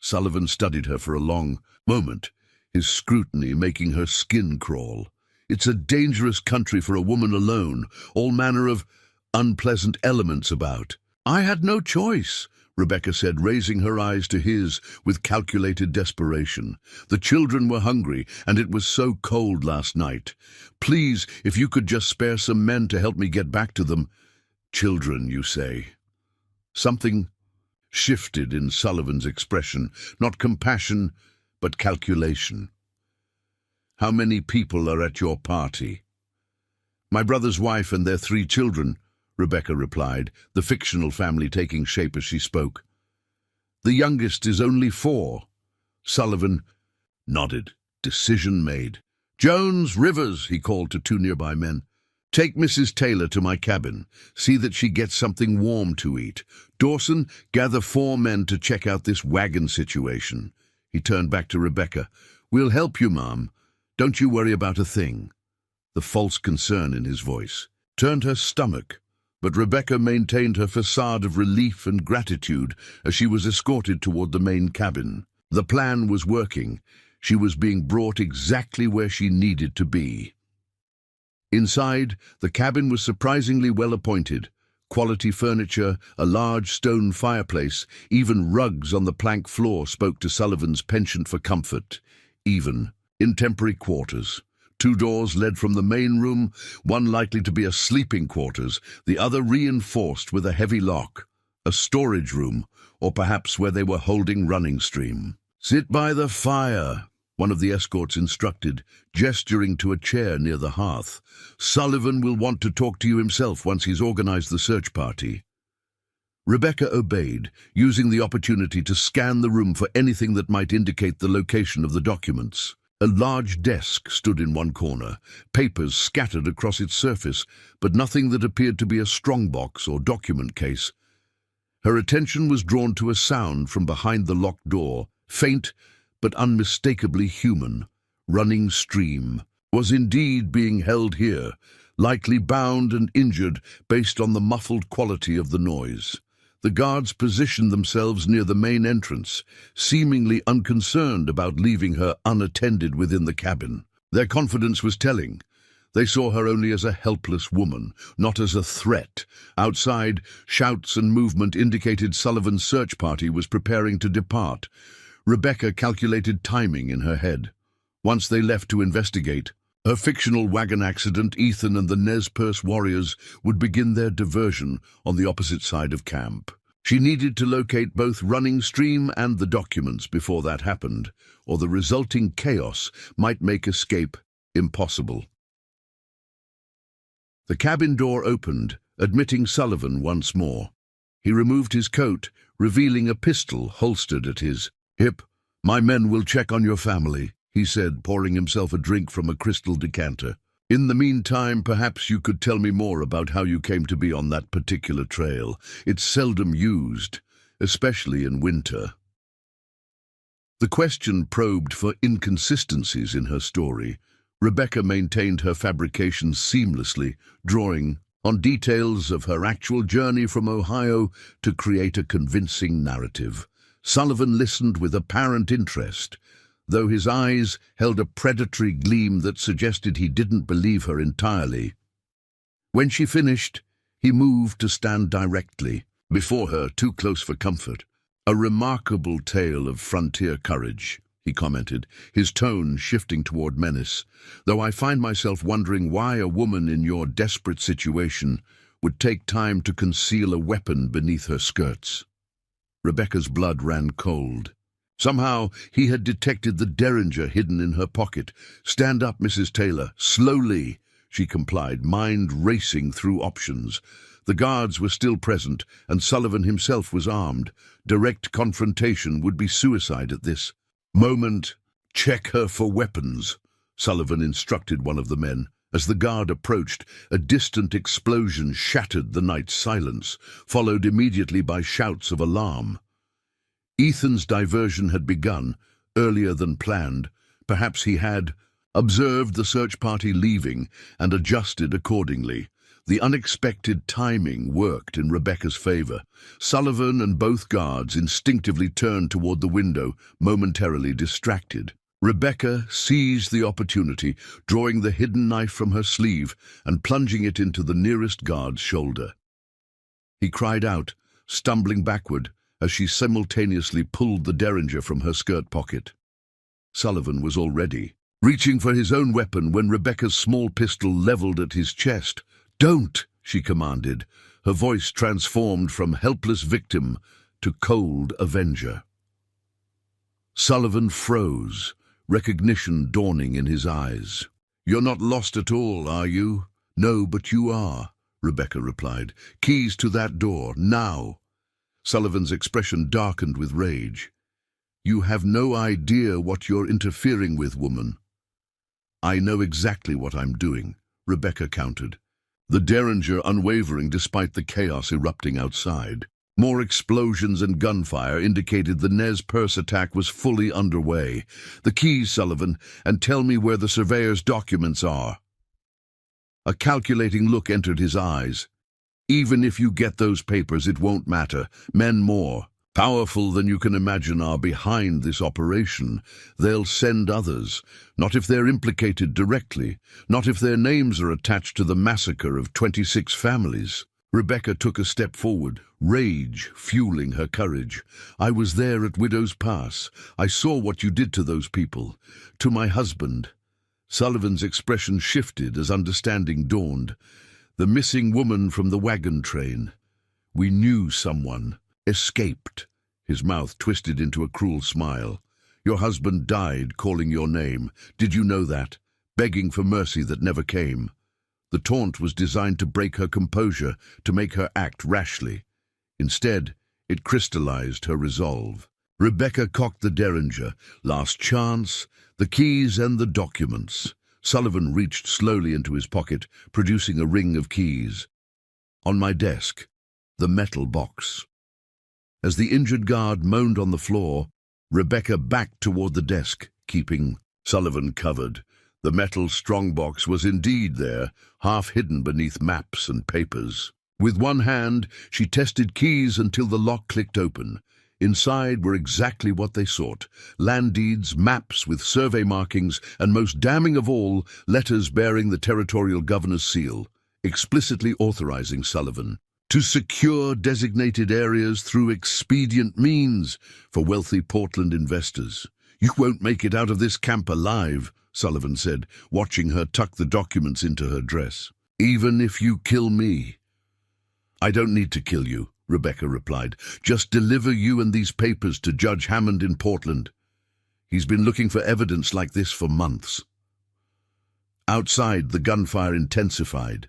Sullivan studied her for a long moment, his scrutiny making her skin crawl. "It's a dangerous country for a woman alone, all manner of unpleasant elements about." "I had no choice," Rebecca said, raising her eyes to his with calculated desperation. "The children were hungry, and it was so cold last night. Please, if you could just spare some men to help me get back to them." "Children, you say?" Something shifted in Sullivan's expression, not compassion, but calculation. "How many people are at your party?" "My brother's wife and their 3 children," Rebecca replied, the fictional family taking shape as she spoke. "The youngest is only 4. Sullivan nodded. Decision made. "Jones, Rivers," he called to 2 nearby men. Take Mrs. Taylor to my cabin. See that she gets something warm to eat. Dawson, gather 4 men to check out this wagon situation." He turned back to Rebecca. "We'll help you, Ma'am. Don't you worry about a thing." The false concern in his voice turned her stomach, but Rebecca maintained her facade of relief and gratitude as she was escorted toward the main cabin. The plan was working. She was being brought exactly where she needed to be. Inside, the cabin was surprisingly well appointed. Quality furniture, a large stone fireplace, even rugs on the plank floor spoke to Sullivan's penchant for comfort. Even in temporary quarters. 2 doors led from the main room, one likely to be a sleeping quarters, the other reinforced with a heavy lock. A storage room, or perhaps where they were holding running stream. "Sit by the fire," one of the escorts instructed, gesturing to a chair near the hearth. "Sullivan will want to talk to you himself once he's organized the search party." Rebecca obeyed, using the opportunity to scan the room for anything that might indicate the location of the documents. A large desk stood in one corner, papers scattered across its surface, but nothing that appeared to be a strongbox or document case. Her attention was drawn to a sound from behind the locked door, faint but unmistakably human. Running stream was indeed being held here, likely bound and injured based on the muffled quality of the noise. The guards positioned themselves near the main entrance, seemingly unconcerned about leaving her unattended within the cabin. Their confidence was telling. They saw her only as a helpless woman, not as a threat. Outside, shouts and movement indicated Sullivan's search party was preparing to depart. Rebecca calculated timing in her head. Once they left to investigate, her fictional wagon accident, Ethan and the Nez Perce warriors would begin their diversion on the opposite side of camp. She needed to locate both running stream and the documents before that happened, or the resulting chaos might make escape impossible. The cabin door opened, admitting Sullivan once more. He removed his coat, revealing a pistol holstered at his hip. "My men will check on your family," he said, pouring himself a drink from a crystal decanter. "In the meantime, perhaps you could tell me more about how you came to be on that particular trail. It's seldom used, especially in winter." The question probed for inconsistencies in her story. Rebecca maintained her fabrications seamlessly, drawing on details of her actual journey from Ohio to create a convincing narrative. Sullivan listened with apparent interest, though his eyes held a predatory gleam that suggested he didn't believe her entirely. When she finished, he moved to stand directly before her, too close for comfort. "A remarkable tale of frontier courage," he commented, his tone shifting toward menace, "though I find myself wondering why a woman in your desperate situation would take time to conceal a weapon beneath her skirts." Rebecca's blood ran cold. Somehow he had detected the derringer hidden in her pocket. "Stand up, Mrs. Taylor. Slowly," she complied, mind racing through options. The guards were still present, and Sullivan himself was armed. Direct confrontation would be suicide at this moment. "Check her for weapons," Sullivan instructed one of the men. As the guard approached, a distant explosion shattered the night's silence, followed immediately by shouts of alarm. Ethan's diversion had begun, earlier than planned. Perhaps he had observed the search party leaving and adjusted accordingly. The unexpected timing worked in Rebecca's favor. Sullivan and both guards instinctively turned toward the window, momentarily distracted. Rebecca seized the opportunity, drawing the hidden knife from her sleeve and plunging it into the nearest guard's shoulder. He cried out, stumbling backward, as she simultaneously pulled the derringer from her skirt pocket. Sullivan was already reaching for his own weapon when Rebecca's small pistol leveled at his chest. "Don't!" she commanded, her voice transformed from helpless victim to cold avenger. Sullivan froze, recognition dawning in his eyes. "You're not lost at all, are you?" "No, but you are," Rebecca replied. "Keys to that door, now." Sullivan's expression darkened with rage. "You have no idea what you're interfering with, woman." "I know exactly what I'm doing," Rebecca countered. the Derringer unwavering despite the chaos erupting outside. More explosions and gunfire indicated the Nez Perce attack was fully underway. "The keys, Sullivan, and tell me where the surveyor's documents are." A calculating look entered his eyes. "Even if you get those papers, it won't matter. Men more powerful than you can imagine are behind this operation. They'll send others, not if they're implicated directly, not if their names are attached to the massacre of 26 families. Rebecca took a step forward, rage fueling her courage. "I was there at Widow's Pass. I saw what you did to those people. To my husband." Sullivan's expression shifted as understanding dawned. "The missing woman from the wagon train. We knew someone. Escaped." His mouth twisted into a cruel smile. "Your husband died calling your name. Did you know that? Begging for mercy that never came." The taunt was designed to break her composure, to make her act rashly. Instead, it crystallized her resolve. Rebecca cocked the Derringer. Last chance, the keys and the documents. Sullivan reached slowly into his pocket, producing a ring of keys. "On my desk, the metal box." As the injured guard moaned on the floor, Rebecca backed toward the desk, keeping Sullivan covered. The metal strongbox was indeed there, half hidden beneath maps and papers. With one hand, she tested keys until the lock clicked open. Inside were exactly what they sought: land deeds, maps with survey markings, and most damning of all, letters bearing the territorial governor's seal, explicitly authorizing Sullivan to secure designated areas through expedient means for wealthy Portland investors. "You won't make it out of this camp alive," Sullivan said, watching her tuck the documents into her dress. "Even if you kill me." "I don't need to kill you," Rebecca replied. "Just deliver you and these papers to Judge Hammond in Portland. He's been looking for evidence like this for months." Outside, the gunfire intensified.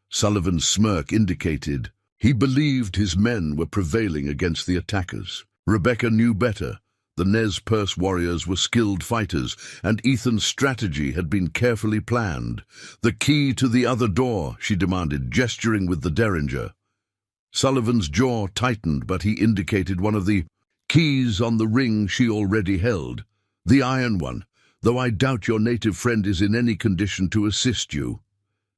Sullivan's smirk indicated he believed his men were prevailing against the attackers. Rebecca knew better. The Nez Perce warriors were skilled fighters, and Ethan's strategy had been carefully planned. "The key to the other door," she demanded, gesturing with the Derringer. Sullivan's jaw tightened, but he indicated one of the keys on the ring she already held. "The iron one, though I doubt your native friend is in any condition to assist you."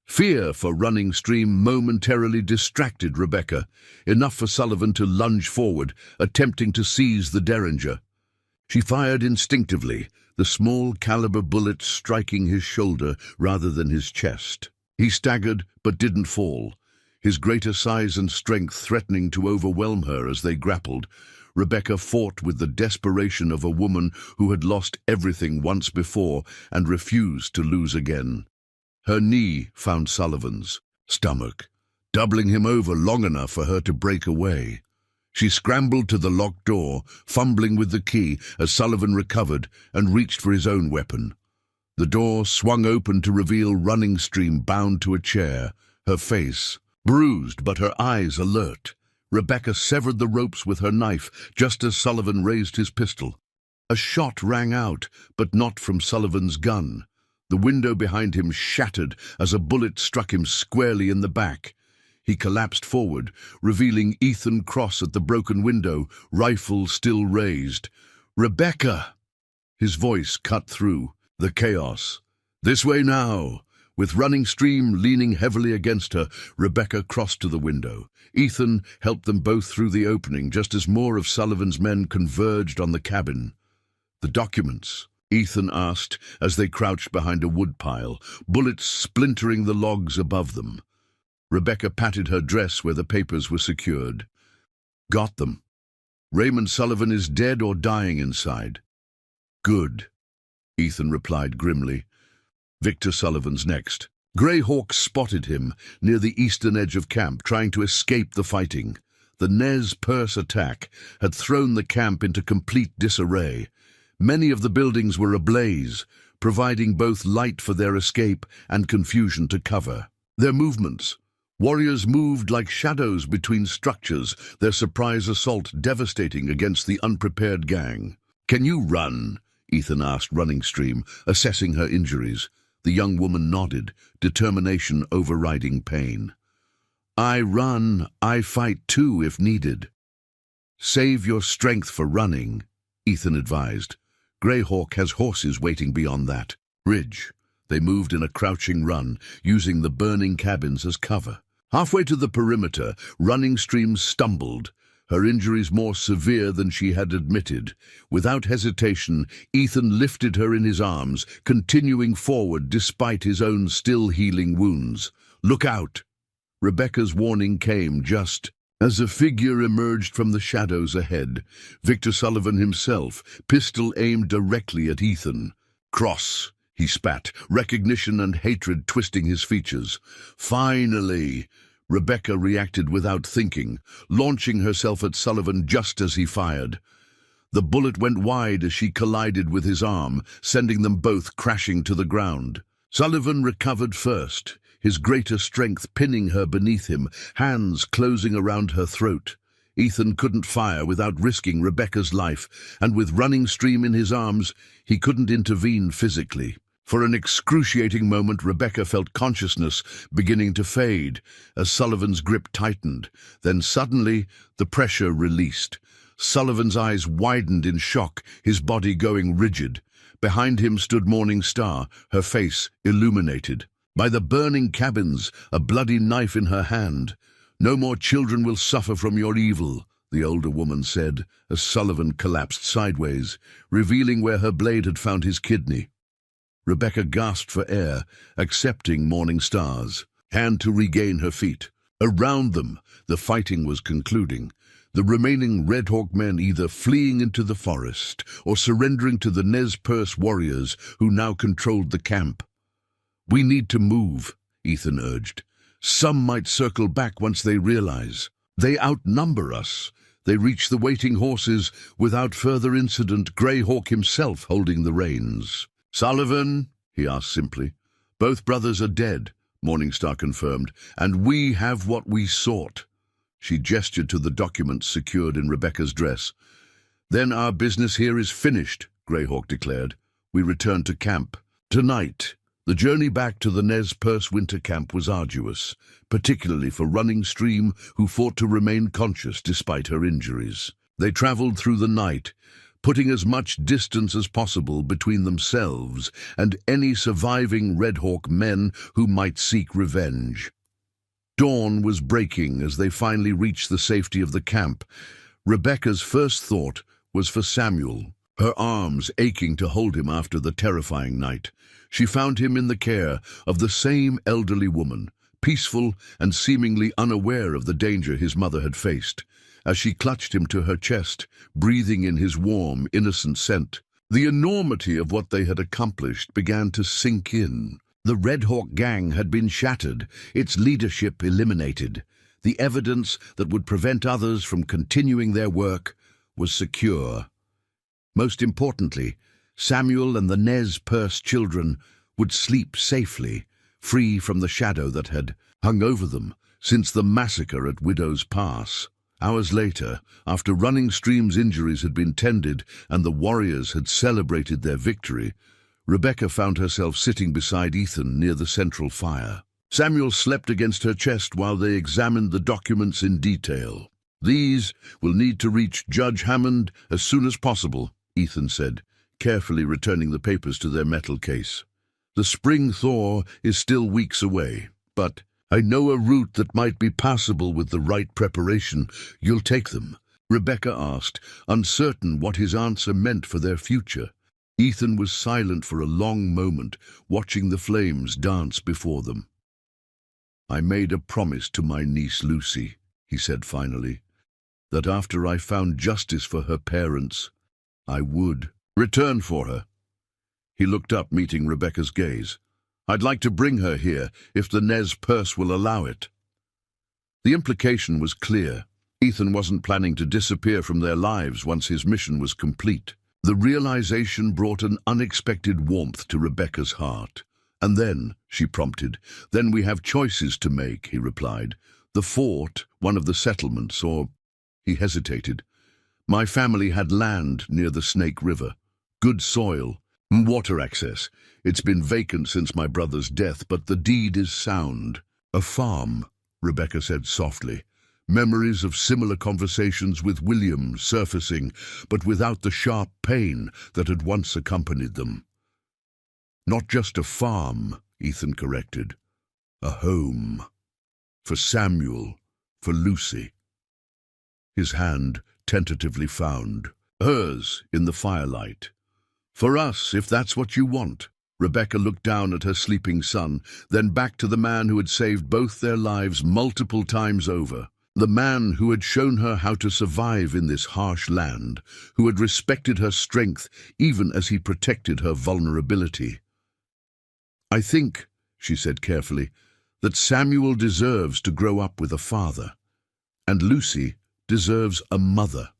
Fear for Running Stream momentarily distracted Rebecca, enough for Sullivan to lunge forward, attempting to seize the Derringer. She fired instinctively, the small caliber bullet striking his shoulder rather than his chest. He staggered but didn't fall, his greater size and strength threatening to overwhelm her as they grappled. Rebecca fought with the desperation of a woman who had lost everything once before and refused to lose again. Her knee found Sullivan's stomach, doubling him over long enough for her to break away. She scrambled to the locked door, fumbling with the key as Sullivan recovered and reached for his own weapon. The door swung open to reveal Running Stream bound to a chair, her face bruised but her eyes alert. Rebecca severed the ropes with her knife just as Sullivan raised his pistol. A shot rang out, but not from Sullivan's gun. The window behind him shattered as a bullet struck him squarely in the back. He collapsed forward, revealing Ethan Cross at the broken window, rifle still raised. "Rebecca!" His voice cut through the chaos. "This way now!" With Running Stream leaning heavily against her, Rebecca crossed to the window. Ethan helped them both through the opening just as more of Sullivan's men converged on the cabin. "The documents?" Ethan asked as they crouched behind a woodpile, bullets splintering the logs above them. Rebecca patted her dress where the papers were secured. "Got them. Raymond Sullivan is dead or dying inside." "Good," Ethan replied grimly. "Victor Sullivan's next." Greyhawk spotted him near the eastern edge of camp, trying to escape the fighting. The Nez Perce attack had thrown the camp into complete disarray. Many of the buildings were ablaze, providing both light for their escape and confusion to cover. Their movements. Warriors moved like shadows between structures, their surprise assault devastating against the unprepared gang. "Can you run?" Ethan asked Running Stream, assessing her injuries. The young woman nodded, determination overriding pain. I run, I fight too if needed. Save your strength for running, Ethan advised. Greyhawk has horses waiting beyond that ridge. They moved in a crouching run, using the burning cabins as cover. Halfway to the perimeter, Running Stream stumbled, her injuries more severe than she had admitted. Without hesitation, Ethan lifted her in his arms, continuing forward despite his own still healing wounds. Look out! Rebecca's warning came just as a figure emerged from the shadows ahead. Victor Sullivan himself, pistol aimed directly at Ethan. Cross, he spat, recognition and hatred twisting his features. Finally! Rebecca reacted without thinking, launching herself at Sullivan just as he fired. The bullet went wide as she collided with his arm, sending them both crashing to the ground. Sullivan recovered first, his greater strength pinning her beneath him, hands closing around her throat. Ethan couldn't fire without risking Rebecca's life, and with Running Stream in his arms, he couldn't intervene physically. For an excruciating moment, Rebecca felt consciousness beginning to fade as Sullivan's grip tightened. Then suddenly, the pressure released. Sullivan's eyes widened in shock, his body going rigid. Behind him stood Morning Star, her face illuminated. By the burning cabins, a bloody knife in her hand. No more children will suffer from your evil, the older woman said, as Sullivan collapsed sideways, revealing where her blade had found his kidney. Rebecca gasped for air, accepting Morning Star's hand to regain her feet. Around them, the fighting was concluding, the remaining Red Hawk men either fleeing into the forest or surrendering to the Nez Perce warriors who now controlled the camp. We need to move, Ethan urged. Some might circle back once they realize. They outnumber us. They reach the waiting horses without further incident, Greyhawk himself holding the reins. Sullivan, he asked simply. Both brothers are dead, Morningstar confirmed, and we have what we sought. She gestured to the documents secured in Rebecca's dress. Then our business here is finished, Greyhawk declared. We return to camp. Tonight, the journey back to the Nez Perce winter camp was arduous, particularly for Running Stream, who fought to remain conscious despite her injuries. They traveled through the night, putting as much distance as possible between themselves and any surviving Red Hawk men who might seek revenge. Dawn was breaking as they finally reached the safety of the camp. Rebecca's first thought was for Samuel, her arms aching to hold him after the terrifying night. She found him in the care of the same elderly woman, peaceful and seemingly unaware of the danger his mother had faced. As she clutched him to her chest, breathing in his warm, innocent scent, the enormity of what they had accomplished began to sink in. The Red Hawk gang had been shattered, its leadership eliminated. The evidence that would prevent others from continuing their work was secure. Most importantly, Samuel and the Nez Perce children would sleep safely, free from the shadow that had hung over them since the massacre at Widow's Pass. Hours later, after Running Stream's injuries had been tended and the warriors had celebrated their victory, Rebecca found herself sitting beside Ethan near the central fire. Samuel slept against her chest while they examined the documents in detail. These will need to reach Judge Hammond as soon as possible, Ethan said, carefully returning the papers to their metal case. The spring thaw is still weeks away, but I know a route that might be passable with the right preparation. You'll take them? Rebecca asked, uncertain what his answer meant for their future. Ethan was silent for a long moment, watching the flames dance before them. I made a promise to my niece Lucy, he said finally, that after I found justice for her parents, I would return for her. He looked up, meeting Rebecca's gaze. I'd like to bring her here, if the Nez Perce will allow it. The implication was clear. Ethan wasn't planning to disappear from their lives once his mission was complete. The realization brought an unexpected warmth to Rebecca's heart. And then, she prompted, then we have choices to make, he replied. The fort, one of the settlements, or... He hesitated. My family had land near the Snake River. Good soil, Water access. It's been vacant since my brother's death, but the deed is sound. A farm, Rebecca said softly. Memories of similar conversations with William surfacing, but without the sharp pain that had once accompanied them. Not just a farm, Ethan corrected. A home. For Samuel, for Lucy. His hand tentatively found hers in the firelight. For us, if that's what you want. Rebecca looked down at her sleeping son, then back to the man who had saved both their lives multiple times over. The man who had shown her how to survive in this harsh land, who had respected her strength even as he protected her vulnerability. I think, she said carefully, that Samuel deserves to grow up with a father, and Lucy deserves a mother.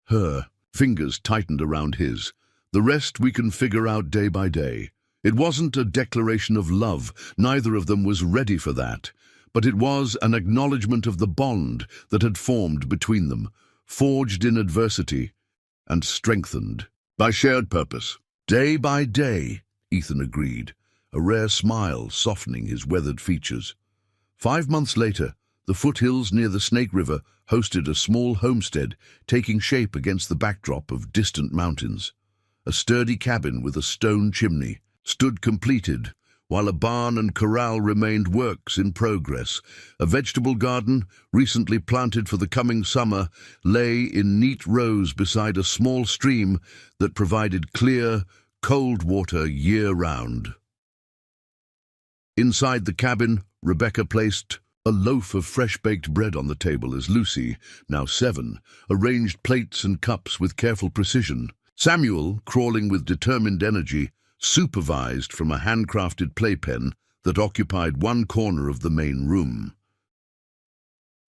Her fingers tightened around his. The rest we can figure out day by day. It wasn't a declaration of love, neither of them was ready for that, but it was an acknowledgement of the bond that had formed between them, forged in adversity and strengthened by shared purpose. Day by day, Ethan agreed, a rare smile softening his weathered features. 5 months later, the foothills near the Snake River hosted a small homestead taking shape against the backdrop of distant mountains. A sturdy cabin with a stone chimney stood completed, while a barn and corral remained works in progress. A vegetable garden, recently planted for the coming summer, lay in neat rows beside a small stream that provided clear, cold water year-round. Inside the cabin, Rebecca placed a loaf of fresh-baked bread on the table as Lucy, now 7, arranged plates and cups with careful precision. Samuel, crawling with determined energy, supervised from a handcrafted playpen that occupied one corner of the main room.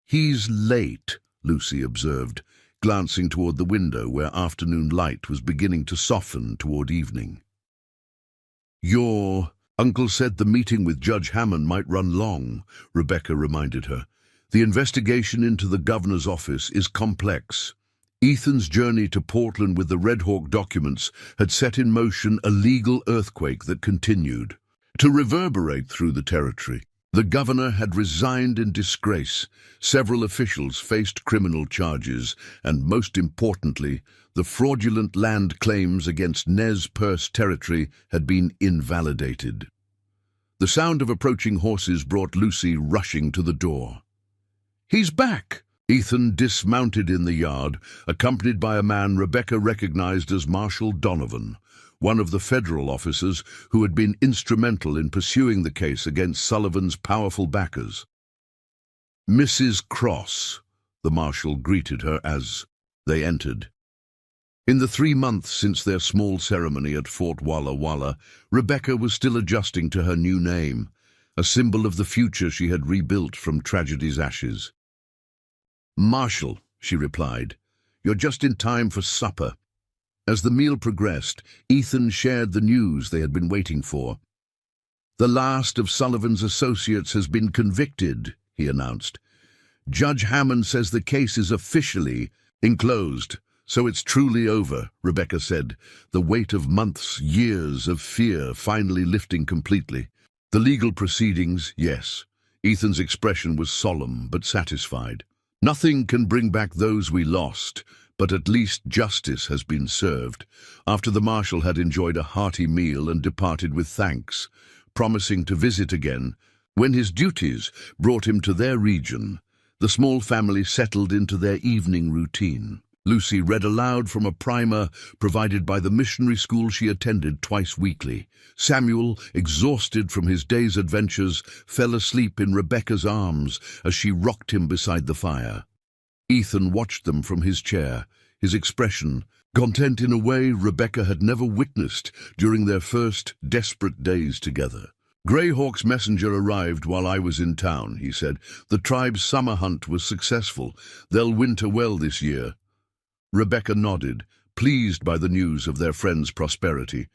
"He's late," Lucy observed, glancing toward the window where afternoon light was beginning to soften toward evening. "Your uncle said the meeting with Judge Hammond might run long," Rebecca reminded her. "The investigation into the governor's office is complex." Ethan's journey to Portland with the Red Hawk documents had set in motion a legal earthquake that continued to reverberate through the territory. The governor had resigned in disgrace, several officials faced criminal charges, and most importantly, the fraudulent land claims against Nez Perce territory had been invalidated. The sound of approaching horses brought Lucy rushing to the door. "He's back!" Ethan dismounted in the yard, accompanied by a man Rebecca recognized as Marshal Donovan, one of the federal officers who had been instrumental in pursuing the case against Sullivan's powerful backers. "Mrs. Cross," the marshal greeted her as they entered. In the 3 months since their small ceremony at Fort Walla Walla, Rebecca was still adjusting to her new name, a symbol of the future she had rebuilt from tragedy's ashes. "Marshal," she replied, "you're just in time for supper." As the meal progressed, Ethan shared the news they had been waiting for. "The last of Sullivan's associates has been convicted," he announced. "Judge Hammond says the case is officially enclosed, so it's truly over," Rebecca said, the weight of months, years of fear finally lifting completely. "The legal proceedings, yes." Ethan's expression was solemn but satisfied. "Nothing can bring back those we lost, but at least justice has been served." After the marshal had enjoyed a hearty meal and departed with thanks, promising to visit again, when his duties brought him to their region, the small family settled into their evening routine. Lucy read aloud from a primer provided by the missionary school she attended twice weekly. Samuel, exhausted from his day's adventures, fell asleep in Rebecca's arms as she rocked him beside the fire. Ethan watched them from his chair, his expression content in a way Rebecca had never witnessed during their first desperate days together. "Greyhawk's messenger arrived while I was in town," he said. "The tribe's summer hunt was successful. They'll winter well this year." Rebecca nodded, pleased by the news of their friend's prosperity.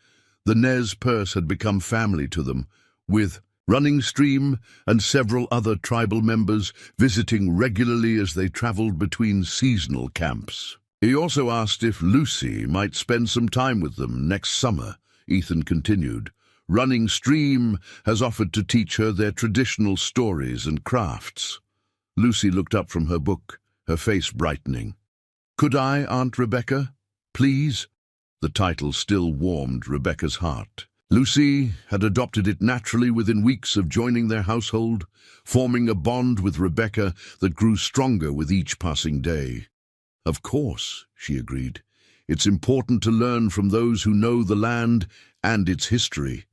The Nez Perce had become family to them, with Running Stream and several other tribal members visiting regularly as they traveled between seasonal camps. He also asked if Lucy might spend some time with them next summer, Ethan continued. Running Stream has offered to teach her their traditional stories and crafts. Lucy looked up from her book, her face brightening. Could I, Aunt Rebecca? Please? The title still warmed Rebecca's heart. Lucy had adopted it naturally within weeks of joining their household, forming a bond with Rebecca that grew stronger with each passing day. Of course, she agreed. It's important to learn from those who know the land and its history.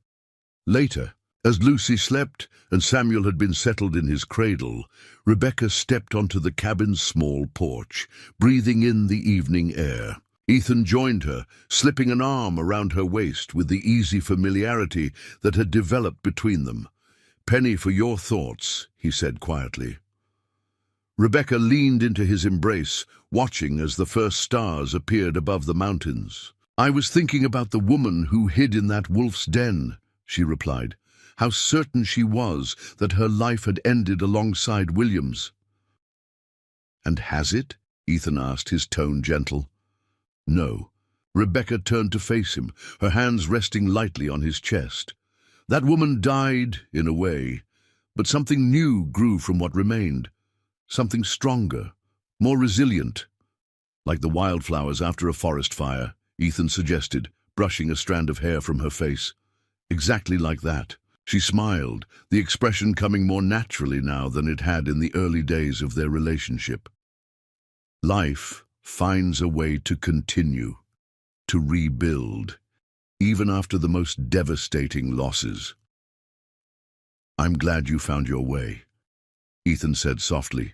Later, as Lucy slept and Samuel had been settled in his cradle, Rebecca stepped onto the cabin's small porch, breathing in the evening air. Ethan joined her, slipping an arm around her waist with the easy familiarity that had developed between them. "Penny for your thoughts," he said quietly. Rebecca leaned into his embrace, watching as the first stars appeared above the mountains. "I was thinking about the woman who hid in that wolf's den," she replied. "How certain she was that her life had ended alongside William's." "And has it?" Ethan asked, his tone gentle. "No." Rebecca turned to face him, her hands resting lightly on his chest. "That woman died, in a way, but something new grew from what remained. Something stronger, more resilient. Like the wildflowers after a forest fire," Ethan suggested, brushing a strand of hair from her face. "Exactly like that." She smiled, the expression coming more naturally now than it had in the early days of their relationship. Life finds a way to continue, to rebuild, even after the most devastating losses. "I'm glad you found your way," Ethan said softly,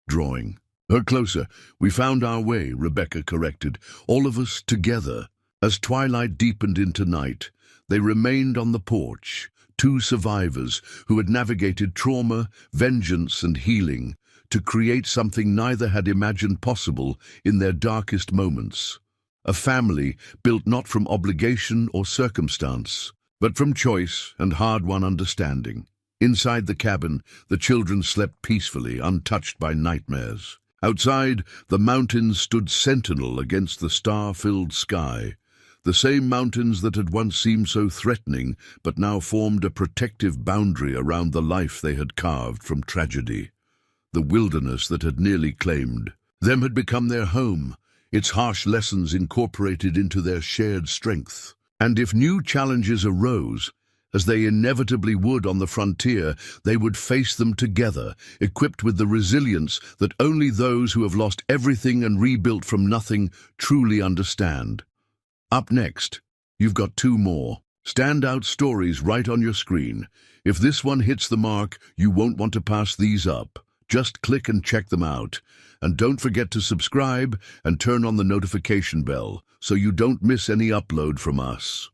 drawing her closer. "We found our way," Rebecca corrected, "all of us together." As twilight deepened into night, they remained on the porch, two survivors who had navigated trauma, vengeance, and healing to create something neither had imagined possible in their darkest moments. A family built not from obligation or circumstance, but from choice and hard-won understanding. Inside the cabin, the children slept peacefully, untouched by nightmares. Outside, the mountains stood sentinel against the star-filled sky. The same mountains that had once seemed so threatening, but now formed a protective boundary around the life they had carved from tragedy. The wilderness that had nearly claimed them had become their home, its harsh lessons incorporated into their shared strength. And if new challenges arose, as they inevitably would on the frontier, they would face them together, equipped with the resilience that only those who have lost everything and rebuilt from nothing truly understand. Up next, you've got two more standout stories right on your screen. If this one hits the mark, you won't want to pass these up. Just click and check them out. And don't forget to subscribe and turn on the notification bell so you don't miss any upload from us.